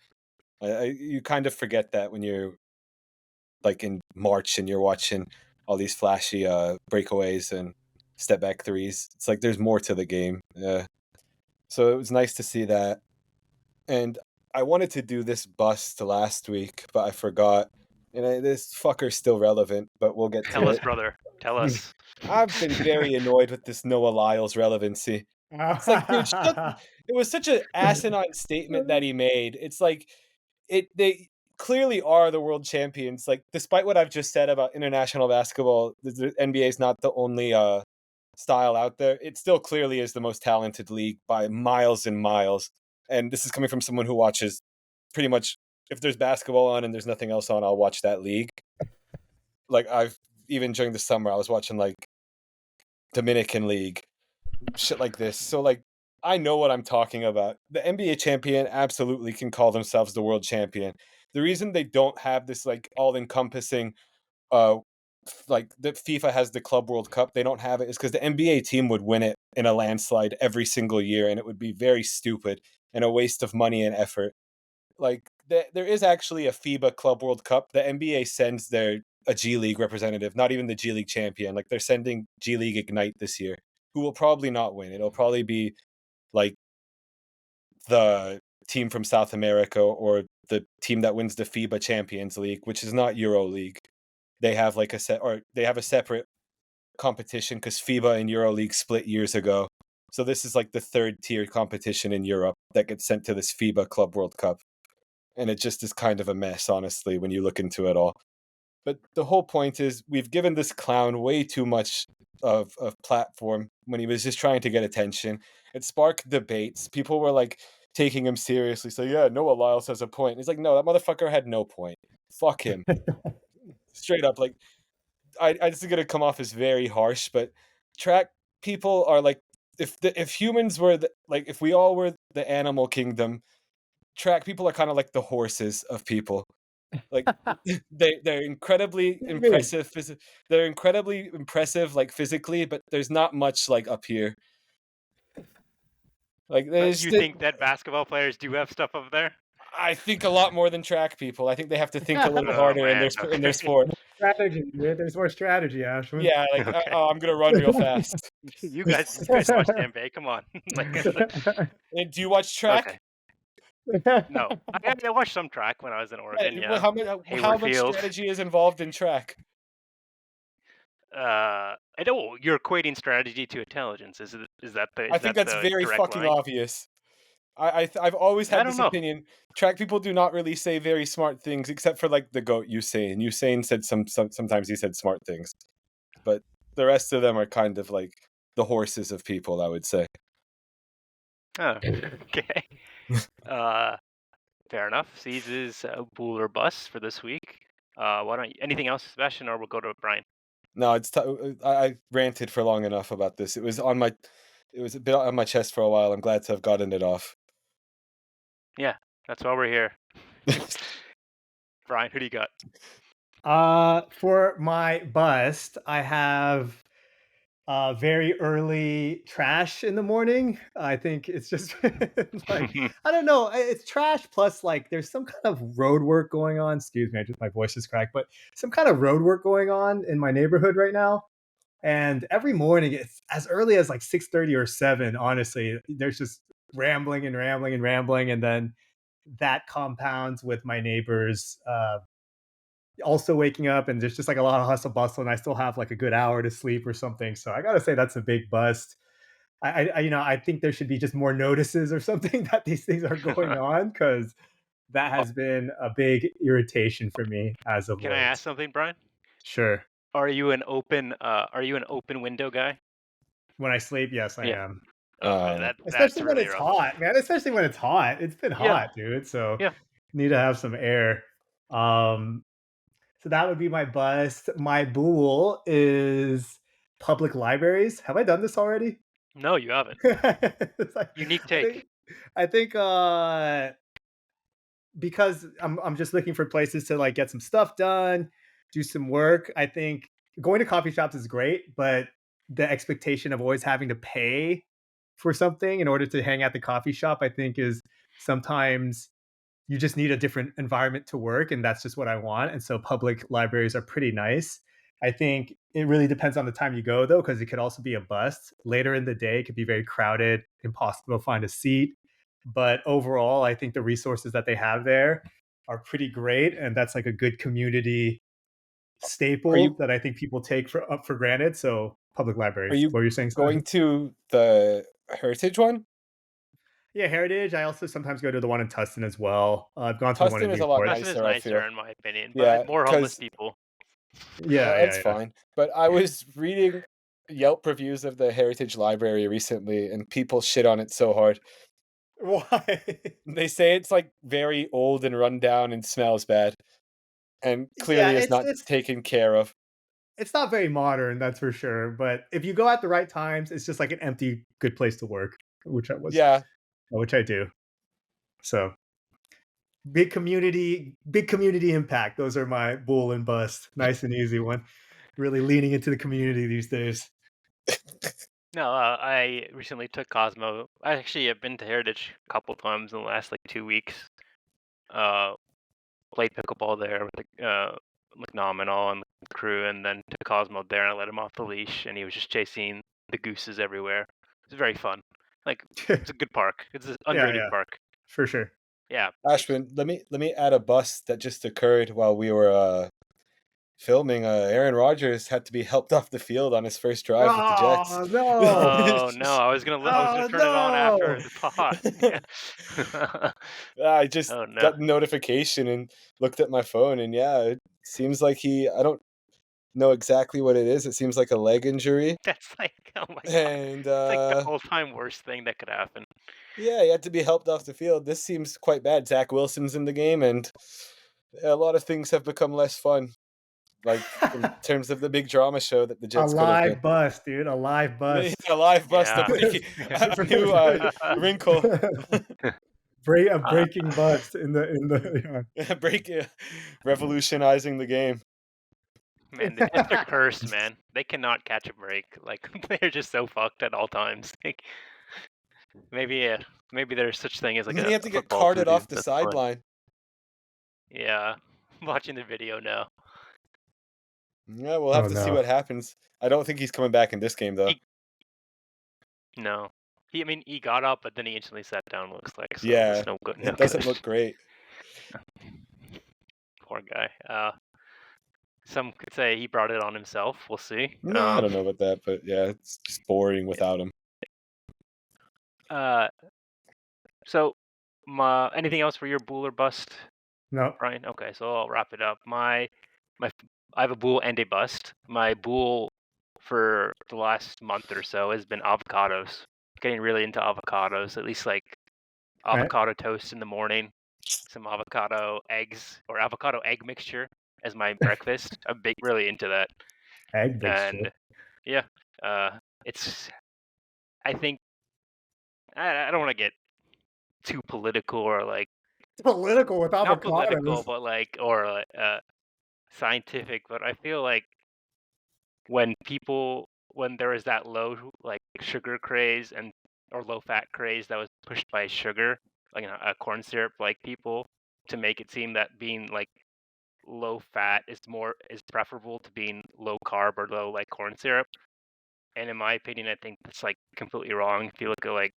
You kind of forget that when you're like in March and you're watching all these flashy breakaways and step back threes. It's like there's more to the game. So it was nice to see that. And I wanted to do this bust last week, but I forgot. And this fucker's still relevant, but we'll get Tell to us, it. brother. Tell us. I've been very annoyed with this Noah Lyles relevancy. It's like, dude, it was such an asinine statement that he made. It's like they clearly are the world champions. Like, despite what I've just said about international basketball, the NBA is not the only style out there. It still clearly is the most talented league by miles and miles. And this is coming from someone who watches pretty much, if there's basketball on and there's nothing else on, I'll watch that league. Like even during the summer, I was watching like Dominican League, shit like this. So like I know what I'm talking about. The NBA champion absolutely can call themselves the world champion. The reason they don't have this like all-encompassing like the FIFA has the Club World Cup, they don't have it, is because the NBA team would win it in a landslide every single year, and it would be very stupid and a waste of money and effort. Like there is actually a FIBA Club World Cup. The NBA sends a G League representative, not even the G League champion. Like they're sending G League Ignite this year, who will probably not win. It'll probably be like the team from South America or the team that wins the FIBA Champions League, which is not Euro League. They have like they have a separate competition because FIBA and Euro League split years ago. So this is like the third tier competition in Europe that gets sent to this FIBA Club World Cup. And it just is kind of a mess, honestly, when you look into it all. But the whole point is we've given this clown way too much of platform when he was just trying to get attention. It sparked debates. People were like taking him seriously. So yeah, Noah Lyles has a point. He's like, no, that motherfucker had no point. Fuck him. Straight up. Like, this is gonna come off as very harsh, but track people are like, if humans were if we all were the animal kingdom, track people are kind of like the horses of people. Like they're incredibly impressive. They're incredibly impressive, like physically, but there's not much like up here. Like, But you think that basketball players do have stuff up there? I think a lot more than track people. I think they have to think a little Oh, harder in man, their sport. Strategy, dude. There's more strategy, Ashwin. Yeah, like Okay. I'm gonna run real fast. You guys watch the NBA. Come on. And do you watch track? Okay. No, I watched some track when I was in Oregon. Yeah, Yeah. well, how much Field. strategy is involved in track? I know you're equating strategy to intelligence. Is that the? I think that's the very direct fucking line? obvious. I've always I had don't this know. opinion. Track people do not really say very smart things, except for like the goat Usain. Usain said sometimes he said smart things, but the rest of them are kind of like the horses of people, I would say. Oh, okay. Fair enough. Seizes Bool or bust for this week. Why don't you, anything else, Sebastian, or we'll go to Brian? No, I ranted for long enough about this. It was a bit on my chest for a while. I'm glad to have gotten it off. Yeah, that's why we're here. Brian, who do you got? For my bust, I have very early trash in the morning. I think it's just like, I don't know. It's trash plus like there's some kind of road work going on. Excuse me, my voice is cracked, but some kind of road work going on in my neighborhood right now. And every morning, it's as early as like 6:30 or 7. Honestly, there's just rambling and rambling and rambling, and then that compounds with my neighbors also waking up, and there's just like a lot of hustle bustle, and I still have like a good hour to sleep or something. So I gotta say that's a big bust. I think there should be just more notices or something that these things are going on, because that has been a big irritation for me as of Can late. I ask something, Brian? Sure. Are you an open window guy? When I sleep, yes, I Yeah. am. That's Especially when really it's rough. hot, man. Especially when it's hot. It's been Yeah. hot, dude. So Yeah. need to have some air. So that would be my bust. My Bool is public libraries. Have I done this already? No, you haven't. It's like, Unique take. I think because I'm just looking for places to like get some stuff done, do some work. I think going to coffee shops is great, but the expectation of always having to pay for something in order to hang at the coffee shop, I think, is sometimes you just need a different environment to work, and that's just what I want. And so public libraries are pretty nice. I think it really depends on the time you go, though, because it could also be a bust. Later in the day, it could be very crowded, impossible to find a seat. But overall, I think the resources that they have there are pretty great, and that's like a good community staple that I think people take up for granted. So public libraries. Are you what were you saying? going to the Heritage one? Yeah, Heritage. I also sometimes go to the one in Tustin as well. I've gone to the one in Tustin is a lot Newport. Tustin is nicer, I nicer feel. in my opinion, Yeah, but more homeless 'cause- people. Yeah, that's yeah. fine. But I was reading Yelp reviews of the Heritage Library recently, and people shit on it so hard. Why? They say it's like very old and run down and smells bad, and clearly is not taken care of. It's not very modern, that's for sure. But if you go at the right times, it's just like an empty, good place to work, which I do. So big community impact. Those are my Bool and bust. Nice and easy one. Really leaning into the community these days. No, I recently took Cosmo. I actually have been to Heritage a couple times in the last like 2 weeks. Played pickleball there with like Nominal and the crew, and then took Cosmo there, and I let him off the leash, and he was just chasing the gooses everywhere. It was very fun. Like, it's a good park. It's an underrated park. For sure. Yeah. Ashwin, let me add a bust that just occurred while we were filming. Aaron Rodgers had to be helped off the field on his first drive with the Jets. No. Oh no! I was gonna turn it on after the pod. I just got the notification and looked at my phone, and yeah, seems like I don't know exactly what it is. It seems like a leg injury. That's like, oh my god, And it's like the all-time worst thing that could happen. yeah, he had to be helped off the field. This seems quite bad. Zach Wilson's in the game, and a lot of things have become less fun. Like in terms of the big drama show that the A Jets could have been. live bust, dude. A live bust. A live bust, Yeah. a new wrinkle, A breaking bust in the revolutionizing the game. Man, the Jets are cursed, man. They cannot catch a break. Like they're just so fucked at all times. Like, maybe there's such thing as like And then a you have to get football carted voodoo. off the That's fun. sideline. Yeah, I'm watching the video now. Yeah, we'll have to see what happens. I don't think he's coming back in this game, though. No, he got up, but then he instantly sat down. Looks like so. Yeah, it's no good. it doesn't look great. Poor guy. Some could say he brought it on himself. We'll see. No, I don't know about that, but yeah, it's just boring without him. So, anything else for your Bool or bust? No. Brian? Okay, so I'll wrap it up. I have a Bool and a bust. My Bool for the last month or so has been avocados. Getting really into avocados, at least like avocado toast in the morning, some avocado eggs or avocado egg mixture as my breakfast. I'm really into that. Egg mixture. And yeah, I think I don't want to get too political or like Political with avocados. not political, but like or scientific. But I feel like when there is that low like sugar craze or low fat craze that was pushed by sugar, like a corn syrup, like people to make it seem that being like low fat is preferable to being low carb or low like corn syrup. And in my opinion, I think that's like completely wrong. If you look at like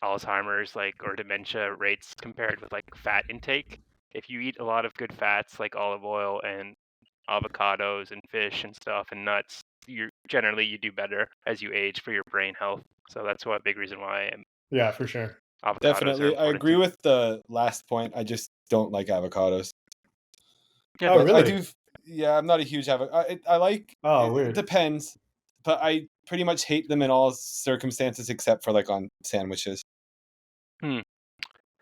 Alzheimer's or dementia rates compared with like fat intake, if you eat a lot of good fats like olive oil and avocados and fish and stuff and nuts, you do better as you age for your brain health. So that's a big reason why Yeah, for sure. Avocados Definitely, I agree with the last point. I just don't like avocados. Yeah, oh, really? I do. Yeah, I'm not a huge avocado. I like. Oh, it weird. Depends, but I pretty much hate them in all circumstances except for like on sandwiches.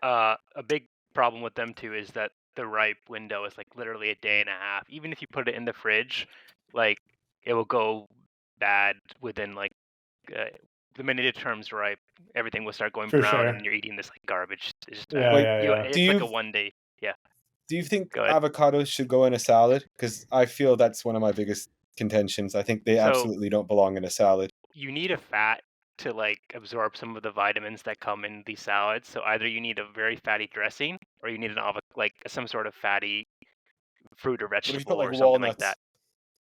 A big problem with them too is that the ripe window is like literally a day and a half. Even if you put it in the fridge, like it will go bad within like the minute it turns ripe, everything will start going For brown, sure. and you're eating this like garbage. It's just, Yeah. It's like a 1 day. Yeah. Do you think Go ahead. avocados should go in a salad? Because I feel that's one of my biggest contentions. I think they absolutely don't belong in a salad. You need a fat to like absorb some of the vitamins that come in these salads. So either you need a very fatty dressing, or you need some sort of fatty fruit or What if you vegetable put like or something walnuts? like that.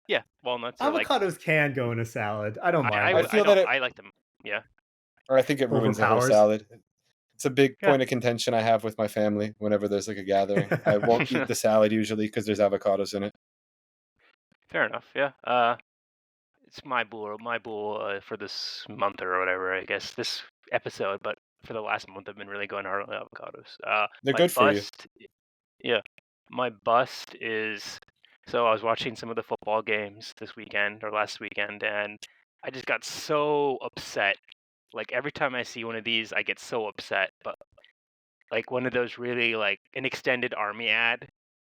Yeah, walnuts. Or Avocados can go in a salad. I don't mind. I like them. Yeah. Or I think it ruins the whole Overpowers. salad. It's a big point of contention I have with my family whenever there's like a gathering. I won't eat the salad usually because there's avocados in it. Fair enough. Yeah. It's my Bool for this month or whatever. I guess this episode, but for the last month, I've been really going hard on the avocados. They're good for you. Yeah. My bust is so I was watching some of the football games this weekend or last weekend, and I just got so upset. Like every time I see one of these, I get so upset. But like one of those really like an extended army ad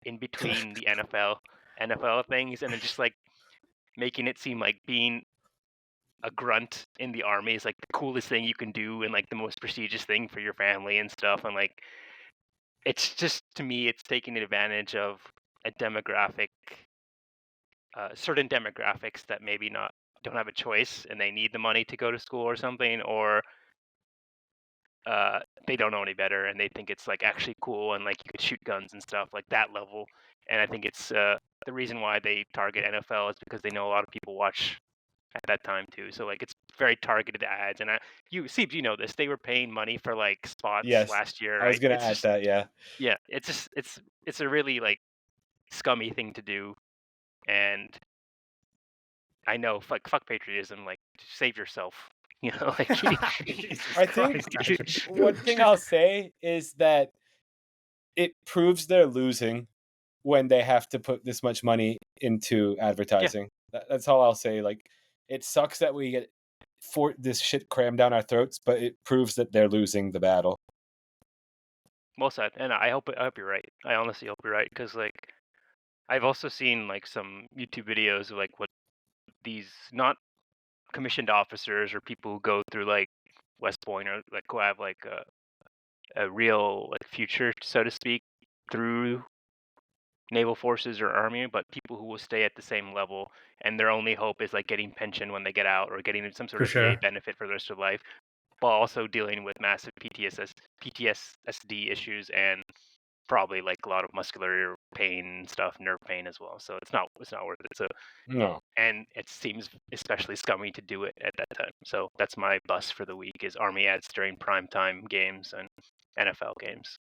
in between the NFL things, and it's just like making it seem like being a grunt in the army is like the coolest thing you can do and like the most prestigious thing for your family and stuff. And like it's just, to me, it's taking advantage of a demographic, certain demographics that maybe don't have a choice and they need the money to go to school or something, or they don't know any better and they think it's like actually cool and like you could shoot guns and stuff like that level. And I think it's the reason why they target NFL is because they know a lot of people watch at that time too. So like it's very targeted ads. And you know this, they were paying money for like spots last year. Right? I was gonna add that. Yeah. Yeah, it's a really like scummy thing to do, and I know fuck patriotism. Like save yourself. You know, like I think one thing I'll say is that it proves they're losing when they have to put this much money into advertising. That's all I'll say. Like, it sucks that we get this shit crammed down our throats, but it proves that they're losing the battle. Well said, and I hope you're right. I honestly hope you're right, because like I've also seen like some YouTube videos of like what these not commissioned officers or people who go through like West Point or like who have like a real like future, so to speak, through naval forces or army, but people who will stay at the same level and their only hope is like getting pension when they get out or getting some sort For of sure. VA benefit for the rest of their life, while also dealing with massive PTSD issues and probably like a lot of muscular pain and stuff, nerve pain as well. So it's not worth it. So No. and it seems especially scummy to do it at that time. So that's my bust for the week is Army ads during primetime games and NFL games.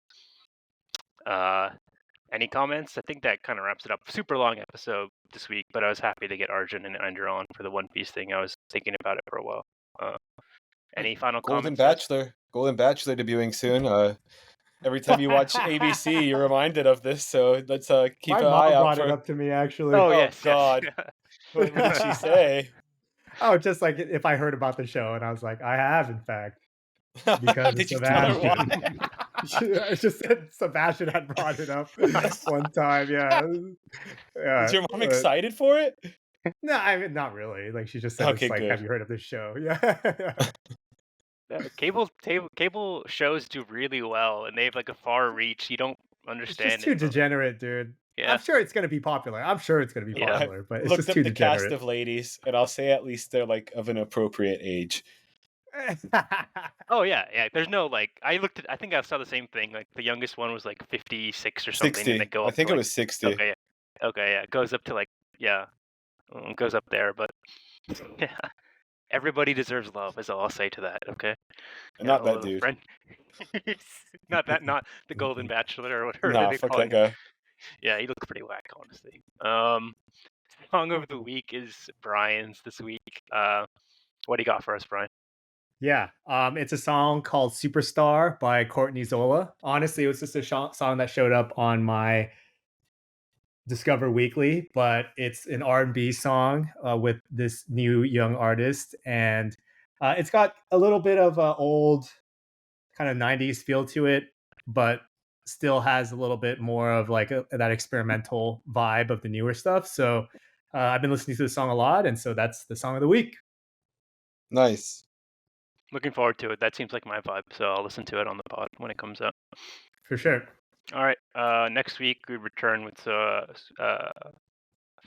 Any comments? I think that kind of wraps it up. Super long episode this week, but I was happy to get Arjun and Andrew on for the One Piece thing. I was thinking about it for a while. Any final Golden comments? Golden Bachelor debuting soon. Every time you watch ABC, you're reminded of this. So let's keep My an mom eye out brought for. it up to me actually. Oh, Oh, yes, God. yes. What did she say? Oh, just like if I heard about the show, and I was like, I have, in fact, because Did of you tell her Sebastian. why? I just said Sebastian had brought it up one time. Yeah. Is your mom excited for it? No, I mean, not really. Like she just said, Okay, it's like, good. have you heard of this show? Yeah. Cable shows do really well, and they have like a far reach. You don't It's understand just too it. But degenerate, dude. yeah, I'm sure it's gonna be popular. I'm sure it's gonna be Yeah. popular, but it's Looked just up too the cast degenerate. of ladies, and I'll say at least they're like of an appropriate age. oh yeah. There's no like. I think I saw the same thing. Like the youngest one was like 56 or something, 60. and they go I up think to, it like, was 60. Okay, yeah. It goes up to like goes up there, but yeah. Everybody deserves love, is all I'll say to that. Okay. And not that although dude. friend- not the Golden Bachelor or whatever Nah, they're fuck calling that him. guy. Yeah, he looks pretty whack, honestly. Song of the week is Brian's this week. What do you got for us, Brian? Yeah, it's a song called "Superstar" by Courtney Zola. Honestly, it was just a song that showed up on my Discover Weekly, but it's an R&B song with this new young artist, and it's got a little bit of old kind of 90s feel to it, but still has a little bit more of like that experimental vibe of the newer stuff. So I've been listening to the song a lot, and so that's the song of the week. Nice. Looking forward to it. That seems like my vibe, so I'll listen to it on the pod when it comes out. For sure. All right. Next week we return with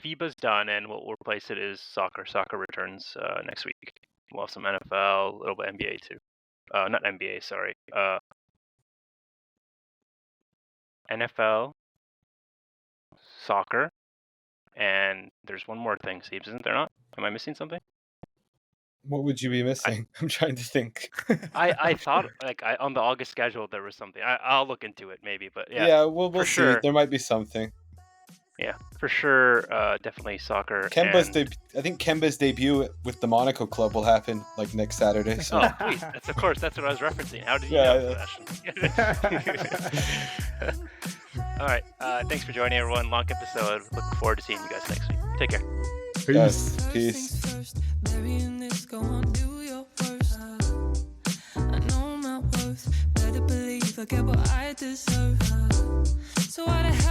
FIBA's done, and what we'll replace it is soccer. Soccer returns next week. We'll have some NFL, a little bit NBA too. Not NBA, sorry. NFL, soccer, and there's one more thing, Steve, isn't there not? Am I missing something? What would you be missing? I'm trying to think. I thought like on the August schedule there was something. I'll look into it maybe, but yeah. Yeah, we'll for see. sure. There might be something. Yeah, for sure. Definitely soccer. Kemba's and... I think Kemba's debut with the Monaco club will happen like next Saturday. So. Oh, please. That's what I was referencing. How did you know, Sebastian? All right. Thanks for joining, everyone. Long episode. Looking forward to seeing you guys next week. Take care. Yes, peace. I know my worth. Better believe I get what I deserve. So why the hell